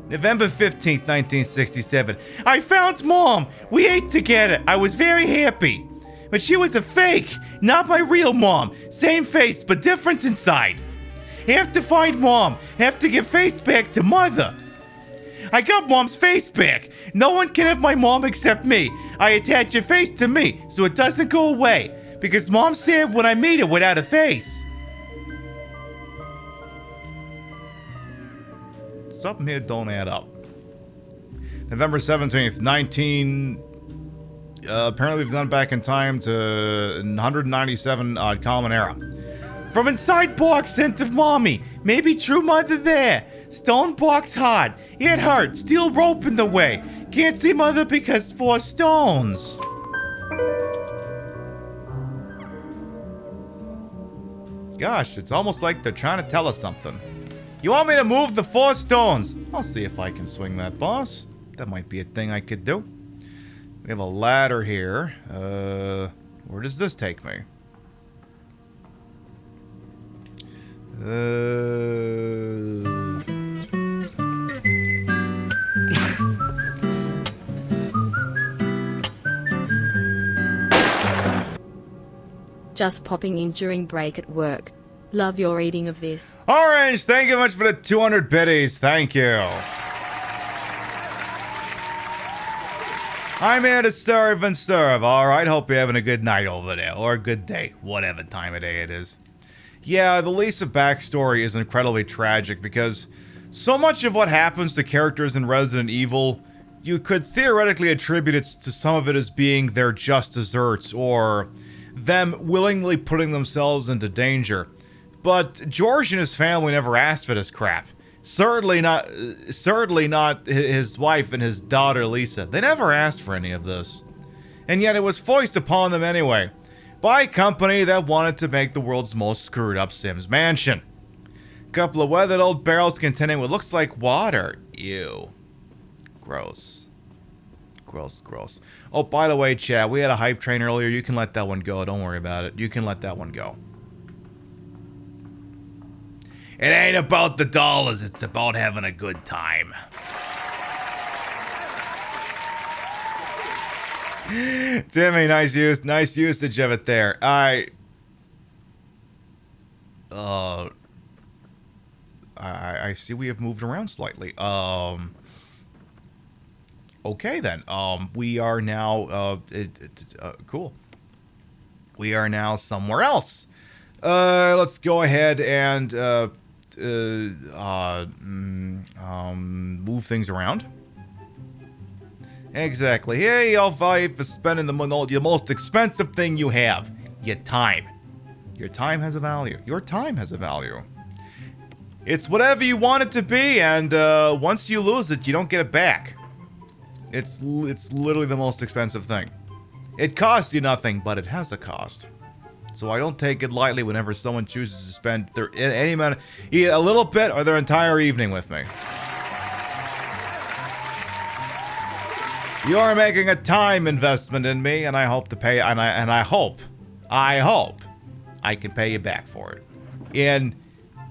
S1: November 15th, 1967. I found Mom. We ate together. I was very happy. But she was a fake, not my real mom. Same face, but different inside. Have to find Mom. Have to give face back to Mother. I got Mom's face back. No one can have my mom except me. I attach your face to me so it doesn't go away. Because Mom said when I meet her without a face. Something here don't add up. November 17th, apparently we've gone back in time to 197 Common Era. From inside box sent of Mommy. Maybe true mother there. Stone box hard. It hurt. Steel rope in the way. Can't see mother because 4 stones. Gosh, it's almost like they're trying to tell us something. You want me to move the 4 stones? I'll see if I can swing that, boss. That might be a thing I could do. We have a ladder here. Where does this take me?
S2: Just popping in during break at work. Love your eating of this.
S1: Orange, thank you much for the 200 biddies. Thank you. I'm here to serve and serve. Alright, hope you're having a good night over there. Or a good day. Whatever time of day it is. Yeah, the Lisa backstory is incredibly tragic because so much of what happens to characters in Resident Evil, you could theoretically attribute it to some of it as being their just desserts or them willingly putting themselves into danger. But George and his family never asked for this crap. Certainly not his wife and his daughter Lisa. They never asked for any of this. And yet it was foisted upon them anyway, by a company that wanted to make the world's most screwed up Sims mansion. Couple of weathered old barrels containing what looks like water. Ew. Gross. Gross, gross. Oh, by the way, chat, we had a hype train earlier. You can let that one go. Don't worry about it. You can let that one go. It ain't about the dollars, it's about having a good time. Timmy, nice usage of it there. I see we have moved around slightly. Okay then. We are now cool. We are now somewhere else. Let's go ahead and move things around. Exactly. Hey, I'll value for spending the most expensive thing you have. Your time. Your time has a value. Your time has a value. It's whatever you want it to be, and once you lose it, you don't get it back. It's literally the most expensive thing. It costs you nothing, but it has a cost. So I don't take it lightly whenever someone chooses to spend any amount of, either a little bit or their entire evening with me. You are making a time investment in me, and I hope to pay. And I hope I can pay you back for it, and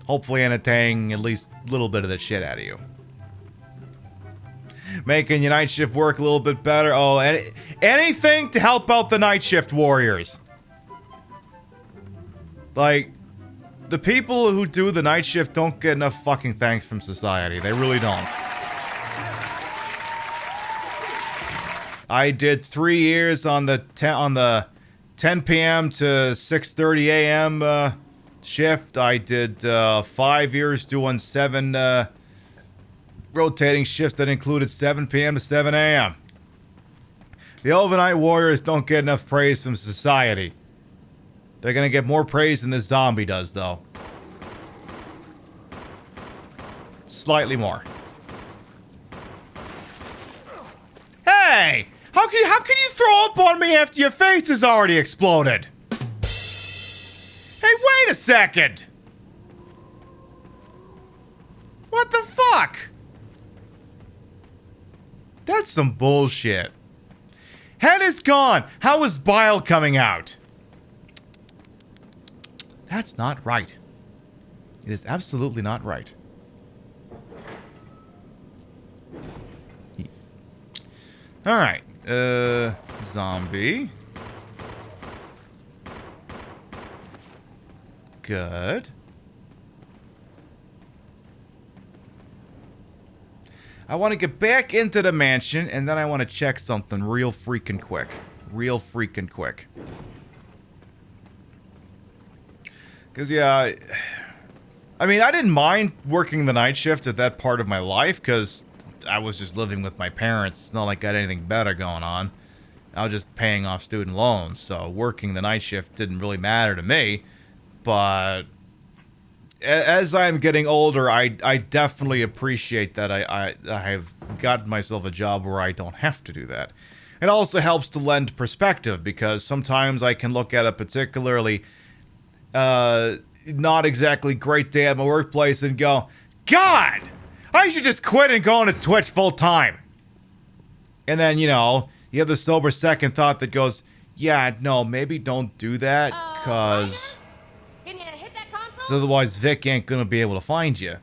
S1: hopefully entertaining at least a little bit of the shit out of you. Making your night shift work a little bit better. Oh, anything to help out the night shift warriors. Like, the people who do the night shift don't get enough fucking thanks from society. They really don't. I did 3 years on the 10 p.m. to 6:30 a.m. Shift. I did 5 years doing 7 rotating shifts that included 7 p.m. to 7 a.m. The overnight warriors don't get enough praise from society. They're gonna get more praise than this zombie does, though. Slightly more. Hey! How can you throw up on me after your face has already exploded? Hey, wait a second! What the fuck? That's some bullshit. Head is gone. How is bile coming out? That's not right. It is absolutely not right. Alright. Zombie. Good. I want to get back into the mansion, and then I want to check something real freaking quick. Real freaking quick. Because, yeah, I mean, I didn't mind working the night shift at that part of my life, because I was just living with my parents. It's not like I got anything better going on. I was just paying off student loans, so working the night shift didn't really matter to me. But as I'm getting older, I definitely appreciate that I have gotten myself a job where I don't have to do that. It also helps to lend perspective, because sometimes I can look at a particularly not exactly great day at my workplace and go, God, I should just quit and go into Twitch full time. And then, you know, you have the sober second thought that goes, yeah, no, maybe don't do that, because otherwise Vic ain't gonna be able to find you.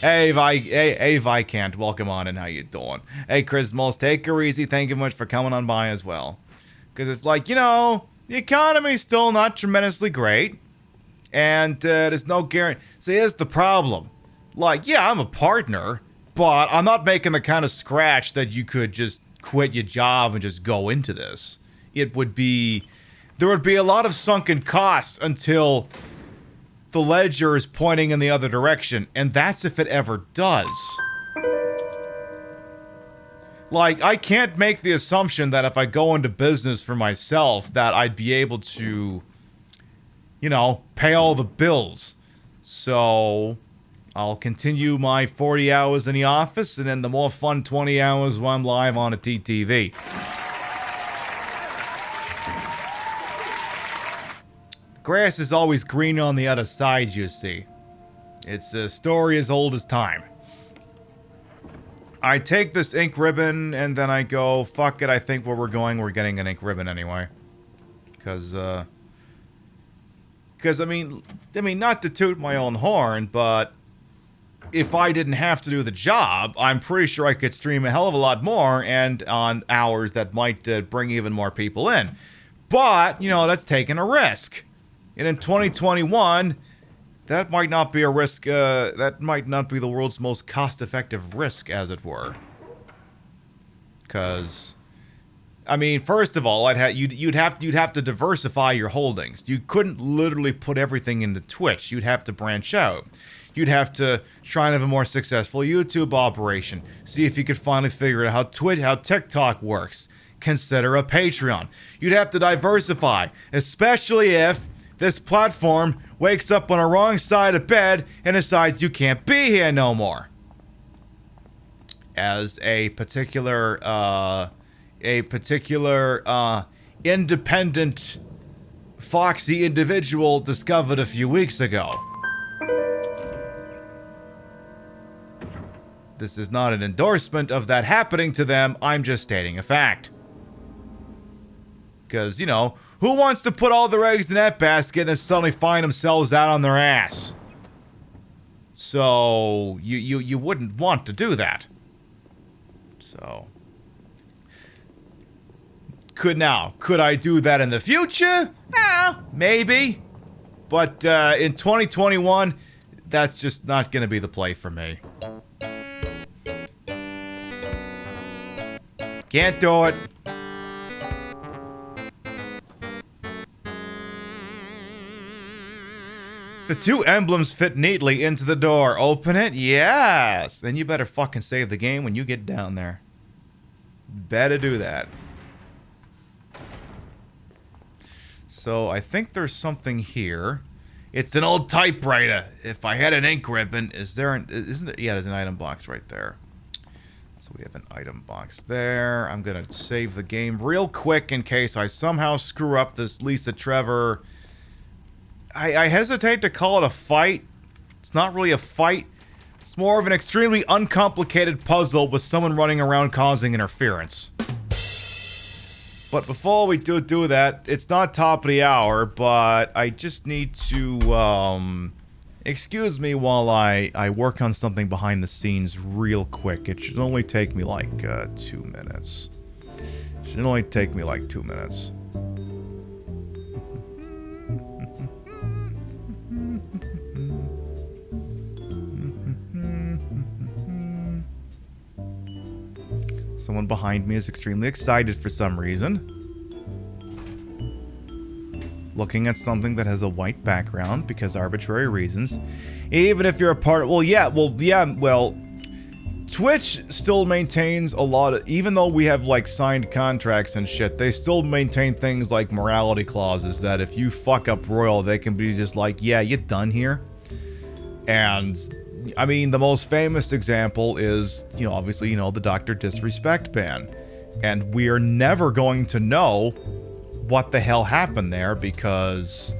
S1: Hey, Viscount, welcome on, and how you doing? Hey, Chrismos, take her easy. Thank you much for coming on by as well. Because it's like, you know, the economy's still not tremendously great. And there's no guarantee. See, here's the problem. Like, yeah, I'm a partner, but I'm not making the kind of scratch that you could just quit your job and just go into this. There would be a lot of sunken costs until the ledger is pointing in the other direction, and that's if it ever does. Like, I can't make the assumption that if I go into business for myself that I'd be able to, you know, pay all the bills. So I'll continue my 40 hours in the office and then the more fun 20 hours while I'm live on a TTV. Grass is always green on the other side, you see. It's a story as old as time. I take this ink ribbon and then I go, fuck it, I think where we're going, we're getting an ink ribbon anyway. Because I mean, not to toot my own horn, but if I didn't have to do the job, I'm pretty sure I could stream a hell of a lot more and on hours that might bring even more people in. But, you know, that's taking a risk. And in 2021, that might not be a risk, that might not be the world's most cost-effective risk, as it were. Because, I mean, first of all, you'd have to diversify your holdings. You couldn't literally put everything into Twitch. You'd have to branch out. You'd have to try and have a more successful YouTube operation. See if you could finally figure out how TikTok works. Consider a Patreon. You'd have to diversify, especially if this platform wakes up on a wrong side of bed and decides you can't be here no more. As a particular independent, foxy individual discovered a few weeks ago. This is not an endorsement of that happening to them, I'm just stating a fact. Because, you know, who wants to put all their eggs in that basket and then suddenly find themselves out on their ass? So, you wouldn't want to do that. So, could I do that in the future? Maybe. But in 2021, that's just not going to be the play for me. Can't do it. The two emblems fit neatly into the door. Open it? Yes. Then you better fucking save the game when you get down there. Better do that. So I think there's something here. It's an old typewriter. If I had an ink ribbon, isn't there? Yeah, there's an item box right there. So we have an item box there. I'm gonna save the game real quick in case I somehow screw up this Lisa Trevor. I hesitate to call it a fight. It's not really a fight. It's more of an extremely uncomplicated puzzle with someone running around causing interference. But before we do that, it's not top of the hour, but I just need to, excuse me while I work on something behind the scenes real quick. It should only take me like 2 minutes. It should only take me like 2 minutes. Someone behind me is extremely excited for some reason. Looking at something that has a white background because arbitrary reasons. Even if you're a part... Well, Twitch still maintains a lot of... Even though we have, like, signed contracts and shit, they still maintain things like morality clauses that if you fuck up royal, they can be just like, yeah, you're done here. And... I mean, the most famous example is, you know, obviously, you know, the Dr. Disrespect ban. And we're never going to know what the hell happened there because,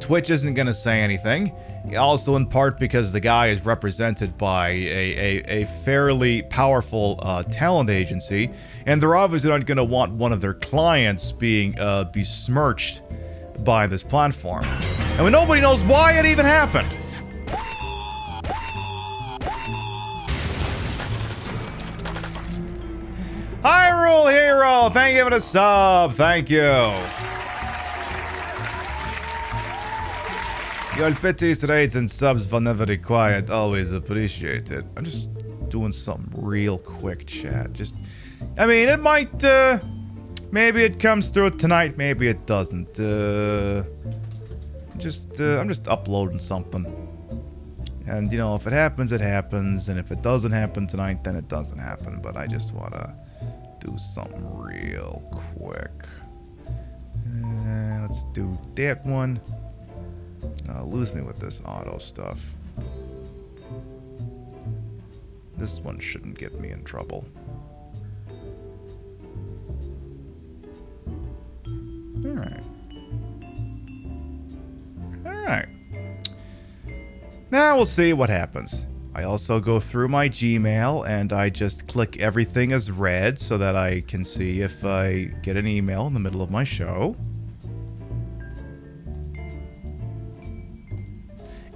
S1: Twitch isn't going to say anything. Also, in part because the guy is represented by a fairly powerful talent agency. And they're obviously not going to want one of their clients being besmirched by this platform. And nobody knows why it even happened. Hyrule Hero! Yo, thank you for the sub. Thank you. Your pities, raids, and subs whenever required. Always appreciated. I'm just doing something real quick, chat. I mean, it might, maybe it comes through tonight, maybe it doesn't. I'm just uploading something. And, you know, if it happens, it happens. And if it doesn't happen tonight, then it doesn't happen. But I just want to do something real quick. Let's do that one. Lose me with this auto stuff. This one shouldn't get me in trouble. Alright. Alright. Now we'll see what happens. I also go through my Gmail and I just click everything as read so that I can see if I get an email in the middle of my show.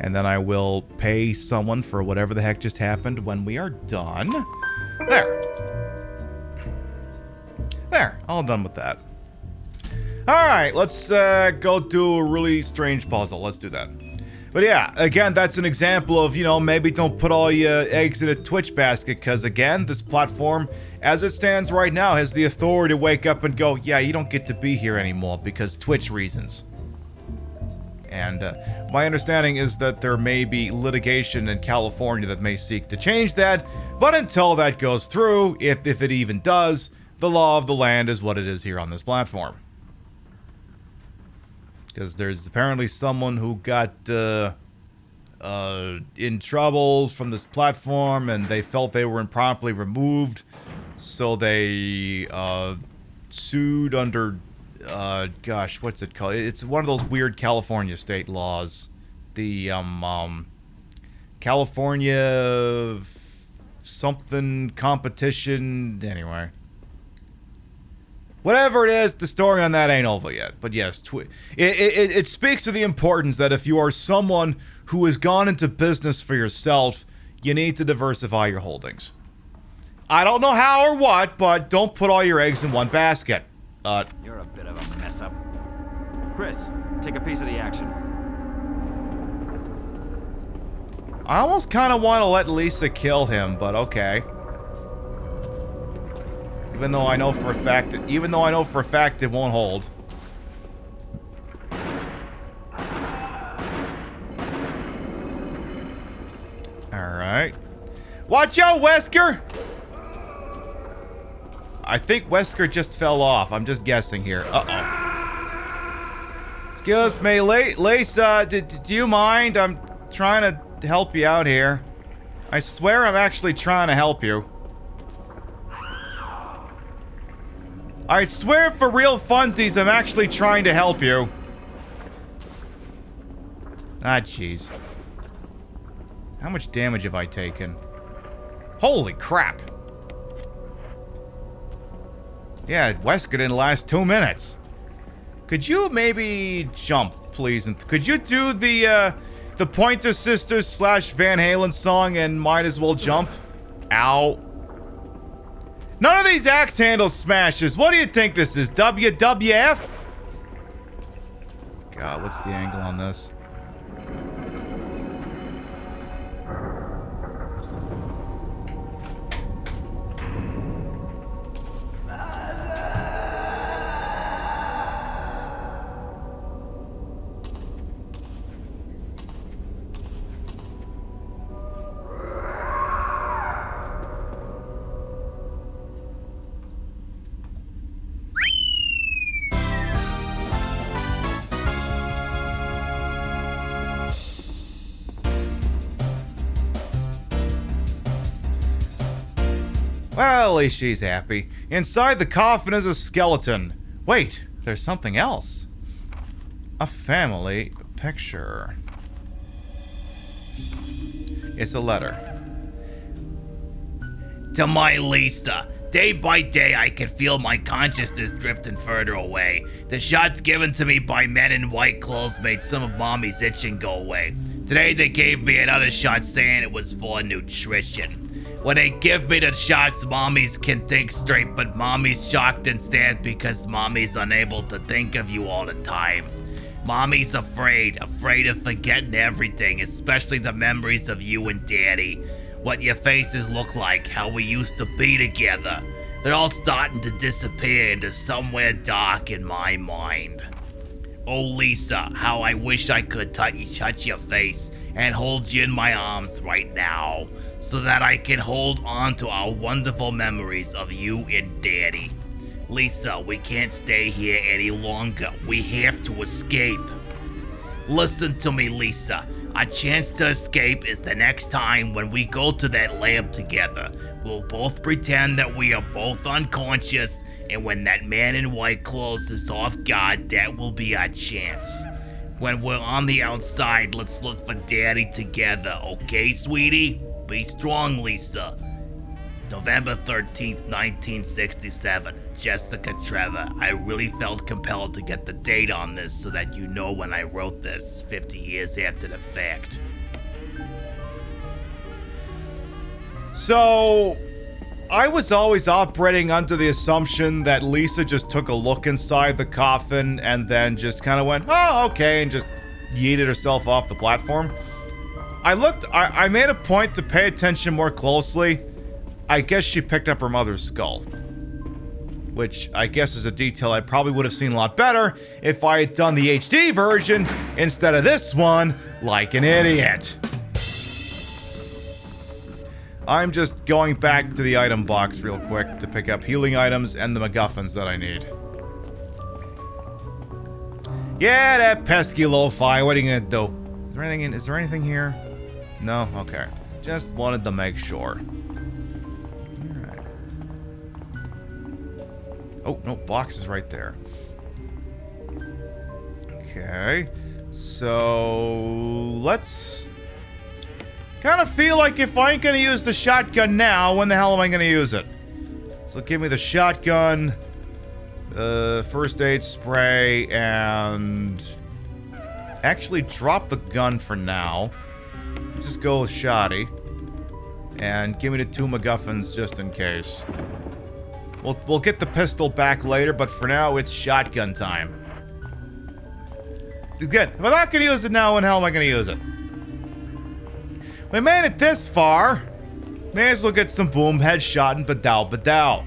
S1: And then I will pay someone for whatever the heck just happened when we are done. There. There. All done with that. Alright, let's go do a really strange puzzle. Let's do that. But yeah, again, that's an example of, you know, maybe don't put all your eggs in a Twitch basket. Because again, this platform, as it stands right now, has the authority to wake up and go, yeah, you don't get to be here anymore because Twitch reasons. And my understanding is that there may be litigation in California that may seek to change that. But until that goes through, if it even does, the law of the land is what it is here on this platform. Because there's apparently someone who got in trouble from this platform and they felt they were improperly removed. So they sued under... gosh, what's it called? It's one of those weird California state laws. The, California something competition, anyway. Whatever it is, the story on that ain't over yet. But yes, it speaks to the importance that if you are someone who has gone into business for yourself, you need to diversify your holdings. I don't know how or what, but don't put all your eggs in one basket.
S14: You're a bit of a mess up. Chris, take a piece of the action.
S1: I almost kind of want to let Lisa kill him, but okay. Even though I know for a fact it won't hold. All right. Watch out, Wesker! I think Wesker just fell off. I'm just guessing here. Uh-oh. Excuse me, Lisa, do you mind? I'm trying to help you out here. I swear I'm actually trying to help you. I swear for real funsies, I'm actually trying to help you. Ah, jeez. How much damage have I taken? Holy crap. Yeah, Wesker didn't last 2 minutes. Could you maybe jump, please? And could you do the Pointer Sisters / Van Halen song and Might As Well Jump? Ow. None of these axe handle smashes. What do you think this is? WWF? God, what's the angle on this? Well, at least she's happy. Inside the coffin is a skeleton. Wait, there's something else. A family picture. It's a letter.
S10: To my Lisa, day by day I can feel my consciousness drifting further away. The shots given to me by men in white clothes made some of mommy's itching go away. Today they gave me another shot saying it was for nutrition. When they give me the shots, mommies can think straight, but mommy's shocked and sad because mommy's unable to think of you all the time. Mommy's afraid of forgetting everything, especially the memories of you and daddy. What your faces look like, how we used to be together. They're all starting to disappear into somewhere dark in my mind. Oh Lisa, how I wish I could touch your face and hold you in my arms right now, so that I can hold on to our wonderful memories of you and Daddy. Lisa, we can't stay here any longer. We have to escape. Listen to me, Lisa. Our chance to escape is the next time when we go to that lab together. We'll both pretend that we are both unconscious, and when that man in white clothes is off guard, that will be our chance. When we're on the outside, let's look for Daddy together, okay, sweetie? Be strong, Lisa. November 13th, 1967. Jessica Trevor. I really felt compelled to get the date on this so that you know when I wrote this, 50 years after the fact.
S1: So, I was always operating under the assumption that Lisa just took a look inside the coffin and then just kind of went, oh, okay, and just yeeted herself off the platform. I made a point to pay attention more closely. I guess she picked up her mother's skull. Which I guess is a detail I probably would have seen a lot better if I had done the HD version instead of this one like an idiot. I'm just going back to the item box real quick to pick up healing items and the MacGuffins that I need. Yeah, that pesky lo-fi, what are you gonna do? Is there anything here? No? Okay. Just wanted to make sure. Alright. Oh, no, box is right there. Okay. So, let's... kind of feel like if I ain't gonna use the shotgun now, when the hell am I gonna use it? So give me the shotgun, first aid spray, and... actually drop the gun for now. Just go with shoddy. And give me the 2 MacGuffins just in case. We'll get the pistol back later, but for now it's shotgun time. Good. If I'm not gonna use it now, when the hell am I gonna use it? We made it this far. May as well get some boom headshot and badow.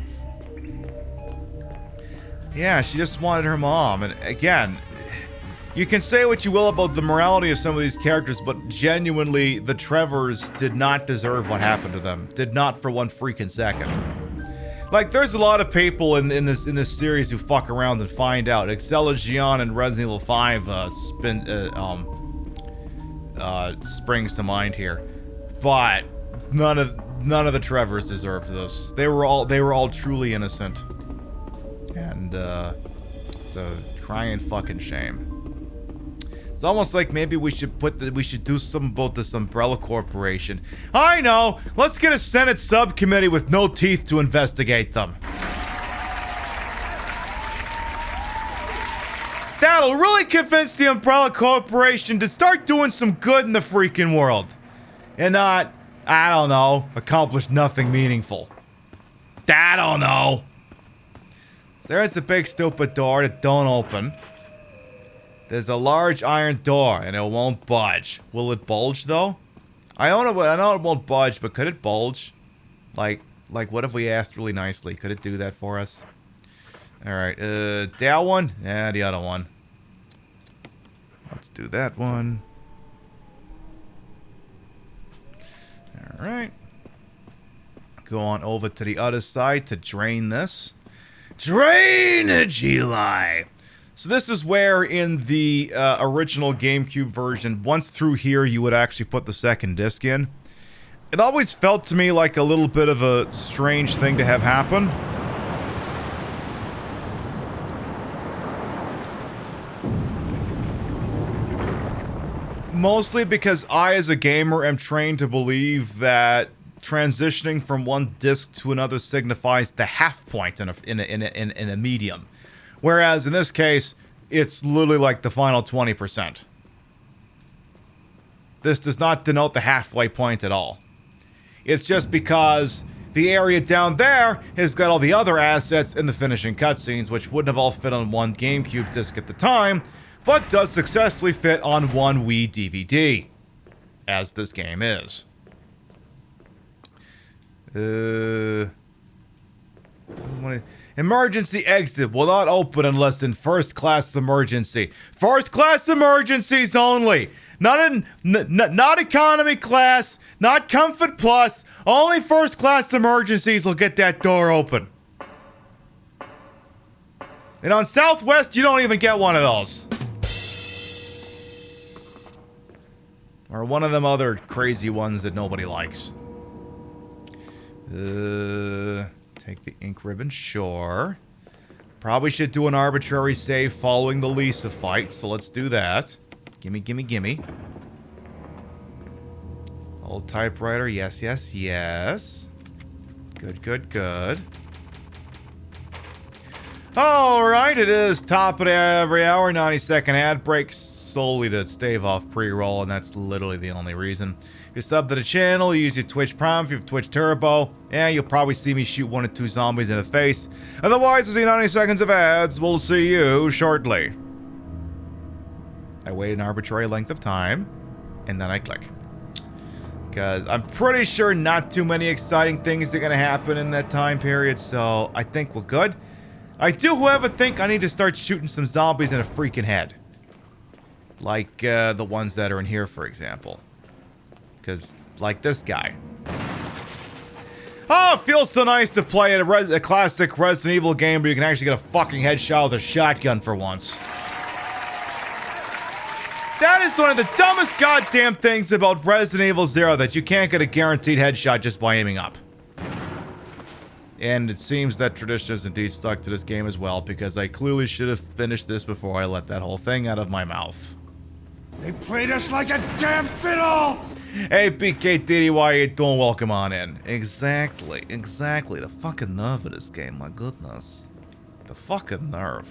S1: Yeah, she just wanted her mom. And again, you can say what you will about the morality of some of these characters, but genuinely, the Trevors did not deserve what happened to them. Did not for one freaking second. Like, there's a lot of people in this series who fuck around and find out. Excellion and Resident Evil 5 springs to mind here. But none of the Trevors deserved this. They were all truly innocent. And it's a crying fucking shame. It's almost like maybe we should do something about this Umbrella Corporation. I know! Let's get a Senate subcommittee with no teeth to investigate them. That'll really convince the Umbrella Corporation to start doing some good in the freaking world. And not, I don't know, accomplish nothing meaningful. I don't know. There's the big stupid door that don't open. There's a large iron door, and it won't budge. Will it bulge, though? I know it won't budge, but could it bulge? Like, what if we asked really nicely? Could it do that for us? Alright, that one? Yeah, the other one. Let's do that one. Alright. Go on over to the other side to drain this. Drainage, Eli! So this is where in the original GameCube version, once through here, you would actually put the second disc in. It always felt to me like a little bit of a strange thing to have happen. Mostly because I, as a gamer, am trained to believe that transitioning from one disc to another signifies the half point in a medium. Whereas in this case, it's literally like the final 20%. This does not denote the halfway point at all. It's just because the area down there has got all the other assets in the finishing cutscenes, which wouldn't have all fit on one GameCube disc at the time, but does successfully fit on one Wii DVD, as this game is. Emergency exit will not open unless in first class emergency. First class emergencies only. Not economy class, not comfort plus. Only first class emergencies will get that door open. And on Southwest, you don't even get one of those. Or one of them other crazy ones that nobody likes. Take the ink ribbon, sure. Probably should do an arbitrary save following the Lisa fight, so let's do that. Gimme, gimme, gimme. Old typewriter, yes, yes, yes. Good, good, good. Alright, it is top of every hour, 90-second ad break solely to stave off pre-roll, and that's literally the only reason. If you sub to the channel, you use your Twitch Prime, if you have Twitch Turbo, and you'll probably see me shoot 1 or 2 zombies in the face. Otherwise, to see 90 seconds of ads, we'll see you shortly. I wait an arbitrary length of time, and then I click. Because I'm pretty sure not too many exciting things are going to happen in that time period, so I think we're good. I do, however, think I need to start shooting some zombies in a freaking head. Like the ones that are in here, for example. Because, like this guy. Oh, it feels so nice to play a classic Resident Evil game where you can actually get a fucking headshot with a shotgun for once. That is one of the dumbest goddamn things about Resident Evil 0, that you can't get a guaranteed headshot just by aiming up. And it seems that tradition is indeed stuck to this game as well, because I clearly should have finished this before I let that whole thing out of my mouth.
S6: They played us like a damn fiddle!
S1: Hey, PK why you doing? Welcome on in. Exactly, exactly. The fucking nerve of this game, my goodness. The fucking nerve.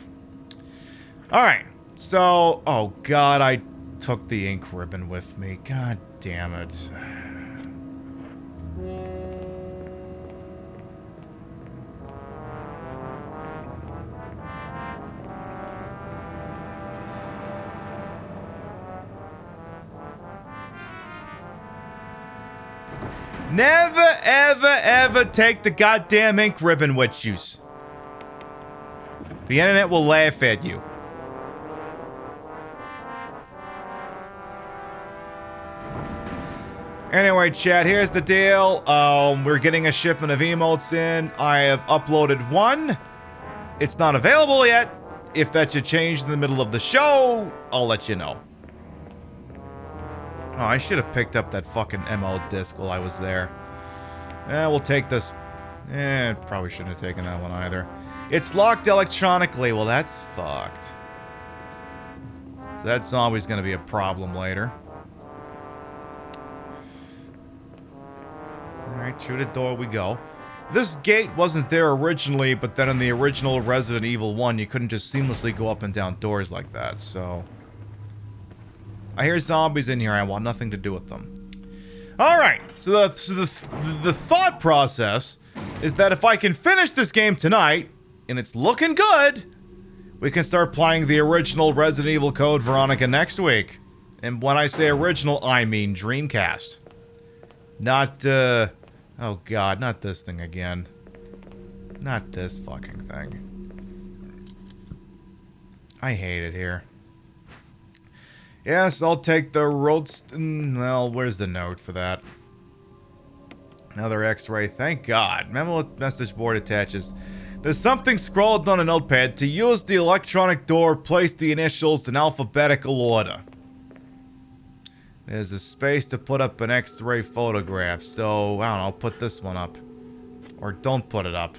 S1: Alright, so, oh god, I took the ink ribbon with me. God damn it. Never, ever, ever take the goddamn ink ribbon with you. The internet will laugh at you. Anyway, chat, here's the deal. We're getting a shipment of emotes in. I have uploaded one. It's not available yet. If that should change in the middle of the show, I'll let you know. Oh, I should have picked up that fucking MO disc while I was there. We'll take this. Probably shouldn't have taken that one either. It's locked electronically. Well, that's fucked. So that's always going to be a problem later. Alright, through the door we go. This gate wasn't there originally, but then in the original Resident Evil 1, you couldn't just seamlessly go up and down doors like that, so... I hear zombies in here. I want nothing to do with them. Alright, so the thought process is that if I can finish this game tonight, and it's looking good, we can start playing the original Resident Evil Code Veronica next week. And when I say original, I mean Dreamcast. Not, oh god, not this thing again. Not this fucking thing. I hate it here. Yes, I'll take the well, where's the note for that? Another x-ray, thank god. Memo message board attaches. There's something scrawled on a notepad. To use the electronic door, place the initials in alphabetical order. There's a space to put up an x-ray photograph, so, I don't know, put this one up. Or don't put it up.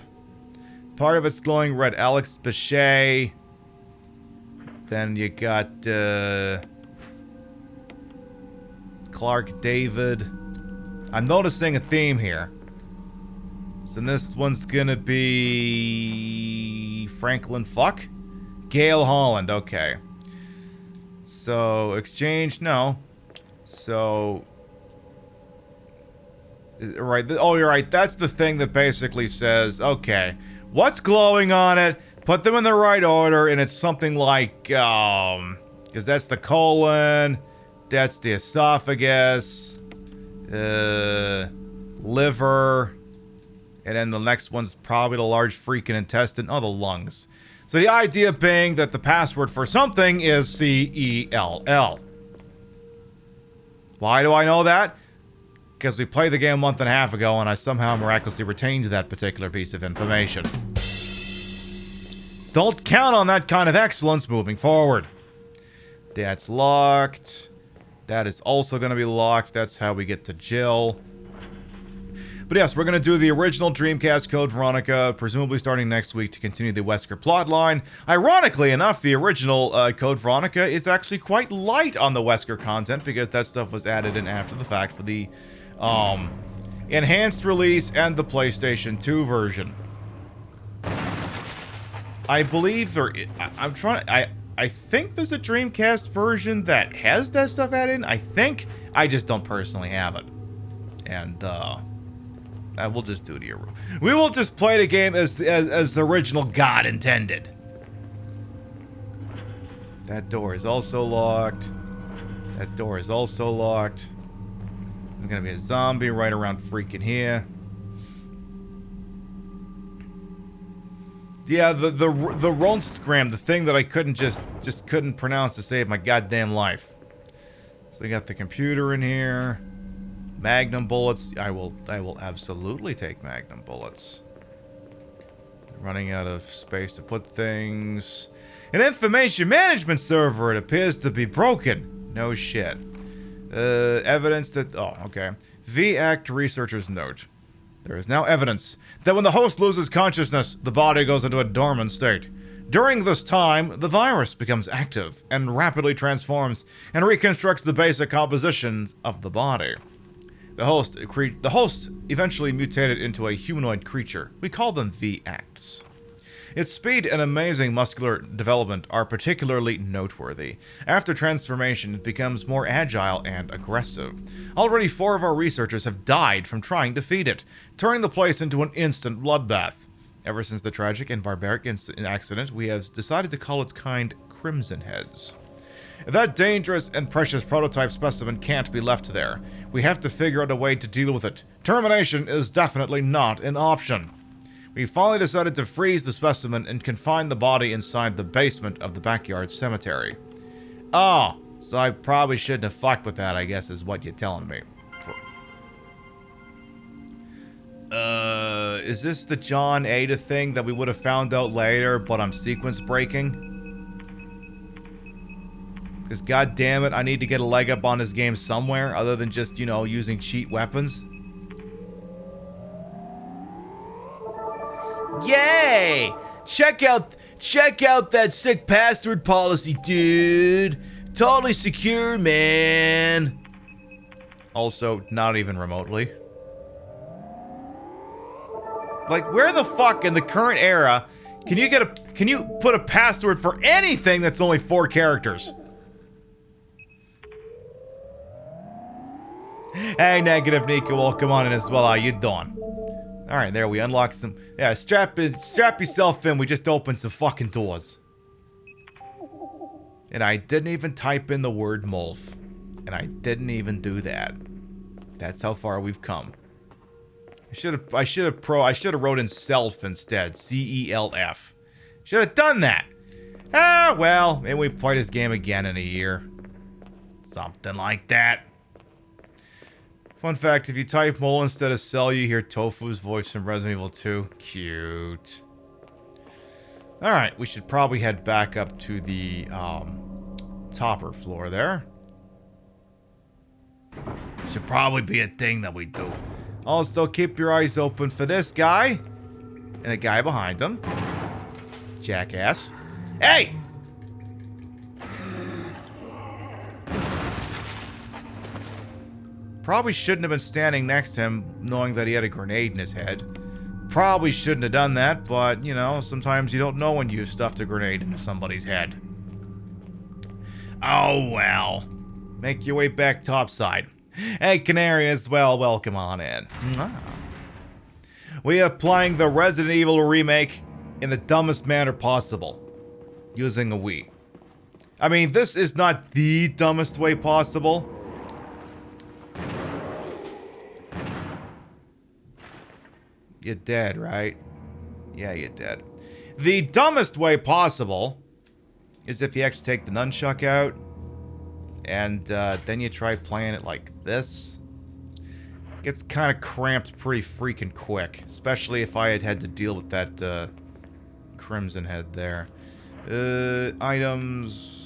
S1: Part of it's glowing red. Alex Bechet. Then you got, Clark David. I'm noticing a theme here. So this one's gonna be... Franklin Fuck? Gail Holland, okay. So, exchange, no. So... Right. Oh, you're right. That's the thing that basically says, okay, what's glowing on it? Put them in the right order, and it's something like, because that's the colon, that's the esophagus, liver, and then the next one's probably the large freaking intestine. Oh, the lungs. So the idea being that the password for something is CELL. Why do I know that? Because we played the game a month and a half ago, and I somehow miraculously retained that particular piece of information. Don't count on that kind of excellence moving forward. That's locked. That is also going to be locked. That's how we get to Jill. But yes, we're going to do the original Dreamcast Code Veronica, presumably starting next week to continue the Wesker plotline. Ironically enough, the original Code Veronica is actually quite light on the Wesker content because that stuff was added in after the fact for the enhanced release and the PlayStation 2 version. I believe there. I'm trying. I think there's a Dreamcast version that has that stuff added in. I think. I just don't personally have it. And we'll just do the. We will just play the game as the original God intended. That door is also locked. That door is also locked. There's gonna be a zombie right around freaking here. Yeah, the Ronstgram, the thing that I couldn't just couldn't pronounce to save my goddamn life. So we got the computer in here. Magnum bullets. I will absolutely take Magnum bullets. Running out of space to put things. An information management server, it appears to be broken. No shit. Evidence that... Oh, okay. V-Act researcher's note. There is now evidence that when the host loses consciousness, the body goes into a dormant state. During this time, the virus becomes active and rapidly transforms and reconstructs the basic composition of the body. The host eventually mutated into a humanoid creature. We call them V-Acts. Its speed and amazing muscular development are particularly noteworthy. After transformation, it becomes more agile and aggressive. Already 4 of our researchers have died from trying to feed it, turning the place into an instant bloodbath. Ever since the tragic and barbaric accident, we have decided to call its kind Crimson Heads. That dangerous and precious prototype specimen can't be left there. We have to figure out a way to deal with it. Termination is definitely not an option. We finally decided to freeze the specimen and confine the body inside the basement of the backyard cemetery. Oh, so I probably shouldn't have fucked with that, I guess is what you're telling me. Is this the John Ada thing that we would have found out later, but I'm sequence breaking? Because god damn it, I need to get a leg up on this game somewhere other than just, you know, using cheat weapons. Yay! Check out that sick password policy, dude. Totally secure, man. Also, not even remotely. Like, where the fuck in the current era can you put a password for anything that's only 4 characters? Hey, Negative Nico, welcome on in as well. How you doing? Alright, there we unlocked some... Yeah, strap yourself in. We just opened some fucking doors. And I didn't even type in the word MOLF. And I didn't even do that. That's how far we've come. I should have wrote in self instead. C-E-L-F. Should have done that. Ah, well, maybe we play this game again in a year. Something like that. Fun fact, if you type mole instead of cell, you hear Tofu's voice from Resident Evil 2. Cute. Alright, we should probably head back up to the topper floor there. Should probably be a thing that we do. Also, keep your eyes open for this guy. And the guy behind him. Jackass. Hey! Probably shouldn't have been standing next to him, knowing that he had a grenade in his head. Probably shouldn't have done that, but, you know, sometimes you don't know when you've stuffed a grenade into somebody's head. Oh, well. Make your way back topside. Hey, Canary as well. Welcome on in. We are playing the Resident Evil Remake in the dumbest manner possible. Using a Wii. I mean, this is not the dumbest way possible. You're dead, right? Yeah, you're dead. The dumbest way possible is if you actually take the nunchuck out and then you try playing it like this. Gets kind of cramped pretty freaking quick, especially if I had to deal with that crimson head there. Items.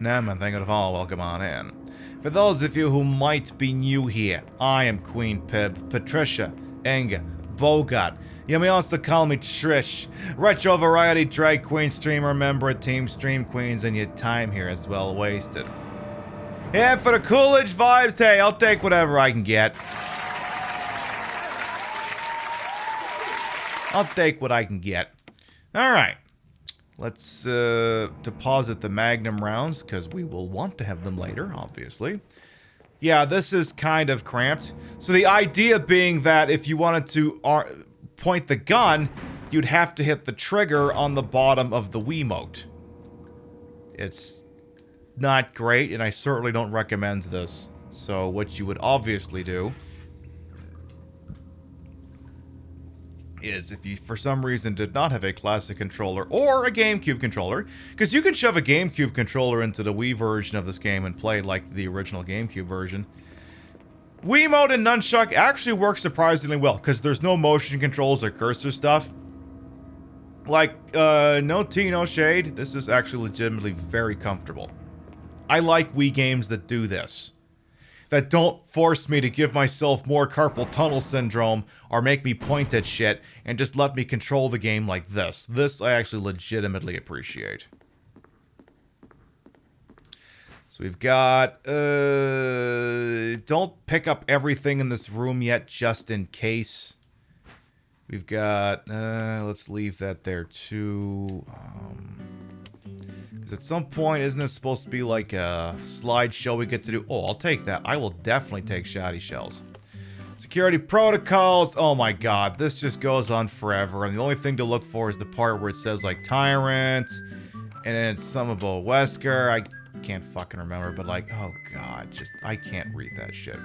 S1: Nah, man, thank you all. Welcome on in. For those of you who might be new here, I am Queen Pib, Patricia, Enga, Bogart. You may also call me Trish. Retro variety drag queen streamer, member of Team Stream Queens, and your time here is well wasted. And for the Coolidge vibes, hey, I'll take whatever I can get. I'll take what I can get. Alright. Let's deposit the Magnum rounds, because we will want to have them later, obviously. Yeah, this is kind of cramped. So the idea being that if you wanted to point the gun, you'd have to hit the trigger on the bottom of the Wiimote. It's not great, and I certainly don't recommend this. So what you would obviously do is if you for some reason did not have a classic controller or a GameCube controller, because you can shove a GameCube controller into the Wii version of this game and play like the original GameCube version. Wiimote and Nunchuck actually work surprisingly well, because there's no motion controls or cursor stuff. Like, no tea, no shade, this is actually legitimately very comfortable. I like Wii games that do this. That don't force me to give myself more carpal tunnel syndrome or make me point at shit and just let me control the game like this. This I actually legitimately appreciate. So we've got, don't pick up everything in this room yet, just in case. We've got, let's leave that there too. Because at some point, isn't it supposed to be like a slideshow we get to do? Oh, I'll take that. I will definitely take shoddy shells. Security protocols. Oh my god, this just goes on forever. And the only thing to look for is the part where it says like Tyrant. And then it's some of a Wesker. I can't fucking remember, but like, oh god, just, I can't read that shit.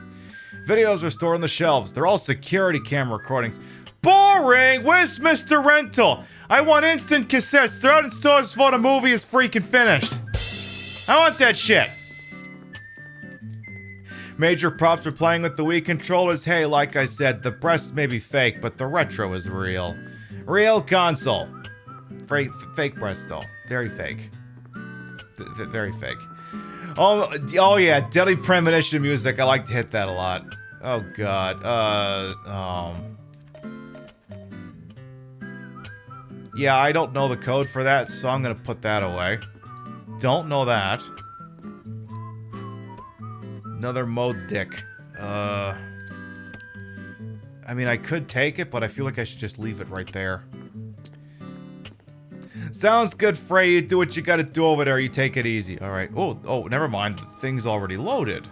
S1: Videos are stored on the shelves. They're all security camera recordings. Boring! Where's Mr. Rental? I want instant cassettes. They're out in stores before the movie is freaking finished. I want that shit. Major props for playing with the Wii controllers. Hey, like I said, the breast may be fake, but the retro is real. Real console. Fake breast, though. Very fake. Very fake. Oh yeah, Deadly Premonition music. I like to hit that a lot. Oh god. Yeah, I don't know the code for that, so I'm gonna put that away. Don't know that. Another mode dick. I mean, I could take it, but I feel like I should just leave it right there. Sounds good, Frey. You do what you gotta do over there. You take it easy. Alright. Oh, never mind. The thing's already loaded.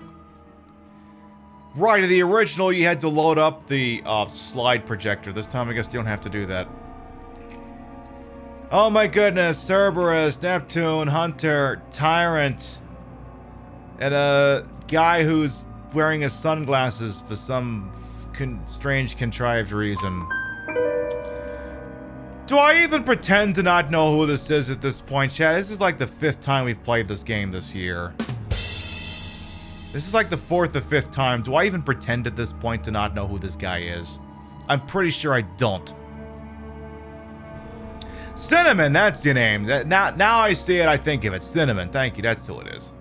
S1: Right, in the original, you had to load up the slide projector. This time, I guess you don't have to do that. Oh my goodness. Cerberus, Neptune, Hunter, Tyrant, and a guy who's wearing his sunglasses for some strange contrived reason. Do I even pretend to not know who this is at this point, chat? This is like the 5th time we've played this game this year. This is like the 4th or 5th time. Do I even pretend at this point to not know who this guy is? I'm pretty sure I don't. Cinnamon, that's your name. Now I see it, I think of it. Cinnamon, thank you, that's who it is.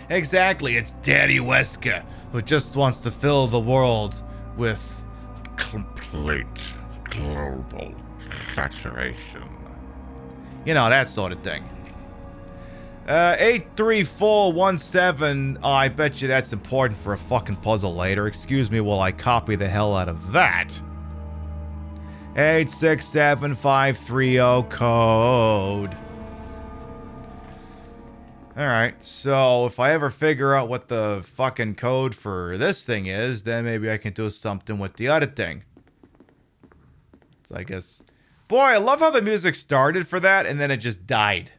S1: Exactly, it's Daddy Wesker, who just wants to fill the world with complete global saturation. You know, that sort of thing. 83417, I bet you that's important for a fucking puzzle later. Excuse me while I copy the hell out of that. 867530 code. Alright, so if I ever figure out what the fucking code for this thing is, then maybe I can do something with the other thing. So I guess... Boy, I love how the music started for that, and then it just died.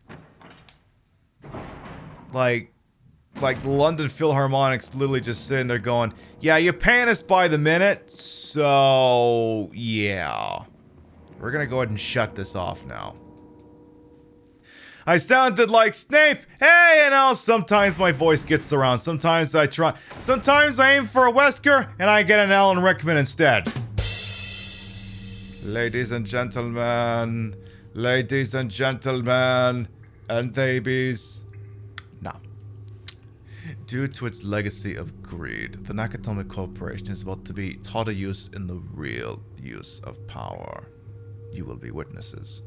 S1: Like the London Philharmonic's literally just sitting there going, yeah, you're paying us by the minute, so... yeah. We're gonna go ahead and shut this off now. I sounded like Snape. Hey, you know, sometimes my voice gets around. Sometimes I try. Sometimes I aim for a Wesker and I get an Alan Rickman instead. Ladies and gentlemen, and babies. Now, due to its legacy of greed, the Nakatomi Corporation is about to be taught a use in the real use of power. You will be witnesses.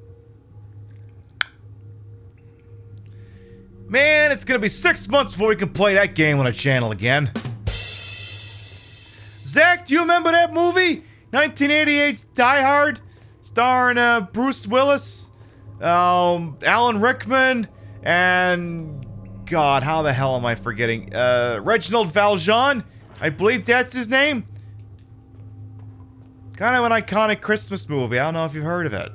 S1: Man, it's gonna be 6 months before we can play that game on a channel again. Zach, do you remember that movie? 1988's Die Hard? Starring Bruce Willis, Alan Rickman, and... God, how the hell am I forgetting? Reginald Valjean? I believe that's his name? Kind of an iconic Christmas movie. I don't know if you've heard of it.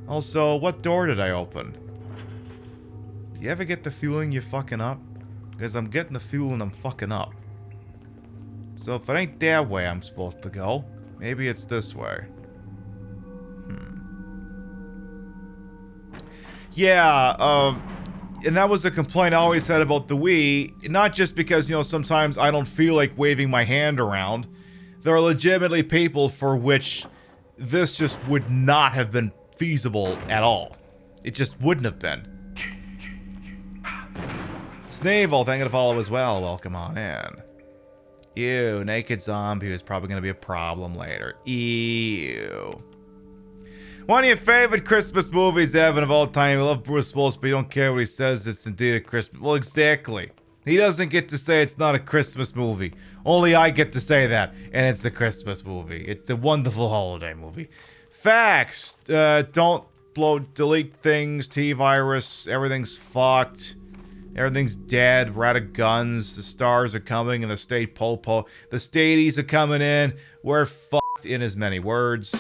S1: Also, what door did I open? You ever get the feeling you're fucking up? Because I'm getting the feeling I'm fucking up. So if it ain't that way I'm supposed to go, maybe it's this way. Yeah, and that was a complaint I always had about the Wii. Not just because, you know, sometimes I don't feel like waving my hand around. There are legitimately people for which this just would not have been feasible at all. It just wouldn't have been. Snavel, thank you to follow as well. Welcome on in. Ew, naked zombie is probably going to be a problem later. Ew. One of your favorite Christmas movies, Evan, of all time. You love Bruce Willis, but you don't care what he says. It's indeed a Christmas... Well, exactly. He doesn't get to say it's not a Christmas movie. Only I get to say that, and it's a Christmas movie. It's a wonderful holiday movie. Facts. Don't delete things. T-virus. Everything's fucked. Everything's dead. We're out of guns. The stars are coming, and the state popo. The stadies are coming in. We're fucked in as many words.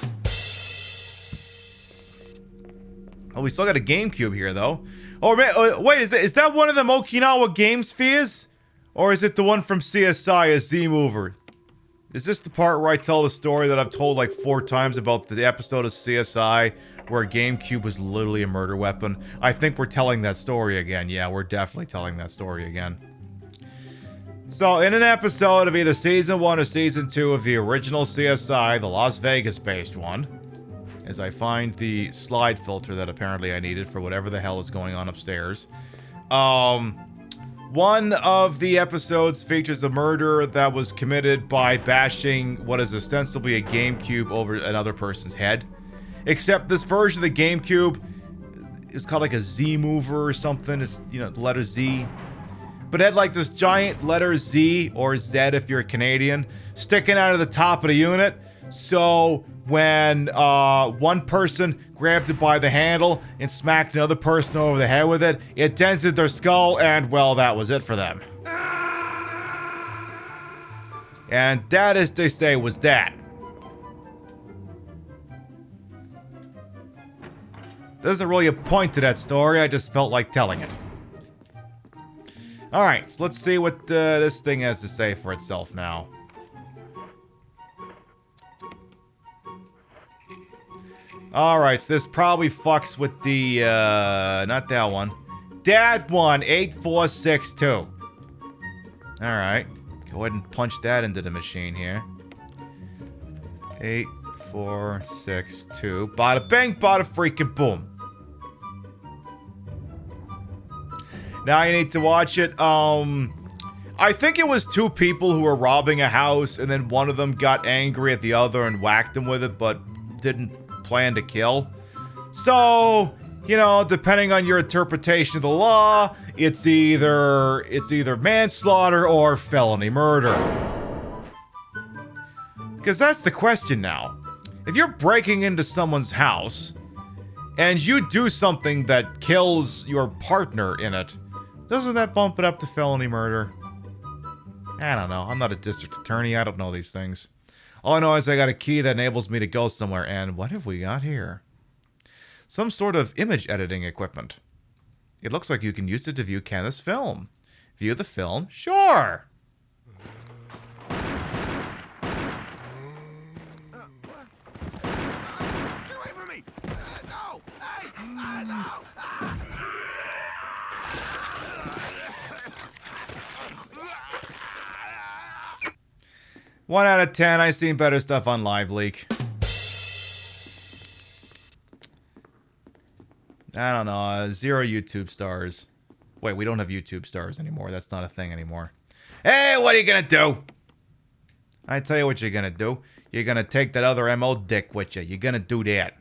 S1: Oh, we still got a GameCube here, though. Oh, man, wait, is that one of them Okinawa Game Spheres? Or is it the one from CSI, a Z-Mover? Is this the part where I tell the story that I've told like 4 times about the episode of CSI where a GameCube was literally a murder weapon? I think we're telling that story again. Yeah, we're definitely telling that story again. So, in an episode of either Season 1 or Season 2 of the original CSI, the Las Vegas-based one, as I find the slide filter that apparently I needed for whatever the hell is going on upstairs. One of the episodes features a murder that was committed by bashing what is ostensibly a GameCube over another person's head. Except this version of the GameCube is called like a Z-Mover or something. It's, you know, the letter Z. But it had like this giant letter Z, or Z if you're a Canadian, sticking out of the top of the unit. So when one person grabbed it by the handle and smacked another person over the head with it, it dented their skull, and well, that was it for them. And that, as they say, was that. There isn't really a point to that story, I just felt like telling it. Alright, so let's see what this thing has to say for itself now. Alright, so this probably fucks with the, not that one. That one, 8462. Alright, go ahead and punch that into the machine here. 8462. Bada bang, bada freaking boom. Now you need to watch it. I think it was 2 people who were robbing a house, and then one of them got angry at the other and whacked him with it, but didn't plan to kill. So, you know, depending on your interpretation of the law, it's either manslaughter or felony murder. Because that's the question now. If you're breaking into someone's house and you do something that kills your partner in it, Doesn't that bump it up to felony murder? I don't know. I'm not a district attorney. I don't know these things. All I know is I got a key that enables me to go somewhere. And what have we got here? Some sort of image editing equipment. It looks like you can use it to view Kenneth's film. View the film? Sure!
S6: Get away from me! No! Hey! No!
S1: 1 out of 10. I've seen better stuff on Live Leak. I don't know. 0 YouTube stars. Wait, we don't have YouTube stars anymore. That's not a thing anymore. Hey, what are you gonna do? I tell you what you're gonna do. You're gonna take that other MO dick with you. You're gonna do that.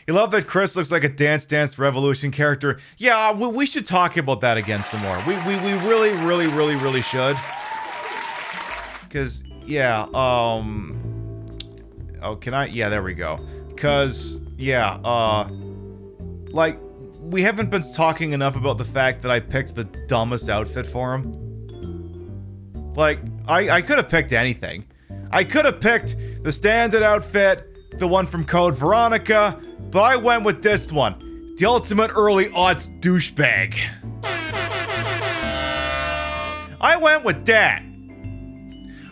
S1: You love that Chris looks like a Dance Dance Revolution character. Yeah, we should talk about that again some more. We really should. Because, yeah, oh, can I? Yeah, there we go. Because, yeah, like, we haven't been talking enough about the fact that I picked the dumbest outfit for him. Like, I could have picked anything. I could have picked the standard outfit, the one from Code Veronica, but I went with this one. The ultimate early aughts douchebag. I went with that.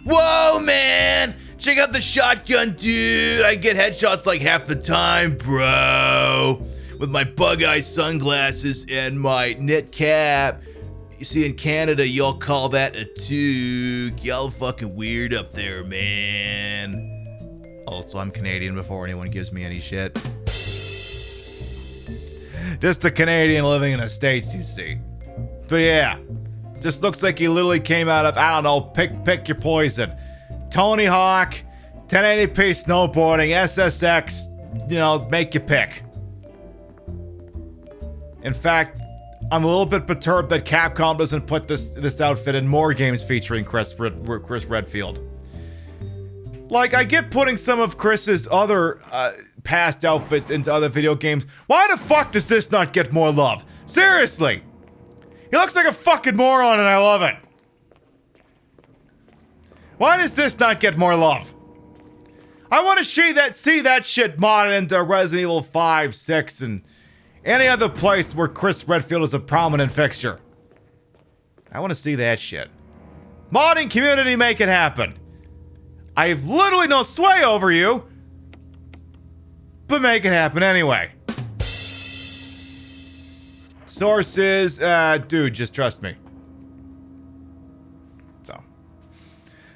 S1: Whoa, man! Check out the shotgun, dude! I get headshots like half the time, bro! With my bug-eye sunglasses and my knit cap. You see, in Canada, y'all call that a toque. Y'all fucking weird up there, man. Also, I'm Canadian before anyone gives me any shit. Just a Canadian living in the States, you see. But yeah. Just looks like he literally came out of, I don't know, pick your poison. Tony Hawk, 1080p snowboarding, SSX, you know, make your pick. In fact, I'm a little bit perturbed that Capcom doesn't put this outfit in more games featuring Chris Redfield. Like, I get putting some of Chris's other past outfits into other video games. Why the fuck does this not get more love? Seriously! He looks like a fucking moron and I love it. Why does this not get more love? I want to see that shit modded into Resident Evil 5, 6, and any other place where Chris Redfield is a prominent fixture. I want to see that shit. Modding community, make it happen. I have literally no sway over you, but make it happen anyway. Sources, dude, just trust me. So,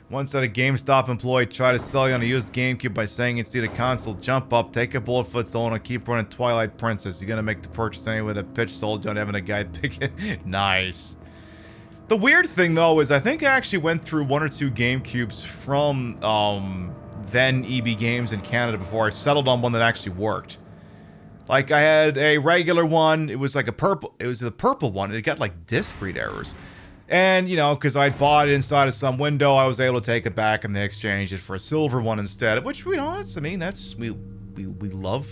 S1: once that a GameStop employee tried to sell you on a used GameCube by saying it's either console, jump up, take a bullet for its own, and keep running Twilight Princess. You're gonna make the purchase anyway with a pitch sold, don't having a guy pick it. Nice. The weird thing though is I think I actually went through 1 or 2 GameCubes from then EB Games in Canada before I settled on one that actually worked. Like, I had a regular one, it was like a purple, it was the purple one, and it got like disk read errors. And, you know, because I'd bought it inside of some window, I was able to take it back and they exchanged it for a silver one instead, which, you know, that's, I mean, that's, we love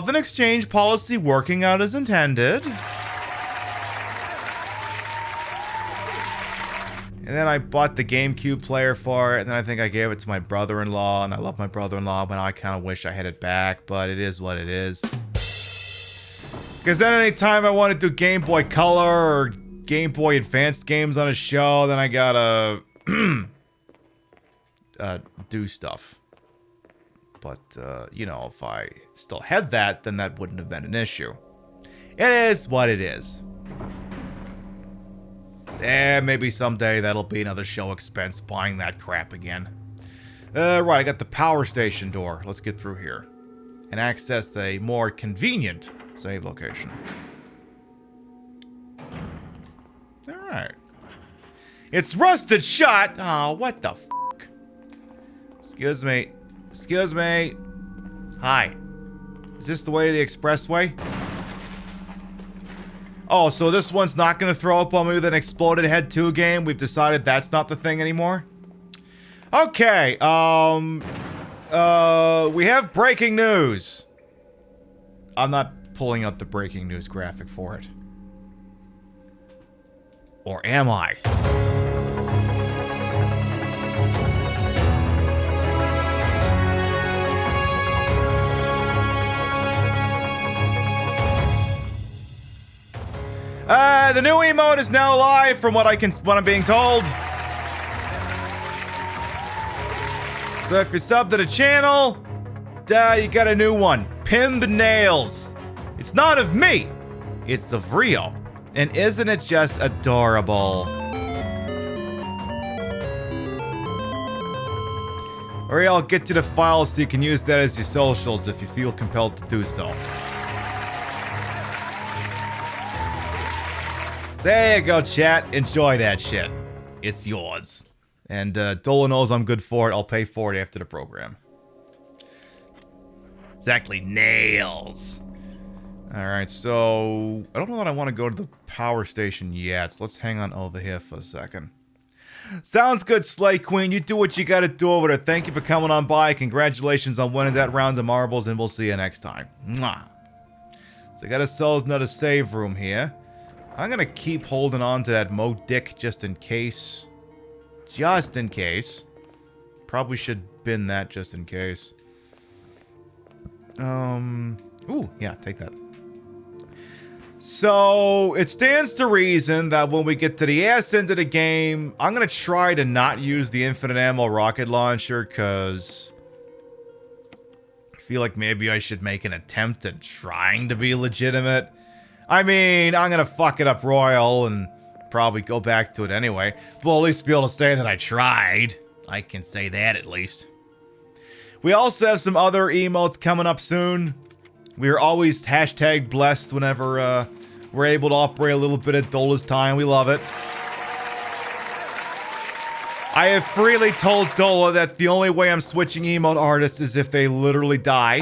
S1: an exchange policy working out as intended. And then I bought the GameCube player for it, and then I think I gave it to my brother-in-law, and I love my brother-in-law, but I kind of wish I had it back, but it is what it is. Because then anytime I want to do Game Boy Color or Game Boy Advanced games on a show, then I gotta do stuff. But, you know, if I still had that, then that wouldn't have been an issue. It is what it is. Maybe someday that'll be another show expense buying that crap again. Right, I got the power station door. Let's get through here. And access a more convenient save location. Alright. It's rusted shut! Oh, what the fuck? Excuse me. Excuse me. Hi. Is this the way to the expressway? Oh, so this one's not going to throw up on me with an Exploded Head 2 game? We've decided that's not the thing anymore? Okay, we have breaking news. I'm not pulling out the breaking news graphic for it. Or am I? The new emote is now live from what I'm being told. So if you're subbed to the channel, you got a new one. Pimb Nails. It's not of me. It's of Rio. And isn't it just adorable? Rio, I'll get you the files so you can use that as your socials if you feel compelled to do so. There you go, chat. Enjoy that shit. It's yours. And Dola knows I'm good for it. I'll pay for it after the program. Exactly, nails. Alright, so I don't know that I want to go to the power station yet, so let's hang on over here for a second. Sounds good, Slay Queen. You do what you gotta do over there. Thank you for coming on by. Congratulations on winning that round of marbles, and we'll see you next time. Mwah. So I got ourselves another save room here. I'm gonna keep holding on to that Mo Dick just in case. Just in case. Probably should bin that just in case. Ooh, yeah, take that. So, it stands to reason that when we get to the ass end of the game, I'm gonna try to not use the infinite ammo rocket launcher, because I feel like maybe I should make an attempt at trying to be legitimate. I mean, I'm gonna fuck it up royal and probably go back to it anyway. But I'll at least be able to say that I tried. I can say that at least. We also have some other emotes coming up soon. We are always hashtag blessed whenever we're able to operate a little bit at Dola's time. We love it. I have freely told Dola that the only way I'm switching emote artists is if they literally die.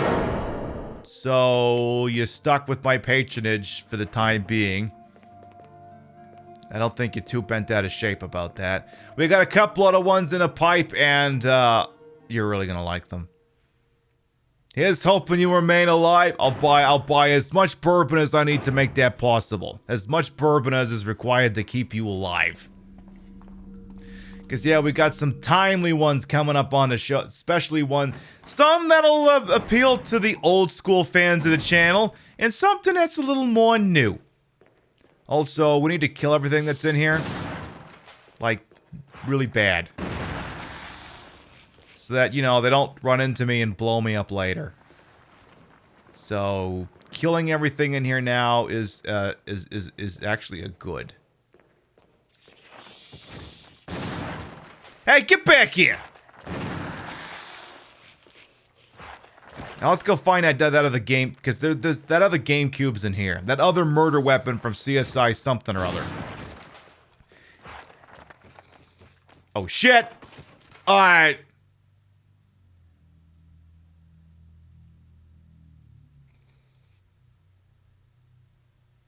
S1: So, you're stuck with my patronage for the time being. I don't think you're too bent out of shape about that. We got a couple other ones in a pipe, and you're really gonna like them. Here's hoping you remain alive. I'll buy as much bourbon as I need to make that possible. As much bourbon as is required to keep you alive. Because, yeah, we got some timely ones coming up on the show. Especially some that'll appeal to the old school fans of the channel. And something that's a little more new. Also, we need to kill everything that's in here. Like, really bad. So that, you know, they don't run into me and blow me up later. So, killing everything in here now is actually a good. Hey, get back here! Now let's go find that other game, because that other GameCube's in here. That other murder weapon from CSI something or other. Oh shit! Alright.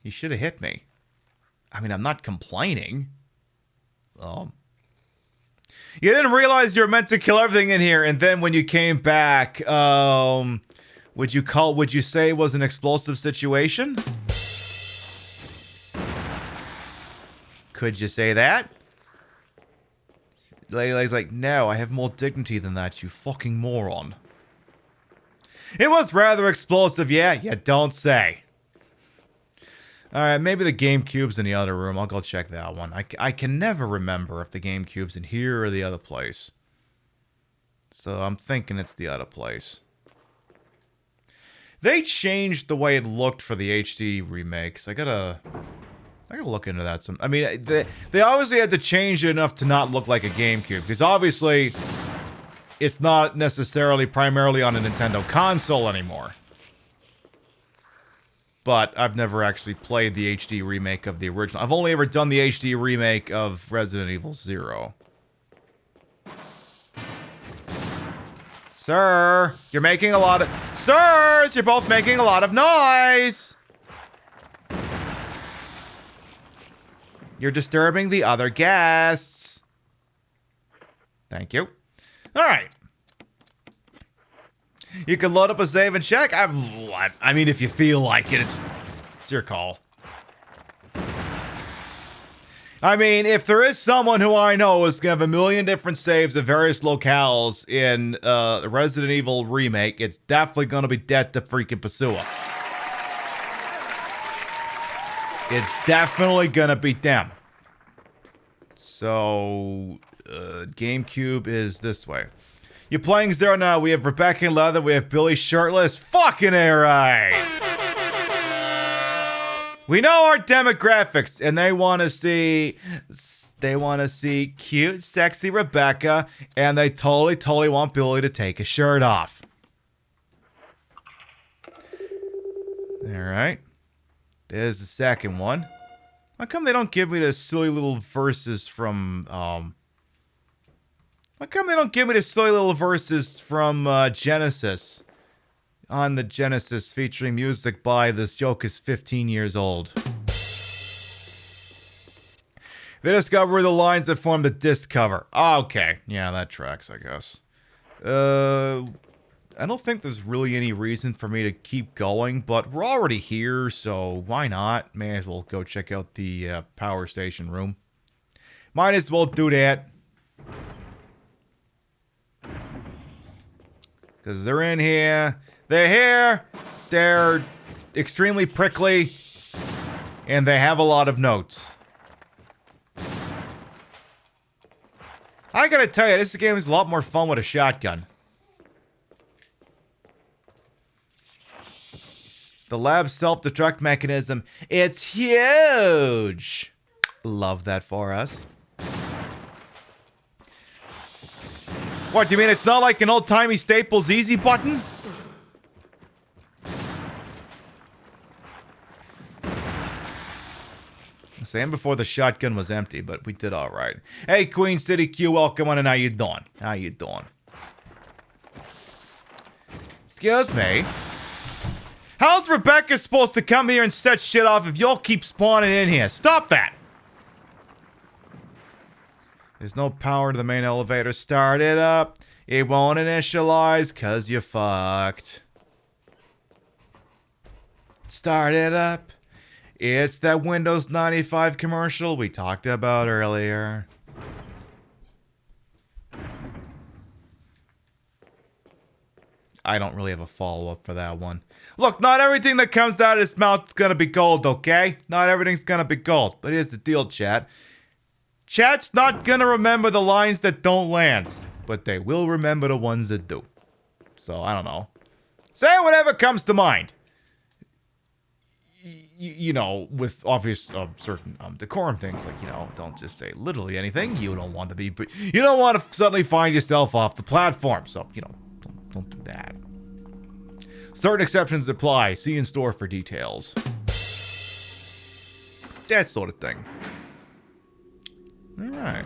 S1: He should have hit me. I mean, I'm not complaining. You didn't realize you were meant to kill everything in here, and then when you came back, would you say it was an explosive situation? Could you say that? Lady's like, no, I have more dignity than that, you fucking moron. It was rather explosive, yeah? You don't say. Alright, maybe the GameCube's in the other room. I'll go check that one. I can never remember if the GameCube's in here or the other place. So I'm thinking it's the other place. They changed the way it looked for the HD remakes. I gotta look into that some. I mean, they obviously had to change it enough to not look like a GameCube. Because obviously, it's not necessarily primarily on a Nintendo console anymore. But I've never actually played the HD remake of the original. I've only ever done the HD remake of Resident Evil 0. Sir, you're making a lot of... Sirs, you're both making a lot of noise! You're disturbing the other guests. Thank you. Alright. You can load up a save and check. I mean, if you feel like it, it's your call. I mean, if there is someone who I know is going to have a million different saves at various locales in the Resident Evil Remake, it's definitely going to be Death to freaking Pasua. It's definitely going to be them. So, GameCube is this way. You're playing Zero now. We have Rebecca in leather. We have Billy shirtless. Fucking A-right. We know our demographics, and they want to see cute, sexy Rebecca, and they totally want Billy to take his shirt off. All right. There's the second one. How come they don't give me the silly little verses from, Genesis? On the Genesis, featuring music by This Joke is 15 years old. They discover the lines that form the disc cover. Oh, okay. Yeah, that tracks, I guess. I don't think there's really any reason for me to keep going, but we're already here, so why not? May as well go check out the power station room. Might as well do that. Because they're in here. They're here. They're extremely prickly. And they have a lot of notes. I gotta tell you, this game is a lot more fun with a shotgun. The lab's self-destruct mechanism. It's huge. Love that for us. What, do you mean it's not like an old-timey Staples easy button? Same before the shotgun was empty, but we did all right. Hey, Queen City Q, welcome on, and how you doing? How you doing? Excuse me. How's Rebecca supposed to come here and set shit off if y'all keep spawning in here? Stop that! There's no power to the main elevator. Start it up. It won't initialize because you fucked. Start it up. It's that Windows 95 commercial we talked about earlier. I don't really have a follow-up for that one. Look, not everything that comes out of his mouth is gonna be gold, okay? Not everything's gonna be gold. But here's the deal, chat. Chat's not gonna remember the lines that don't land, but they will remember the ones that do. So, I don't know. Say whatever comes to mind. You know, with obvious certain decorum things, like, you know, don't just say literally anything. You don't want to be, but you don't want to suddenly find yourself off the platform. So, you know, don't do that. Certain exceptions apply. See in store for details. That sort of thing. All right.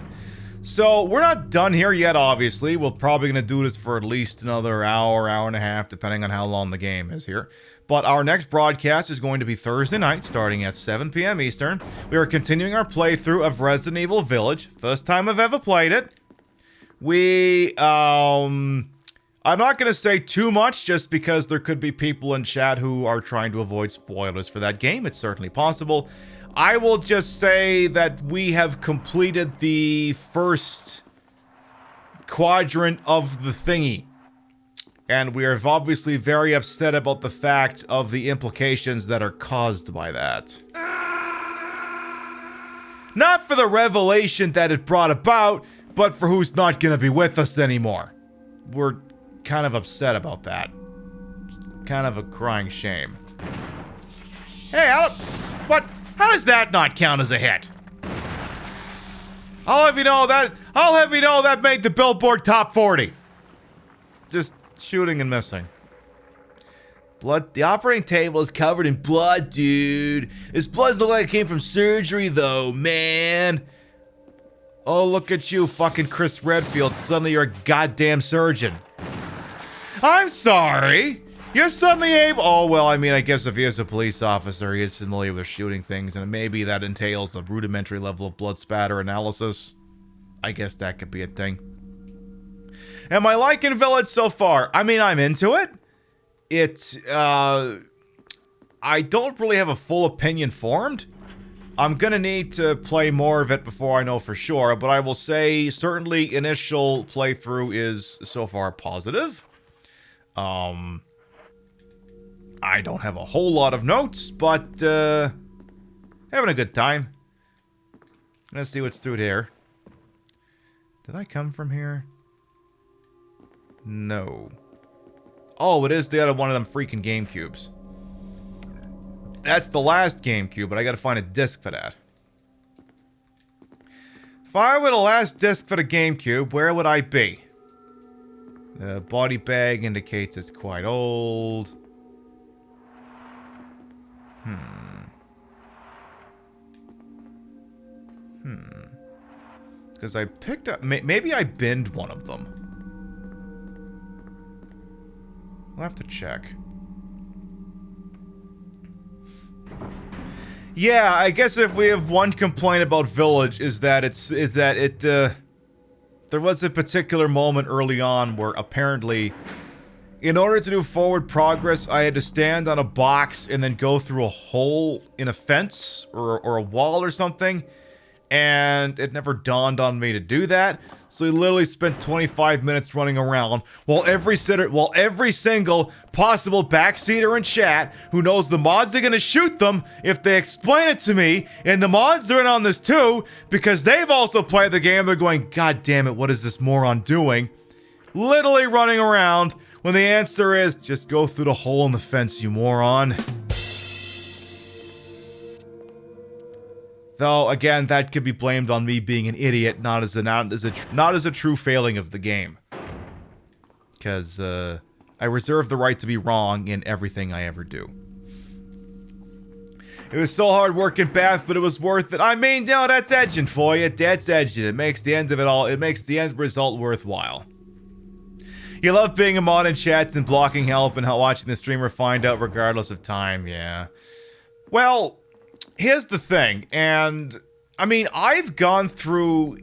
S1: So we're not done here yet, obviously. We're probably going to do this for at least another hour, hour and a half, depending on how long the game is here. But our next broadcast is going to be Thursday night, starting at 7 p.m. Eastern. We are continuing our playthrough of Resident Evil Village. First time I've ever played it. I'm not going to say too much, just because there could be people in chat who are trying to avoid spoilers for that game. It's certainly possible. I will just say that we have completed the first quadrant of the thingy. And we are obviously very upset about the fact of the implications that are caused by that. Not for the revelation that it brought about, but for who's not going to be with us anymore. We're kind of upset about that. It's kind of a crying shame. Hey, what? How does that not count as a hit? I'll have you know that made the Billboard Top 40. Just shooting and missing. Blood. The operating table is covered in blood, dude. This blood looks like it came from surgery, though, man. Oh, look at you, fucking Chris Redfield. Suddenly you're a goddamn surgeon. I'm sorry. You're suddenly able... Oh, well, I mean, I guess if he is a police officer, he is familiar with shooting things, and maybe that entails a rudimentary level of blood spatter analysis. I guess that could be a thing. Am I liking Village so far? I mean, I'm into it. I don't really have a full opinion formed. I'm gonna need to play more of it before I know for sure, but I will say certainly initial playthrough is so far positive. I don't have a whole lot of notes, but having a good time. Let's see what's through here. Did I come from here? No. Oh, it is the other one of them freaking GameCubes. That's the last GameCube, but I gotta find a disc for that. If I were the last disc for the GameCube, where would I be? The body bag indicates it's quite old. Because I picked up... Maybe I binned one of them. I'll have to check. Yeah, I guess if we have one complaint about Village is that there was a particular moment early on where apparently, in order to do forward progress, I had to stand on a box and then go through a hole in a fence or a wall or something, and it never dawned on me to do that. So we literally spent 25 minutes running around while every single possible backseater in chat who knows the mods are gonna shoot them if they explain it to me, and the mods are in on this too because they've also played the game. They're going, God damn it, what is this moron doing? Literally running around when the answer is just go through the hole in the fence, you moron. Though, again, that could be blamed on me being an idiot, not as a true failing of the game. Because, I reserve the right to be wrong in everything I ever do. It was so hard working Bath, but it was worth it. I mean, no, that's edging for you. That's edging. It makes the end of it all, it makes the end result worthwhile. You love being a mod in chats and blocking help and watching the streamer find out regardless of time, yeah. Well... Here's the thing, and I mean, I've gone through,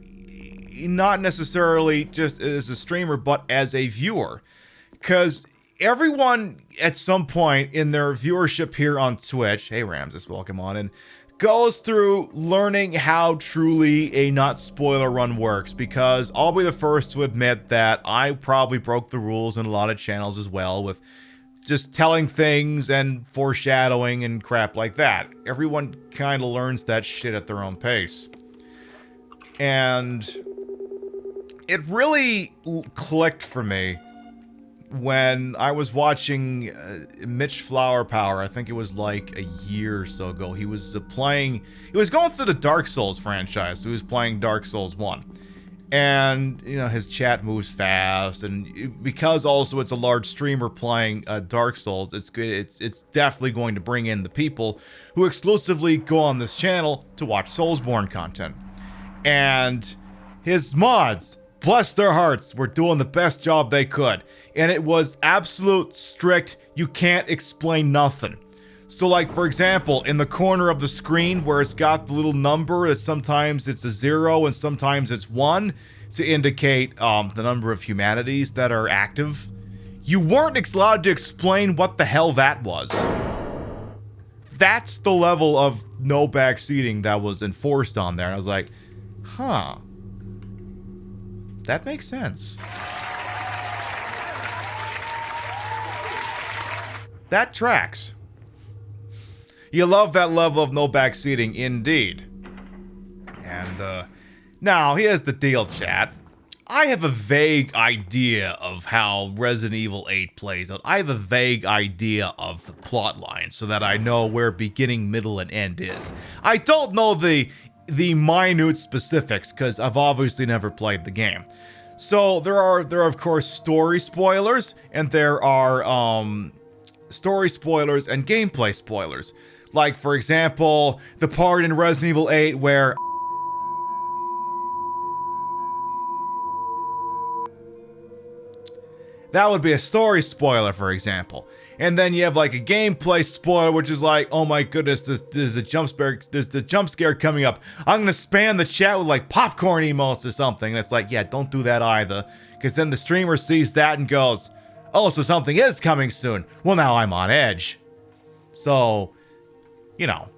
S1: not necessarily just as a streamer, but as a viewer, because everyone at some point in their viewership here on Twitch, hey Ramses, welcome on in, goes through learning how truly a not spoiler run works, because I'll be the first to admit that I probably broke the rules in a lot of channels as well with just telling things and foreshadowing and crap like that. Everyone kind of learns that shit at their own pace. And it really clicked for me when I was watching Mitch Flower Power. I think it was like a year or so ago. He was going through the Dark Souls franchise. He was playing Dark Souls 1. And, you know, his chat moves fast, and because also it's a large streamer playing Dark Souls, it's good. It's definitely going to bring in the people who exclusively go on this channel to watch Soulsborne content. And his mods, bless their hearts, were doing the best job they could. And it was absolute strict, you can't explain nothing. So like, for example, in the corner of the screen where it's got the little number, that sometimes it's a 0 and sometimes it's 1 to indicate the number of humanities that are active, you weren't allowed to explain what the hell that was. That's the level of no backseating that was enforced on there. And I was like, huh. That makes sense. That tracks. You love that level of no backseating, indeed. And, now, here's the deal, chat. I have a vague idea of how Resident Evil 8 plays out. I have a vague idea of the plot line, so that I know where beginning, middle, and end is. I don't know the minute specifics, because I've obviously never played the game. So, there are of course, story spoilers, and there are, story spoilers and gameplay spoilers. Like, for example, the part in Resident Evil 8 where that would be a story spoiler, for example. And then you have like a gameplay spoiler, which is like, oh my goodness, there's a jump scare coming up. I'm gonna spam the chat with like popcorn emotes or something. And it's like, yeah, don't do that either. Because then the streamer sees that and goes, oh, so something is coming soon. Well, now I'm on edge. So, you know,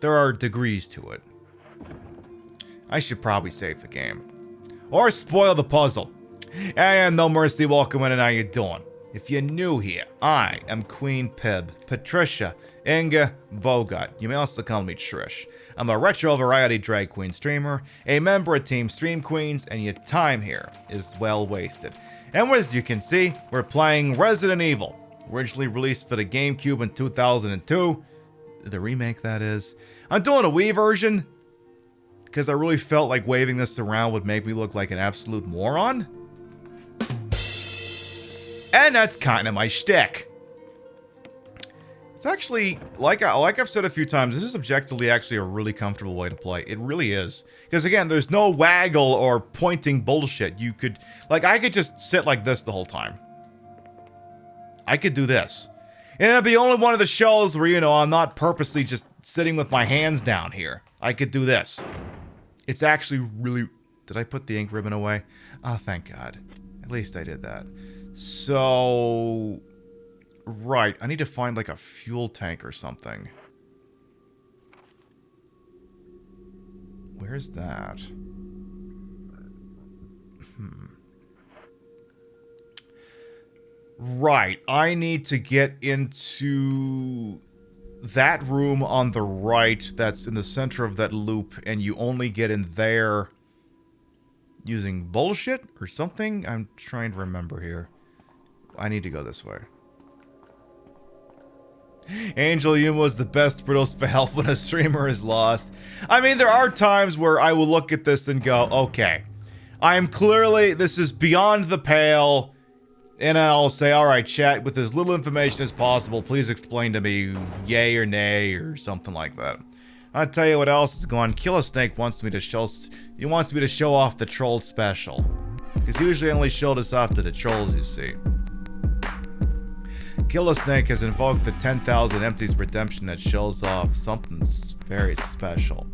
S1: there are degrees to it. I should probably save the game. Or spoil the puzzle. And No Mercy, welcome in, and how you doing? If you're new here, I am Queen Pib, Patricia Inga Bogart. You may also call me Trish. I'm a retro variety drag queen streamer, a member of Team Stream Queens, and your time here is well wasted. And as you can see, we're playing Resident Evil, originally released for the GameCube in 2002. The remake, that is. I'm doing a Wii version, because I really felt like waving this around would make me look like an absolute moron. And that's kind of my shtick. It's actually, like I've said a few times, this is objectively actually a really comfortable way to play. It really is. Because again, there's no waggle or pointing bullshit. You could, like, I could just sit like this the whole time. I could do this. And it'd be only one of the shows where, you know, I'm not purposely just sitting with my hands down here. I could do this. It's actually really... Did I put the ink ribbon away? Oh, thank God. At least I did that. So... Right, I need to find like a fuel tank or something. Where's that? Right, I need to get into that room on the right that's in the center of that loop, and you only get in there using bullshit or something? I'm trying to remember here. I need to go this way. Angel Yuma was the best riddles for help when a streamer is lost. I mean, there are times where I will look at this and go, okay, I am clearly, this is beyond the pale, and I'll say, alright, chat, with as little information as possible, please explain to me yay or nay or something like that. I'll tell you what else is going on. Killer Snake wants me to show, he wants me to show off the troll special. He's usually only showed us off to the trolls, you see. Killer Snake has invoked the 10,000 Empties redemption that shows off something very special.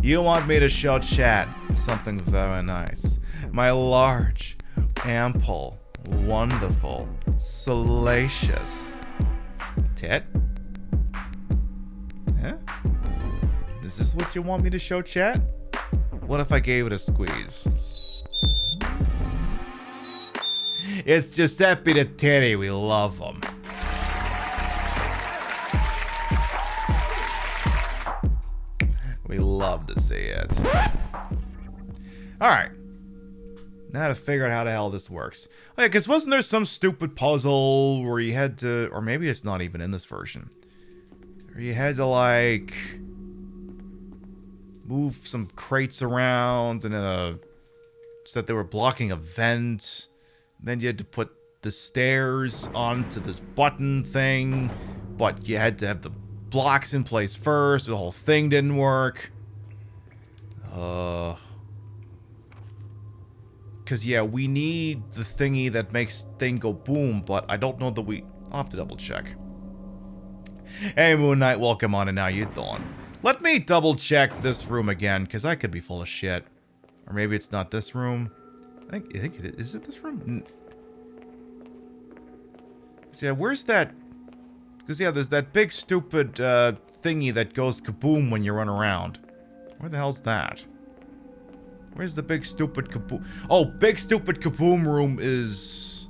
S1: You want me to show chat something very nice. My large, ample, wonderful, salacious tit? Yeah? Is this what you want me to show chat? What if I gave it a squeeze? It's Giuseppe the Titty, we love him. We love to see it. Alright. Now to figure out how the hell this works. Oh yeah, because wasn't there some stupid puzzle where you had to... Or maybe it's not even in this version. Where you had to, like... move some crates around and so that they were blocking a vent. Then you had to put the stairs onto this button thing. But you had to have the blocks in place first. The whole thing didn't work. Because, yeah, we need the thingy that makes thing go boom, but I don't know that we... I'll have to double check. Hey, Moon Knight, welcome on, and how you doing? Let me double check this room again, because I could be full of shit. Or maybe it's not this room. I think it is. Is it this room? So, yeah, where's that... Because, yeah, there's that big stupid thingy that goes kaboom when you run around. Where the hell's that? Where's the big stupid kaboom? Oh, big stupid kaboom room is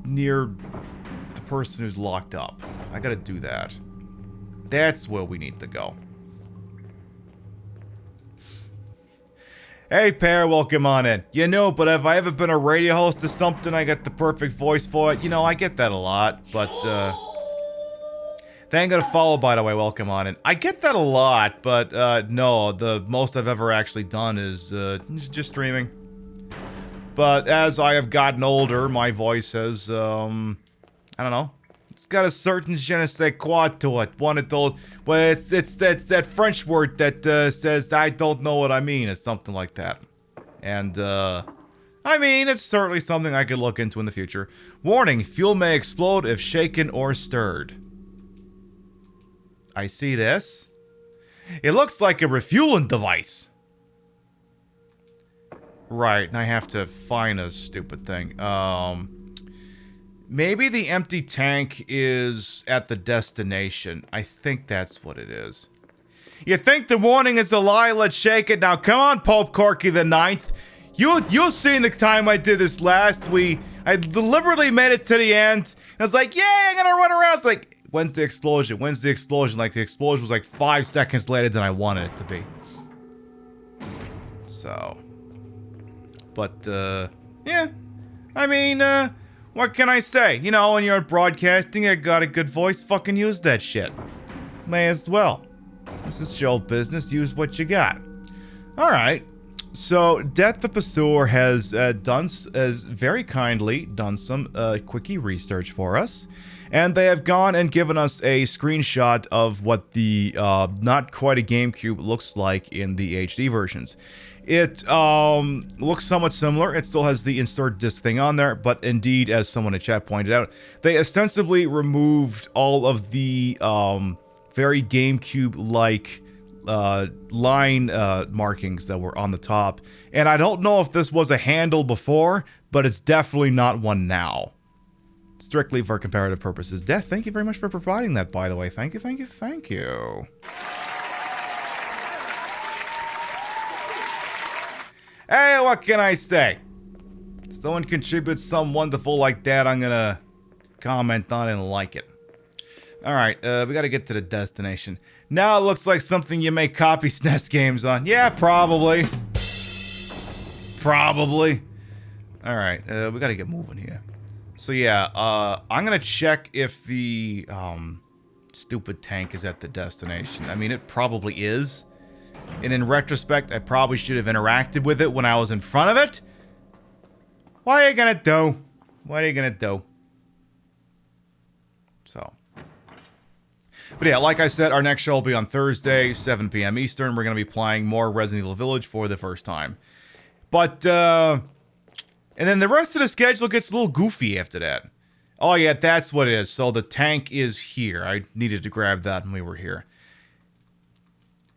S1: near the person who's locked up. I gotta do that. That's where we need to go. Hey, Pear, welcome on in. You know, but have I ever been a radio host or something? I got the perfect voice for it. You know, I get that a lot, but, Thank God to follow, by the way, welcome on in. I get that a lot, but, no, the most I've ever actually done is, just streaming. But as I have gotten older, my voice has, I don't know. It's got a certain je ne sais quoi to it. One of those, well, it's that French word that says, I don't know what I mean, or something like that. And, I mean, it's certainly something I could look into in the future. Warning, fuel may explode if shaken or stirred. I see this. It looks like a refueling device. Right, and I have to find a stupid thing. Maybe the empty tank is at the destination. I think that's what it is. You think the warning is a lie? Let's shake it. Now, come on, Pope Corky the Ninth. You've seen the time I did this last. I deliberately made it to the end. And I was like, yeah, I'm gonna run around. It's like, when's the explosion? When's the explosion? Like, the explosion was like 5 seconds later than I wanted it to be. So. But, yeah. I mean, what can I say? You know, when you're broadcasting, I got a good voice, fucking use that shit. May as well. This is show business, use what you got. Alright. So, Death the Pursuer has very kindly done some quickie research for us. And they have gone and given us a screenshot of what the not quite a GameCube looks like in the HD versions. It looks somewhat similar. It still has the insert disc thing on there, but indeed, as someone in chat pointed out, they ostensibly removed all of the very GameCube-like line markings that were on the top. And I don't know if this was a handle before, but it's definitely not one now. Strictly for comparative purposes. Death, thank you very much for providing that, by the way. Thank you, thank you, thank you. Hey, what can I say? Someone contributes something wonderful like that, I'm gonna comment on it and like it. Alright, we gotta get to the destination. Now it looks like something you may copy SNES games on. Yeah, probably. Probably. Alright, we gotta get moving here. So yeah, I'm gonna check if the stupid tank is at the destination. I mean, it probably is. And in retrospect, I probably should have interacted with it when I was in front of it. What are you gonna do? What are you gonna do? So. But yeah, like I said, our next show will be on Thursday, 7 p.m. Eastern. We're gonna be playing more Resident Evil Village for the first time. But, and then the rest of the schedule gets a little goofy after that. Oh yeah, that's what it is. So the tank is here. I needed to grab that when we were here.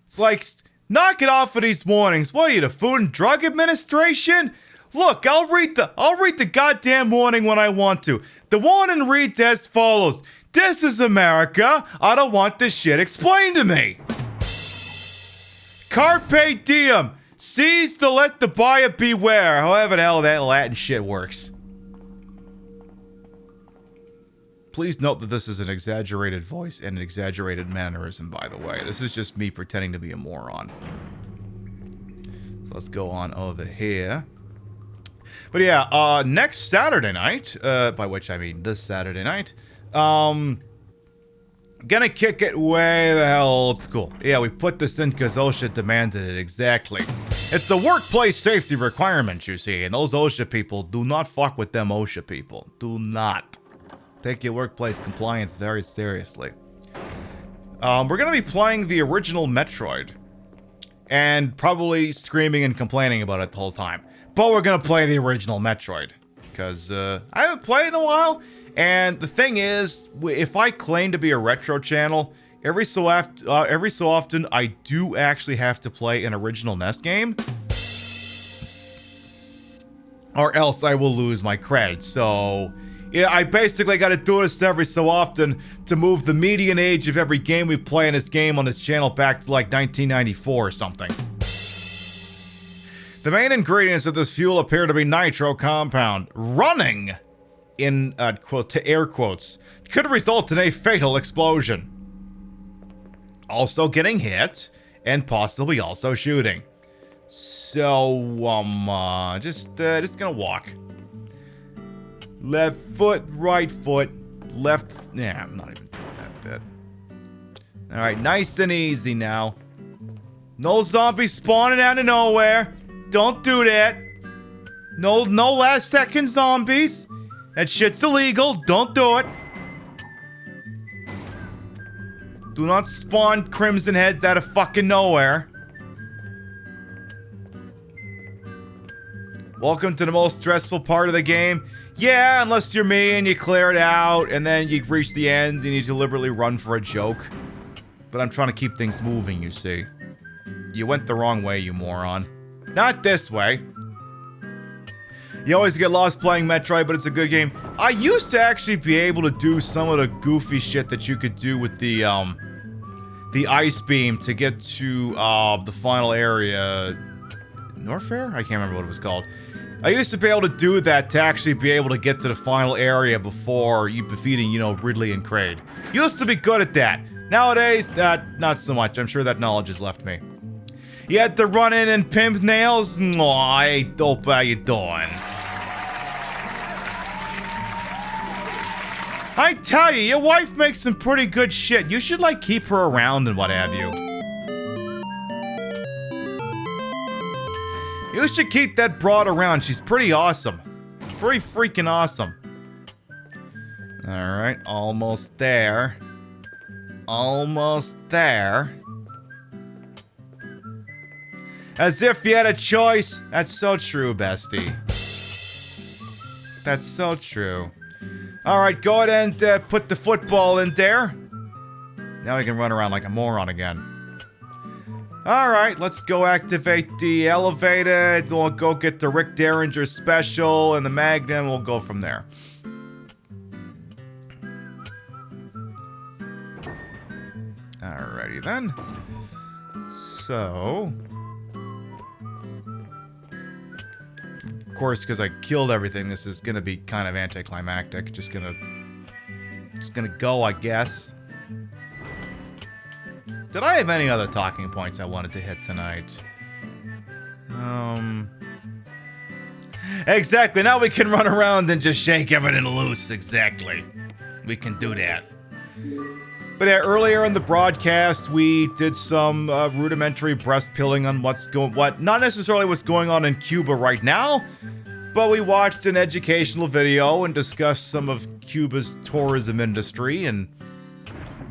S1: It's like, knock it off for these warnings. What are you, the Food and Drug Administration? Look, I'll read the goddamn warning when I want to. The warning reads as follows. This is America. I don't want this shit explained to me. Carpe diem. Seize to let the buyer beware. However the hell that Latin shit works. Please note that this is an exaggerated voice and an exaggerated mannerism, by the way. This is just me pretending to be a moron. So let's go on over here. But yeah, next Saturday night, by which I mean this Saturday night, gonna kick it way the hell old school. Yeah, we put this in because OSHA demanded it, exactly. It's a workplace safety requirement, you see, and those OSHA people, do not fuck with them OSHA people. Do not. Take your workplace compliance very seriously. We're gonna be playing the original Metroid. And probably screaming and complaining about it the whole time. But we're gonna play the original Metroid. Because, I haven't played in a while. And the thing is, if I claim to be a retro channel, every so often I do actually have to play an original NES game. Or else I will lose my cred. So, yeah, I basically gotta do this every so often to move the median age of every game we play in this game on this channel back to like 1994 or something. The main ingredients of this fuel appear to be nitro compound. Running, in air quotes, could result in a fatal explosion. Also getting hit, and possibly also shooting. So, just gonna walk. Left foot, right foot, left... Yeah, I'm not even doing that bit. Alright, nice and easy now. No zombies spawning out of nowhere. Don't do that. No last second zombies. That shit's illegal. Don't do it. Do not spawn crimson heads out of fucking nowhere. Welcome to the most stressful part of the game. Yeah, unless you're me and you clear it out and then you reach the end and you deliberately run for a joke. But I'm trying to keep things moving, you see. You went the wrong way, you moron. Not this way. You always get lost playing Metroid, but it's a good game. I used to actually be able to do some of the goofy shit that you could do with the the ice beam to get to the final area. Norfair? I can't remember what it was called. I used to be able to do that to actually be able to get to the final area before you defeating, you know, Ridley and Kraid. Used to be good at that. Nowadays, not so much. I'm sure that knowledge has left me. You had to run in and pimp nails? Aw, hey, dope, how you doing? I tell you, your wife makes some pretty good shit. You should, like, keep her around and what have you. You should keep that broad around. She's pretty awesome. Pretty freaking awesome. Alright, almost there. Almost there. As if you had a choice. That's so true, bestie. That's so true. Alright, go ahead and put the football in there. Now we can run around like a moron again. Alright, let's go activate the elevator. We'll go get the Rick Derringer special and the Magnum. We'll go from there. Alrighty then. So... of course, because I killed everything, this is gonna be kind of anticlimactic. Just gonna go, I guess. Did I have any other talking points I wanted to hit tonight? Exactly, now we can run around and just shake everything loose, exactly. We can do that. But yeah, earlier in the broadcast, we did some rudimentary breast pilling on not necessarily what's going on in Cuba right now, but we watched an educational video and discussed some of Cuba's tourism industry and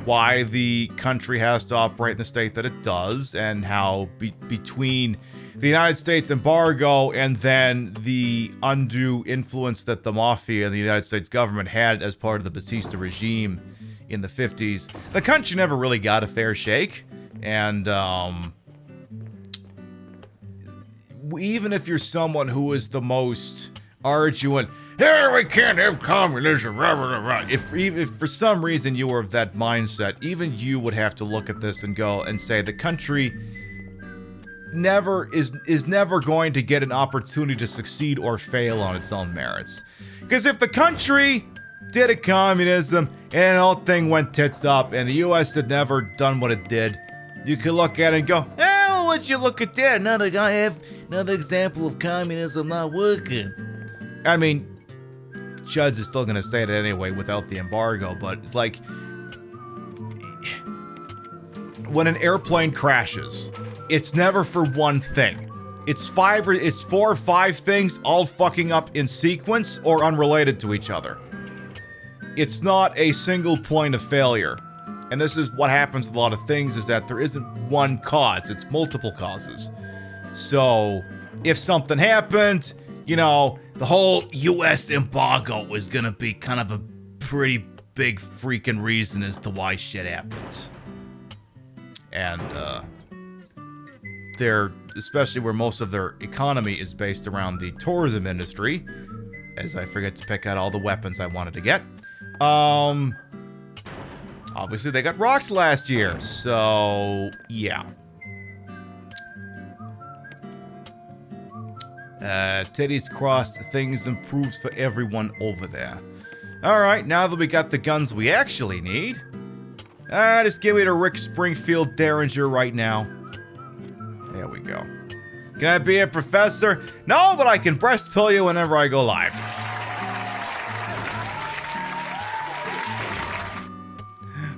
S1: why the country has to operate in the state that it does, and how between the United States embargo and then the undue influence that the mafia and the United States government had as part of the Batista regime in the 50s, the country never really got a fair shake. And even if you're someone who is the most arduous, here we can't have communism, rah, rah, rah. If for some reason you were of that mindset, even you would have to look at this and go and say the country is never going to get an opportunity to succeed or fail on its own merits. Because if the country did a communism and the whole thing went tits up and the US had never done what it did, you could look at it and go, well, would you look at that? I have another example of communism not working. I mean, Chuds is still going to say it anyway without the embargo, but it's like, when an airplane crashes, it's never for one thing. It's 4 or 5 things all fucking up in sequence or unrelated to each other. It's not a single point of failure. And this is what happens with a lot of things, is that there isn't one cause, it's multiple causes. So, if something happened, you know, the whole US embargo is gonna be kind of a pretty big freaking reason as to why shit happens. And, they're, especially where most of their economy is based around the tourism industry, as I forget to pick out all the weapons I wanted to get. Obviously they got rocks last year, so yeah. Teddy's crossed, things improves for everyone over there. Alright, now that we got the guns we actually need, just give me the Rick Springfield Derringer right now. There we go. Can I be a professor? No, but I can breast pill you whenever I go live.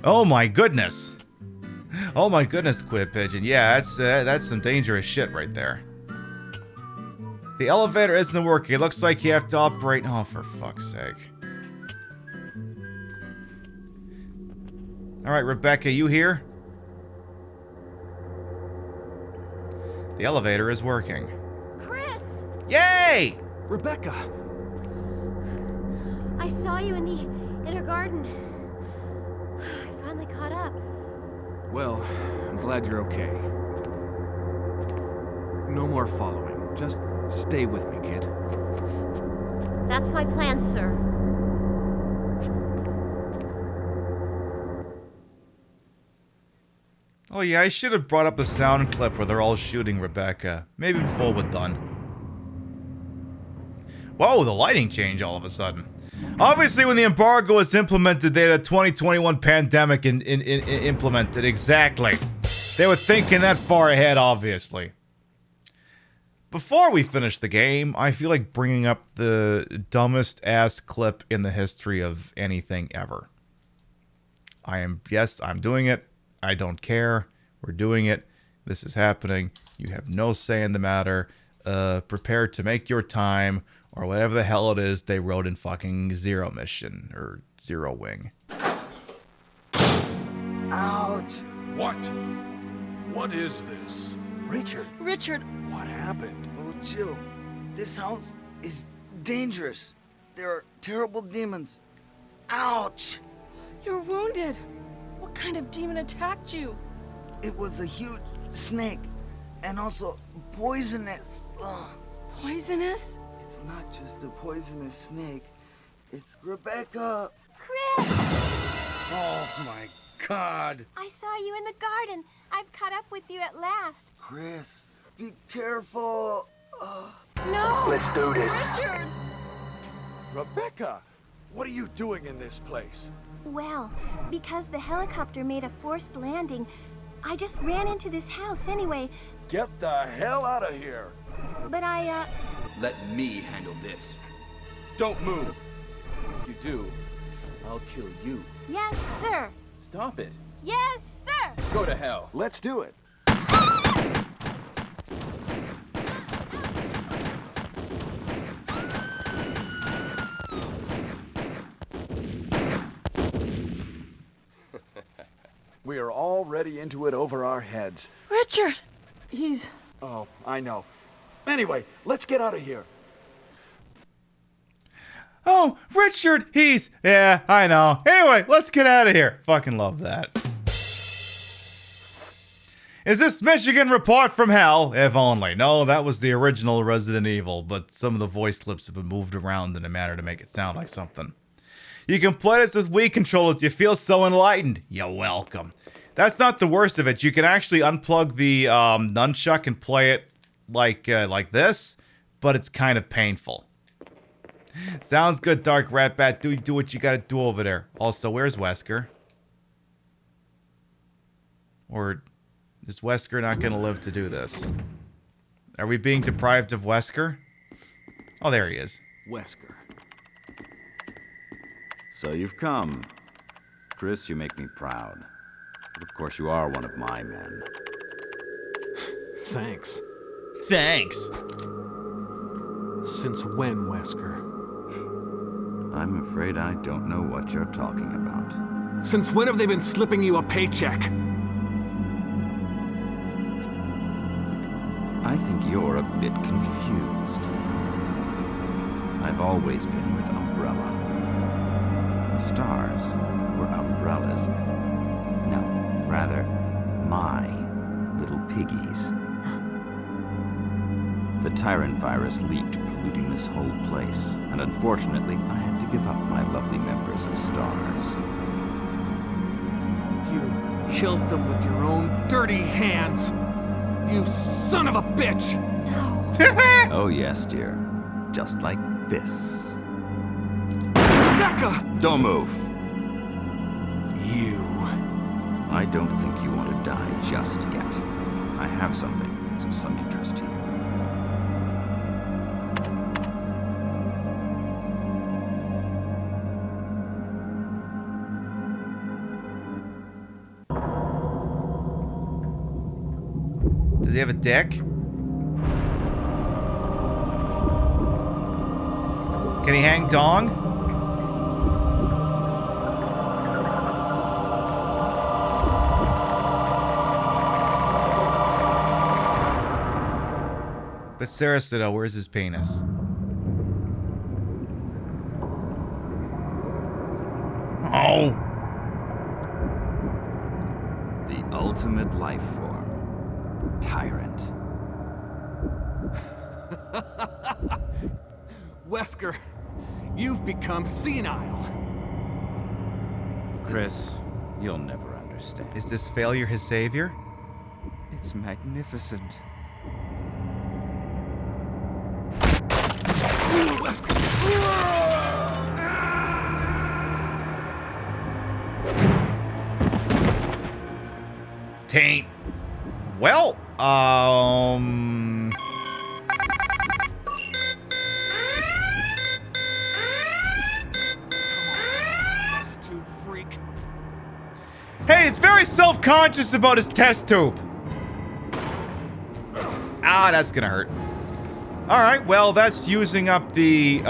S1: Oh my goodness. Oh my goodness, Quid Pigeon. Yeah, that's some dangerous shit right there. The elevator isn't working. It looks like you have to operate. Oh, for fuck's sake. Alright, Rebecca, you here? The elevator is working.
S15: Chris!
S11: Yay! Rebecca!
S15: I saw you in the inner garden. I finally caught up.
S16: Well, I'm glad you're okay. No more following. Just stay with me, kid.
S15: That's my plan, sir.
S1: Oh yeah, I should have brought up the sound clip where they're all shooting Rebecca. Maybe before we're done. Whoa, the lighting changed all of a sudden. Obviously, when the embargo was implemented, they had a 2021 pandemic implemented. Exactly. They were thinking that far ahead, obviously. Before we finish the game, I feel like bringing up the dumbest ass clip in the history of anything ever. Yes, I'm doing it. I don't care. We're doing it. This is happening. You have no say in the matter. Prepare to make your time, or whatever the hell it is they wrote in fucking Zero Mission, or Zero Wing.
S17: Ouch! What? What is this?
S18: Richard.
S17: Richard!
S18: What happened?
S17: Oh, Jill, this house is dangerous. There are terrible demons. Ouch!
S19: You're wounded. What kind of demon attacked you?
S17: It was a huge snake, and also poisonous. Ugh.
S19: Poisonous?
S17: It's not just a poisonous snake. It's Rebecca.
S15: Chris!
S6: Oh my God.
S15: I saw you in the garden. I've caught up with you at last.
S17: Chris, be careful.
S19: No!
S12: Let's do this.
S19: Richard!
S6: Rebecca, what are you doing in this place?
S15: Well, because the helicopter made a forced landing, I just ran into this house anyway.
S6: Get the hell out of here.
S15: But
S20: Let me handle this. Don't move. If you do, I'll kill you.
S15: Yes, sir.
S20: Stop it.
S15: Yes, sir.
S20: Go to hell.
S6: Let's do it. We are already into it over our heads.
S19: Richard! He's...
S6: Oh, I know. Anyway, let's get out of here.
S1: Oh, Richard, he's... Yeah, I know. Anyway, let's get out of here. Fucking love that. Is this Michigan Report from Hell? If only. No, that was the original Resident Evil, but some of the voice clips have been moved around in a manner to make it sound like something. You can play this with Wii controllers. You feel so enlightened. You're welcome. That's not the worst of it. You can actually unplug the nunchuck and play it like this, but it's kind of painful. Sounds good, Dark Ratbat. Do what you gotta do over there. Also, where's Wesker? Or is Wesker not gonna live to do this? Are we being deprived of Wesker? Oh, there he is.
S16: Wesker. So you've come. Chris, you make me proud. But of course you are one of my men.
S21: Thanks.
S1: Thanks.
S21: Since when, Wesker?
S16: I'm afraid I don't know what you're talking about.
S21: Since when have they been slipping you a paycheck?
S16: I think you're a bit confused. I've always been with Umbrella. Stars were umbrellas. No, rather, my little piggies. The Tyrant virus leaked, polluting this whole place, and unfortunately, I had to give up my lovely members of Stars.
S21: You killed them with your own dirty hands! You son of a bitch!
S16: No. Oh yes, dear. Just like this.
S21: Rebecca!
S16: Don't move.
S21: You.
S16: I don't think you want to die just yet. I have something that's of some interest to you.
S1: Does he have a dick? Can he hang dong? But seriously though, where's his penis? Oh!
S16: The ultimate life form. Tyrant.
S21: Wesker, you've become senile.
S16: Chris, you'll never understand.
S1: Is this failure his savior?
S11: It's magnificent.
S10: Taint.
S1: Well, hey, he's very self-conscious about his test tube. Ah, that's gonna hurt. All right, well, that's using up the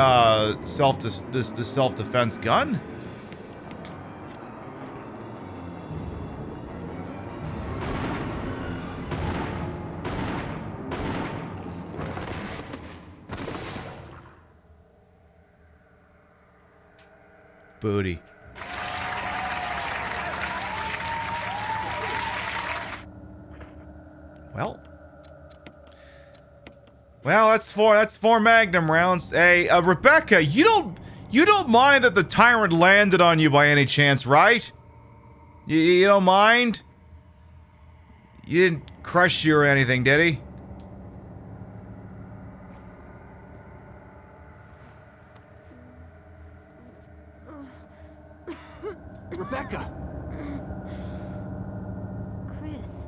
S1: self-defense gun. Booty. Well, that's four Magnum rounds. Hey, Rebecca, you don't mind that the tyrant landed on you by any chance, right? You don't mind? You didn't crush you or anything, did he?
S21: Rebecca!
S15: Chris.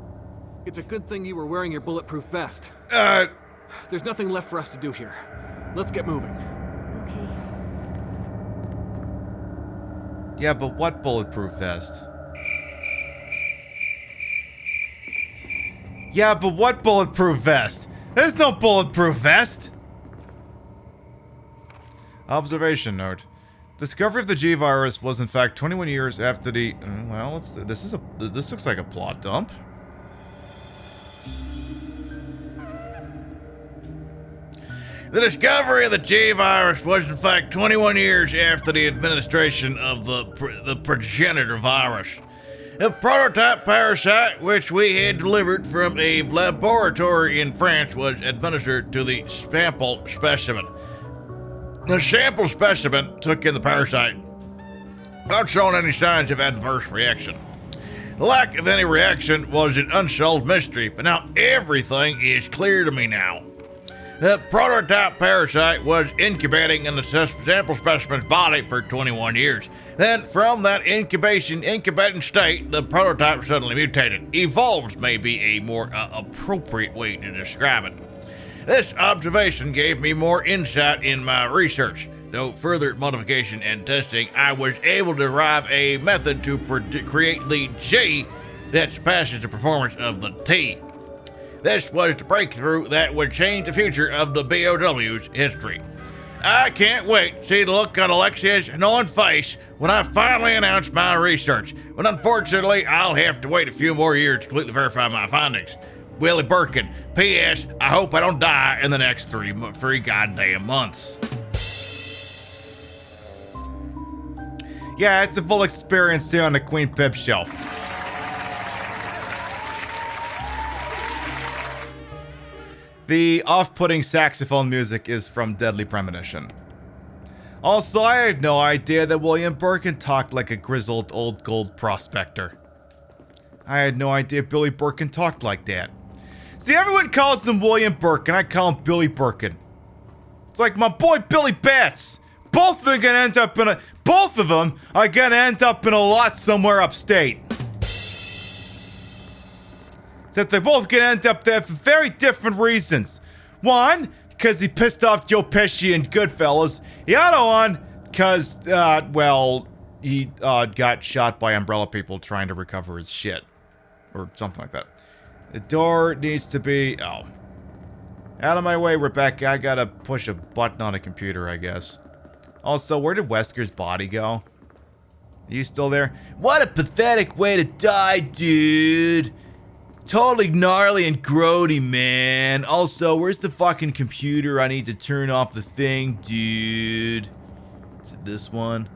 S21: It's a good thing you were wearing your bulletproof vest. There's nothing left for us to do here. Let's get moving.
S15: Okay.
S1: Yeah, but what bulletproof vest? Yeah, but what bulletproof vest? There's no bulletproof vest! Observation note. Discovery of the G virus was in fact 21 years after the... well, this looks like a plot dump.
S10: The discovery of the G virus was in fact 21 years after the administration of the progenitor virus. A prototype parasite which we had delivered from a laboratory in France was administered to the sample specimen. The sample specimen took in the parasite without showing any signs of adverse reaction. The lack of any reaction was an unsolved mystery, but now everything is clear to me now. The prototype parasite was incubating in the sample specimen's body for 21 years. Then, from that incubating state, the prototype suddenly mutated. Evolved may be a more appropriate way to describe it. This observation gave me more insight in my research. Though further modification and testing, I was able to derive a method to create the G that surpasses the performance of the T. This was the breakthrough that would change the future of the BOW's history. I can't wait to see the look on Alexia's knowing face when I finally announce my research, but unfortunately, I'll have to wait a few more years to completely verify my findings. Willie Birkin. P.S. I hope I don't die in the next three goddamn months.
S1: Yeah, it's a full experience here on the Queen Pip Show. The off-putting saxophone music is from Deadly Premonition. Also, I had no idea that William Birkin talked like a grizzled old gold prospector. I had no idea Billy Birkin talked like that. See, everyone calls him William Birkin. I call him Billy Birkin. It's like my boy Billy Bats. Both of them are gonna end up in a lot somewhere upstate. Except they're both gonna end up there for very different reasons. One, because he pissed off Joe Pesci and Goodfellas. The other one, because, he got shot by umbrella people trying to recover his shit. Or something like that. The door needs to be... oh. Out of my way, Rebecca. I gotta push a button on a computer, I guess. Also, where did Wesker's body go? Are you still there? What a pathetic way to die, dude. Totally gnarly and grody, man. Also, where's the fucking computer? I need to turn off the thing, dude. Is it this one?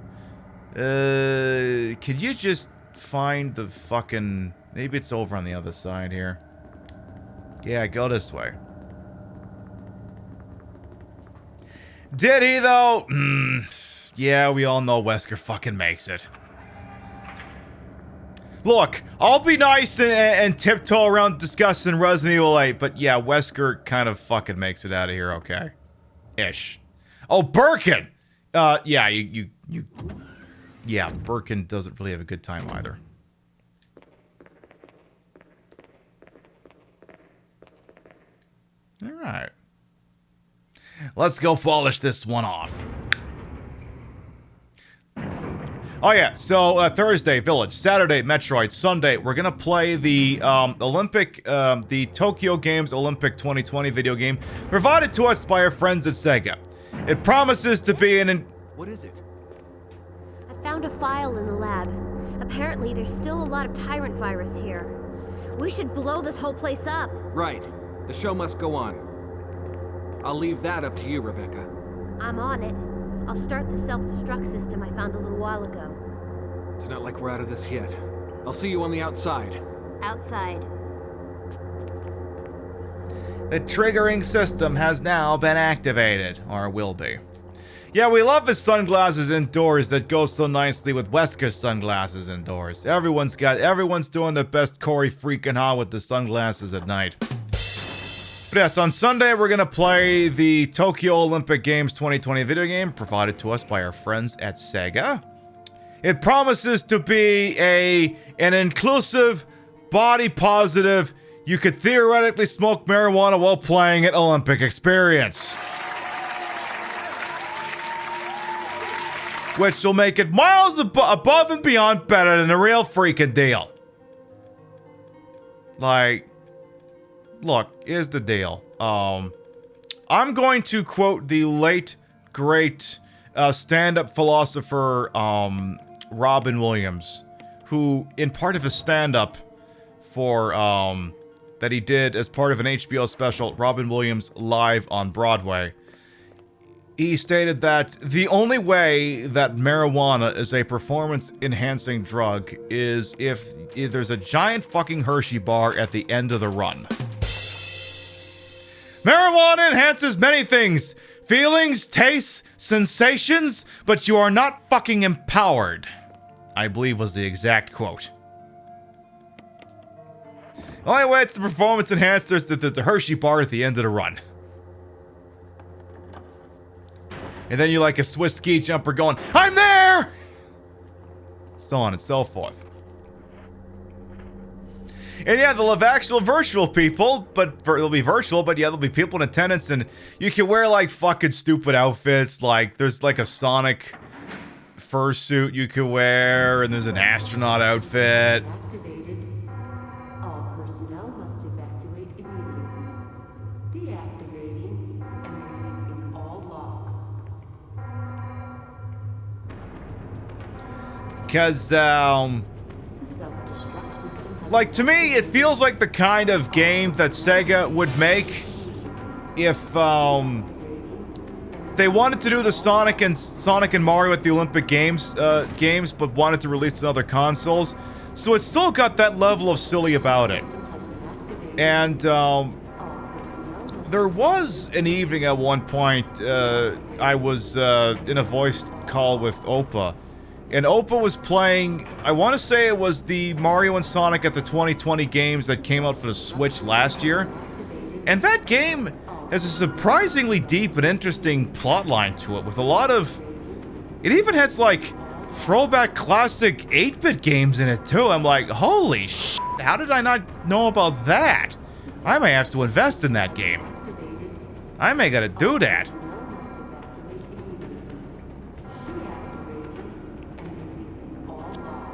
S1: Could you just find the fucking... maybe it's over on the other side here. Yeah, go this way. Did he, though? Yeah, we all know Wesker fucking makes it. Look, I'll be nice and tiptoe around discussing Resident Evil 8, but yeah, Wesker kind of fucking makes it out of here, okay? Ish. Oh, Birkin! Yeah, yeah, Birkin doesn't really have a good time either. Alright. Let's go polish this one off. Oh yeah, so Thursday, Village. Saturday, Metroid. Sunday, we're gonna play the the Tokyo Games Olympic 2020 video game provided to us by our friends at Sega. It promises to be
S21: What is it?
S18: I found a file in the lab. Apparently, there's still a lot of tyrant virus here. We should blow this whole place up.
S21: Right. The show must go on. I'll leave that up to you, Rebecca.
S18: I'm on it. I'll start the self-destruct system I found a little while ago.
S21: It's not like we're out of this yet. I'll see you on the outside.
S18: Outside.
S1: The triggering system has now been activated, or will be. Yeah, we love his sunglasses indoors that go so nicely with Wesker's sunglasses indoors. Everyone's doing their best Corey freaking Ha with the sunglasses at night. But yes, on Sunday we're gonna play the Tokyo Olympic Games 2020 video game provided to us by our friends at Sega. It promises to be an inclusive, body positive, you could theoretically smoke marijuana while playing it Olympic experience. Which will make it miles above and beyond better than the real freaking deal. Like, look, here's the deal. I'm going to quote the late, great stand-up philosopher Robin Williams, who, in part of his stand-up for that he did as part of an HBO special, Robin Williams Live on Broadway, he stated that the only way that marijuana is a performance-enhancing drug is if there's a giant fucking Hershey bar at the end of the run. Marijuana enhances many things. Feelings, tastes, sensations, but you are not fucking empowered. I believe was the exact quote. The only way it's the performance enhancer is that there's a Hershey bar at the end of the run. And then you're like a Swiss ski jumper going, I'm there! So on and so forth. And yeah, they'll have actual virtual people, but they'll be virtual, but yeah, there'll be people in attendance, and you can wear like fucking stupid outfits. Like, there's like a Sonic fursuit you can wear, and there's an astronaut outfit.
S22: All personnel must evacuate immediately. Deactivating and releasing all locks.
S1: Because, like, to me, it feels like the kind of game that Sega would make if, they wanted to do the Sonic and Mario at the Olympic Games, but wanted to release on other consoles. So it's still got that level of silly about it. And, there was an evening at one point, I was, in a voice call with Opa. And Opa was playing, I want to say it was the Mario and Sonic at the 2020 games that came out for the Switch last year. And that game has a surprisingly deep and interesting plotline to it, with a lot of... It even has, like, throwback classic 8-bit games in it, too. I'm like, holy shit, how did I not know about that? I may have to invest in that game. I may gotta do that.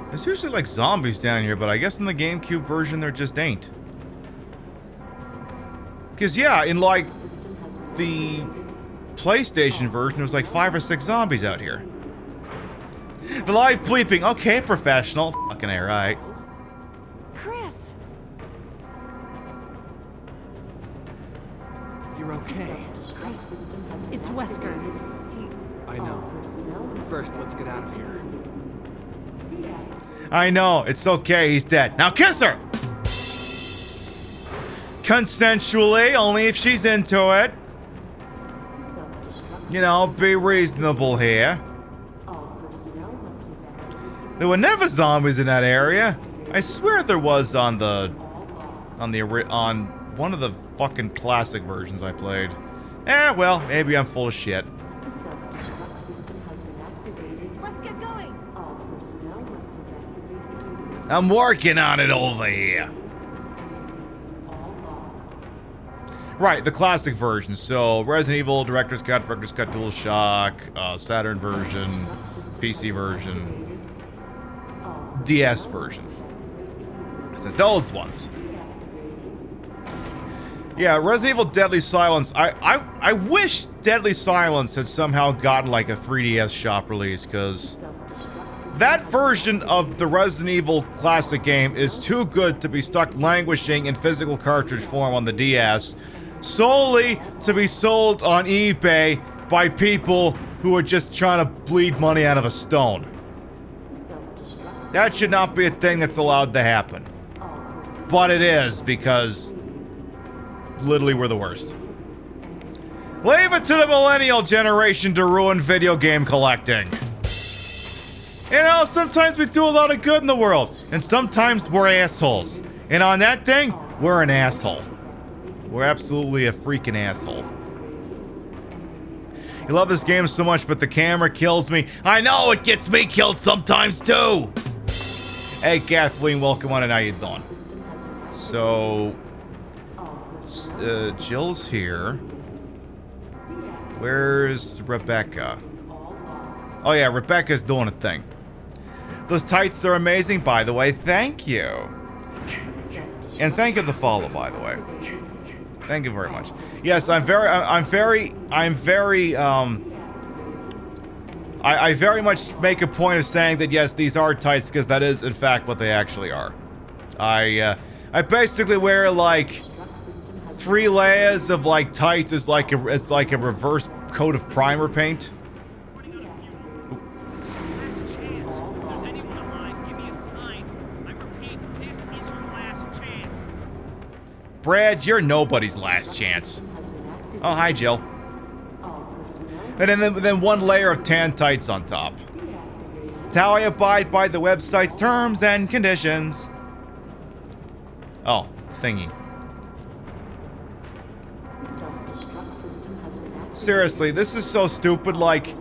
S1: There's usually like zombies down here, but I guess in the GameCube version there just ain't. Because yeah, in like the PlayStation version, there's like 5 or 6 zombies out here. The live bleeping, okay, professional. Fucking A, right.
S18: Chris!
S21: You're okay.
S18: Chris, it's Wesker.
S21: I know. First, let's get out of here.
S1: I know, it's okay, he's dead. Now kiss her! Consensually, only if she's into it. You know, be reasonable here. There were never zombies in that area. I swear there was on one of the fucking classic versions I played. Well, maybe I'm full of shit.
S18: Let's get going.
S10: I'm working on it over here.
S1: Right, the classic version. So, Resident Evil, Director's Cut, DualShock, Saturn version, PC version, DS version. So those ones. Yeah, Resident Evil Deadly Silence. I wish Deadly Silence had somehow gotten like a 3DS shop release, because that version of the Resident Evil classic game is too good to be stuck languishing in physical cartridge form on the DS, solely to be sold on eBay by people who are just trying to bleed money out of a stone. That should not be a thing that's allowed to happen. But it is, because literally we're the worst. Leave it to the millennial generation to ruin video game collecting. You know, sometimes we do a lot of good in the world, and sometimes we're assholes. And on that thing, we're an asshole. We're absolutely a freaking asshole. You love this game so much, but the camera kills me. I know, it gets me killed sometimes too. Hey, Kathleen, welcome on, and how you doing? So, Jill's here. Where's Rebecca? Oh yeah, Rebecca's doing a thing. Those tights are amazing, by the way. Thank you. And thank you for the follow, by the way. Thank you very much. Yes, I very much make a point of saying that yes, these are tights, because that is in fact what they actually are. I basically wear like 3 layers of like tights as like a reverse coat of primer paint.
S5: This is your last chance. If there's anyone alive, give me a sign. I repeat, this is your last chance.
S1: Brad, you're nobody's last chance. Oh, hi, Jill. And then 1 layer of tan tights on top. It's how I abide by the website's terms and conditions. Oh, thingy. Seriously, this is so stupid. Like,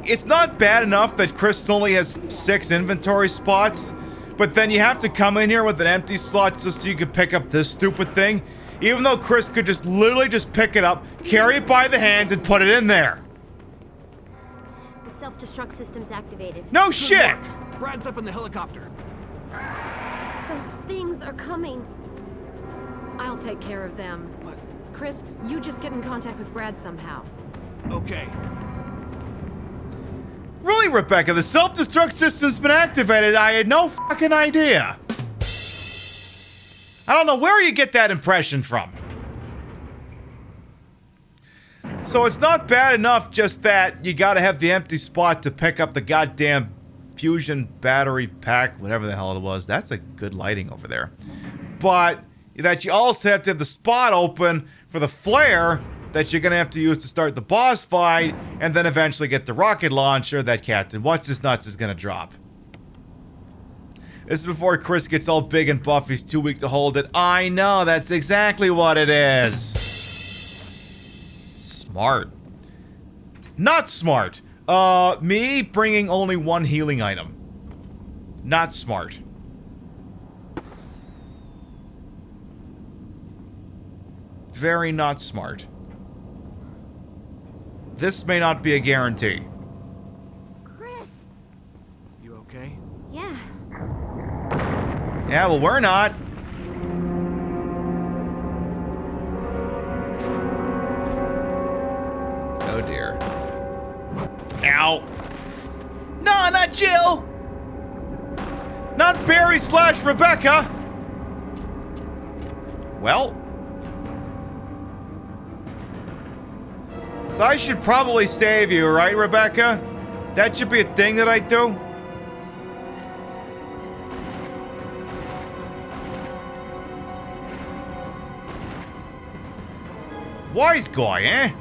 S1: it's not bad enough that Chris only has 6 inventory spots, but then you have to come in here with an empty slot just so you can pick up this stupid thing, even though Chris could just literally just pick it up, carry it by the hand, and put it in there.
S18: The self-destruct system's activated.
S1: No shit!
S21: Brad's up in the helicopter.
S18: Those things are coming.
S2: I'll take care of them. Chris, you just get in contact with Brad somehow.
S21: Okay.
S1: Really, Rebecca? The self-destruct system's been activated. I had no fucking idea. I don't know where you get that impression from. So it's not bad enough just that you gotta have the empty spot to pick up the goddamn fusion battery pack, whatever the hell it was. That's a good lighting over there. But that you also have to have the spot open for the flare that you're gonna have to use to start the boss fight, and then eventually get the rocket launcher that Captain What's-His-Nuts is gonna drop. This is before Chris gets all big and buff. He's too weak to hold it. I know, that's exactly what it is. Smart. Not smart. Me bringing only 1 healing item. Not smart. Very not smart. This may not be a guarantee.
S18: Chris!
S21: You okay?
S18: Yeah.
S1: Yeah, well, we're not. Oh dear. Ow. No, not Jill! Not Barry / Rebecca! Well. So I should probably save you, right, Rebecca? That should be a thing that I do. Wise guy, eh?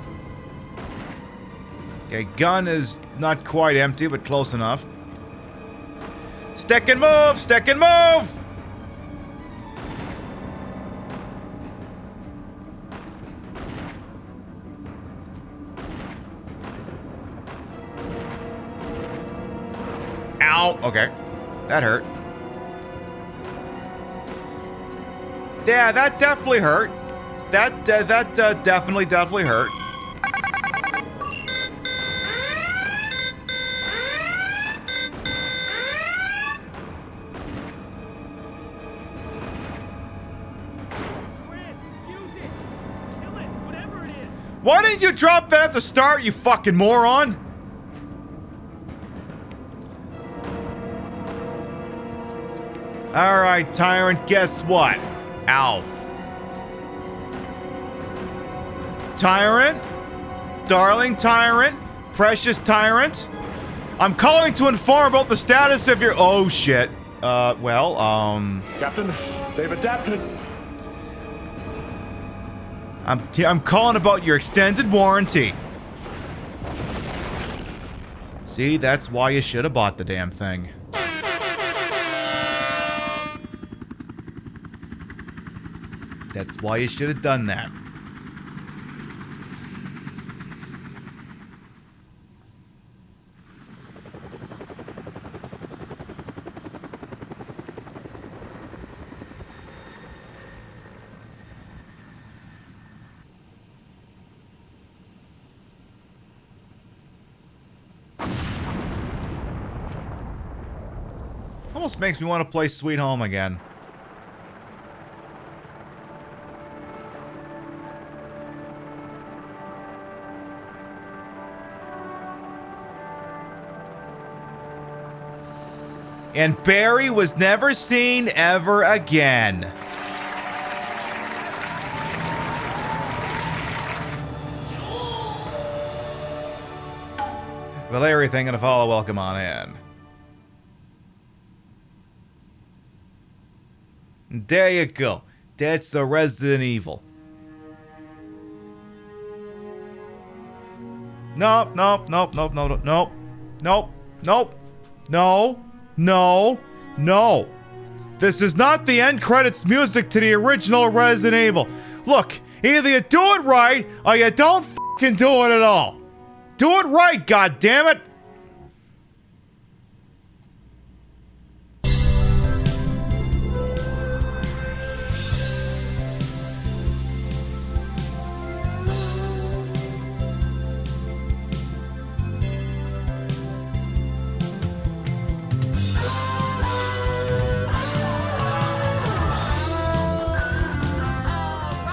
S1: Okay, gun is not quite empty, but close enough. Stick and move! Stick and move! Ow! Okay. That hurt. Yeah, that definitely hurt. That definitely hurt. Why didn't you drop that at the start, you fucking moron? Alright, Tyrant, guess what? Ow. Tyrant? Darling Tyrant? Precious Tyrant? I'm calling to inform about the status of your— oh shit.
S4: Captain, they've adapted.
S1: I'm calling about your extended warranty. See, that's why you should have bought the damn thing. That's why you should have done that. Almost makes me want to play Sweet Home again. And Barry was never seen ever again. Well, everything gonna follow. Welcome on in. There you go. That's the Resident Evil. Nope, nope, nope, nope, nope, nope, nope, nope, no, no, no. This is not the end credits music to the original Resident Evil. Look, either you do it right or you don't fucking do it at all. Do it right, goddammit!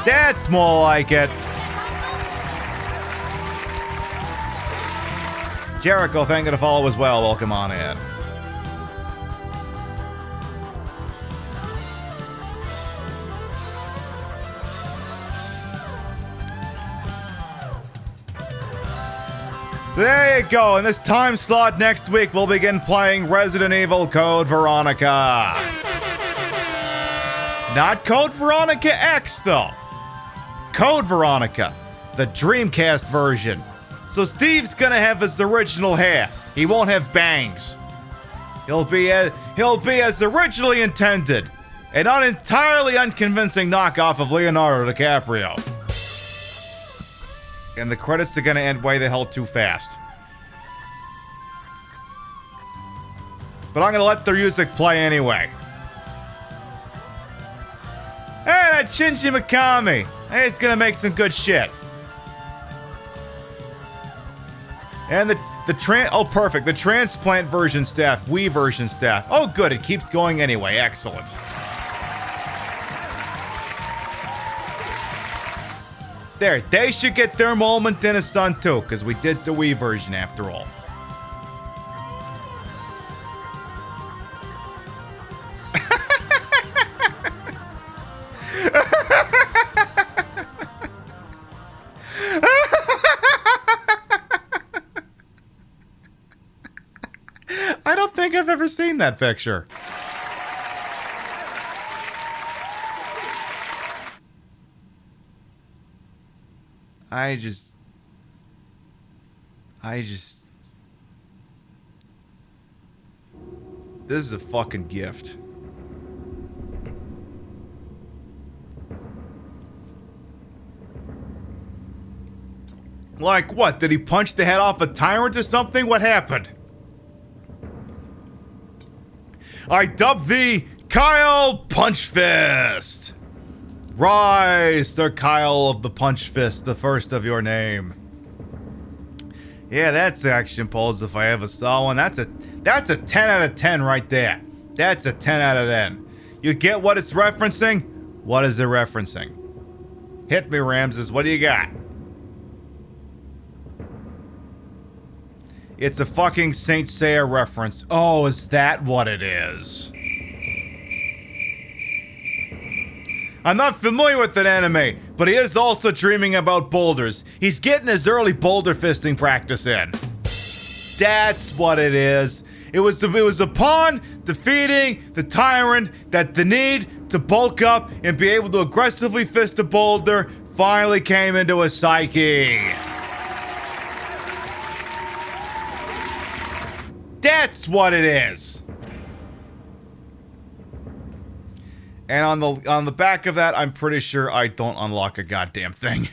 S1: That's more like it. Jericho, thank you to follow as well. Welcome on in. There you go. In this time slot next week, we'll begin playing Resident Evil Code Veronica. Not Code Veronica X, though. Code Veronica, the Dreamcast version. So Steve's gonna have his original hair. He won't have bangs. He'll be as originally intended, an entirely unconvincing knockoff of Leonardo DiCaprio. And the credits are gonna end way the hell too fast. But I'm gonna let the music play anyway. Hey, that Shinji Mikami. Hey, it's gonna make some good shit. And oh, perfect. The transplant version staff, Wii version staff. Oh, good. It keeps going anyway. Excellent. There, they should get their moment in a sun too, because we did the Wii version after all. I don't think I've ever seen that picture. I just This is a fucking gift. Like what? Did he punch the head off a tyrant or something? What happened? I dub thee Kyle Punchfist. Rise, Sir Kyle of the Punchfist, the first of your name. Yeah, that's action pose if I ever saw one. That's a 10 out of 10 right there. That's a 10 out of 10. You get what it's referencing? What is it referencing? Hit me, Ramses. What do you got? It's a fucking Saint Seiya reference. Oh, is that what it is? I'm not familiar with that anime, but he is also dreaming about boulders. He's getting his early boulder fisting practice in. That's what it is. It was upon defeating the tyrant that the need to bulk up and be able to aggressively fist a boulder finally came into his psyche. That's what it is. And on the back of that, I'm pretty sure I don't unlock a goddamn thing.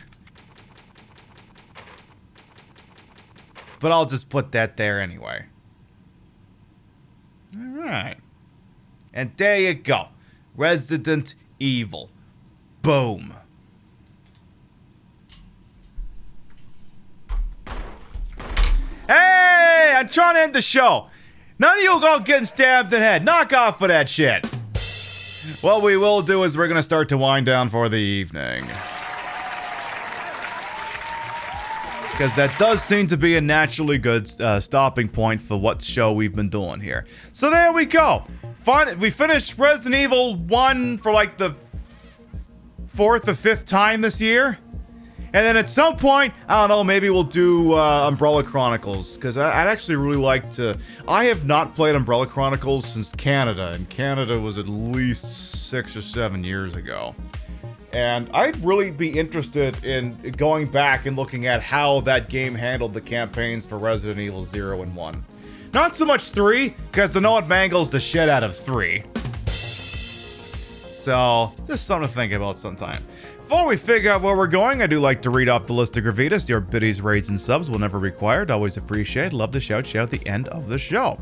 S1: But I'll just put that there anyway. Alright. And there you go. Resident Evil. Boom. Hey! I'm trying to end the show. None of you all getting stabbed in the head. Knock off for that shit. What we will do is we're going to start to wind down for the evening. Because that does seem to be a naturally good stopping point for what show we've been doing here. So there we go. We finished Resident Evil 1 for like the 4th or 5th time this year. And then at some point, I don't know, maybe we'll do Umbrella Chronicles. Because I'd actually really like to... I have not played Umbrella Chronicles since Canada. And Canada was at least 6 or 7 years ago. And I'd really be interested in going back and looking at how that game handled the campaigns for Resident Evil 0 and 1. Not so much 3, because the know it mangles the shit out of 3. So, just something to think about sometime. Before we figure out where we're going, I do like to read off the list of gravitas. Your biddies, raids, and subs will never be required. Always appreciate. Love to shout at the end of the show.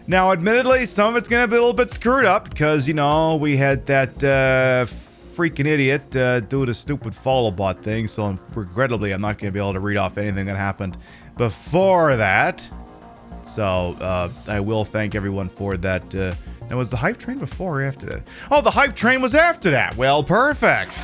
S1: Now, admittedly, some of it's going to be a little bit screwed up because, you know, we had that freaking idiot do the stupid follow bot thing. So, regrettably, I'm not going to be able to read off anything that happened before that. So, I will thank everyone for that. Now, was the hype train before or after that? Oh, the hype train was after that. Well, perfect.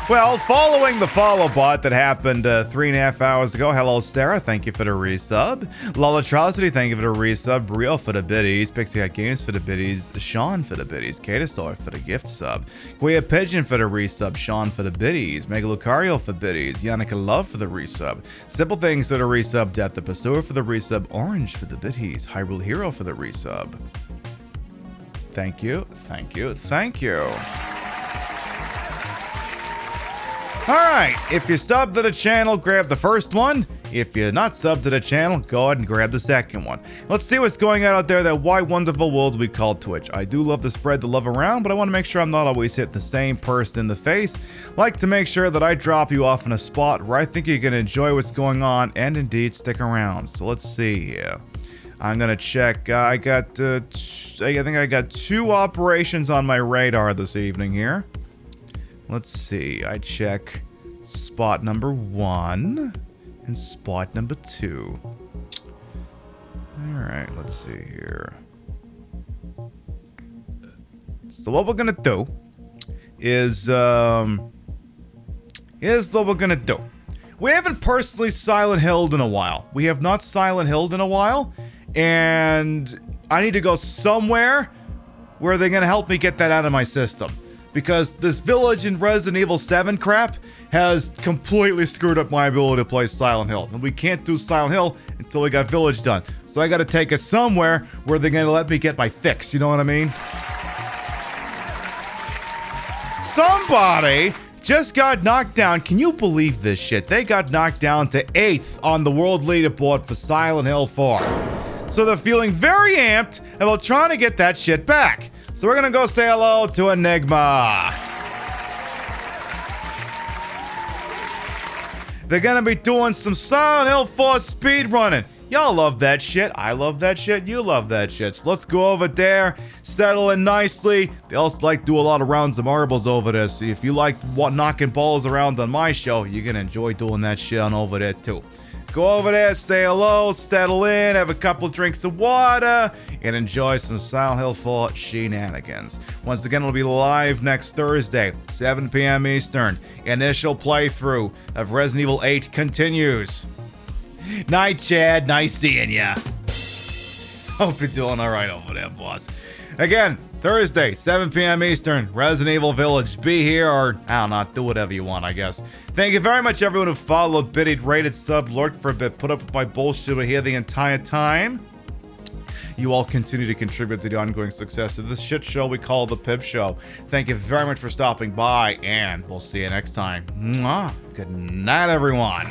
S1: Well, following the follow bot that happened 3.5 hours ago, hello Sarah, thank you for the resub. Lolatrocity, thank you for the resub. Rio for the biddies. Pixie Cat Games for the biddies. Sean for the biddies. Katasaur for the gift sub. Guia Pigeon for the resub. Sean for the biddies. Megalocario for biddies. Yannicka Love for the resub. Simple Things for the resub. Death the Pursuer for the resub. Orange for the biddies. Hyrule Hero for the resub. Thank you, thank you, thank you. Alright, if you're subbed to the channel, grab the first one. If you're not subbed to the channel, go ahead and grab the second one. Let's see what's going on out there, that wide wonderful world we call Twitch. I do love to spread the love around, but I want to make sure I'm not always hitting the same person in the face. Like to make sure that I drop you off in a spot where I think you can enjoy what's going on and indeed stick around. So let's see here. I'm gonna check. I think I got 2 operations on my radar this evening here. Let's see. I check spot number 1 and spot number 2. All right. Let's see here. So what we're gonna do is what we're gonna do. We haven't personally Silent Hilled in a while. We have not Silent Hilled in a while, and I need to go somewhere where they're gonna help me get that out of my system. Because this village in Resident Evil 7 crap has completely screwed up my ability to play Silent Hill. And we can't do Silent Hill until we got Village done. So I gotta take it somewhere where they're gonna let me get my fix, you know what I mean? Somebody just got knocked down. Can you believe this shit? They got knocked down to 8th on the world leaderboard for Silent Hill 4. so they're feeling very amped about trying to get that shit back. So we're gonna go say hello to Enigma. They're gonna be doing some Silent Hill 4 speed running. Y'all love that shit. I love that shit. You love that shit. So let's go over there, settle in nicely. They also like to do a lot of rounds of marbles over there. So if you like knocking balls around on my show, you're gonna enjoy doing that shit on over there too. Go over there, say hello, settle in, have a couple drinks of water, and enjoy some Silent Hill 4 shenanigans. Once again, it'll be live next Thursday, 7 p.m. Eastern. Initial playthrough of Resident Evil 8 continues. Night, Chad. Nice seeing ya. Hope you're doing all right over there, boss. Again, Thursday, 7 p.m. Eastern, Resident Evil Village. Be here or, I don't know, do whatever you want, I guess. Thank you very much, everyone who followed, biddied, rated, subbed, lurked for a bit, put up with my bullshit here the entire time. You all continue to contribute to the ongoing success of this shit show we call The Pib Show. Thank you very much for stopping by, and we'll see you next time. Mwah. Good night, everyone.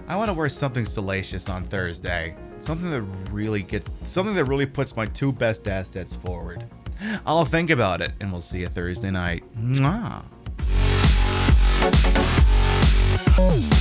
S1: I want to wear something salacious on Thursday. Something that really puts my two best assets forward. I'll think about it, and we'll see you Thursday night. Mwah.
S7: Oh.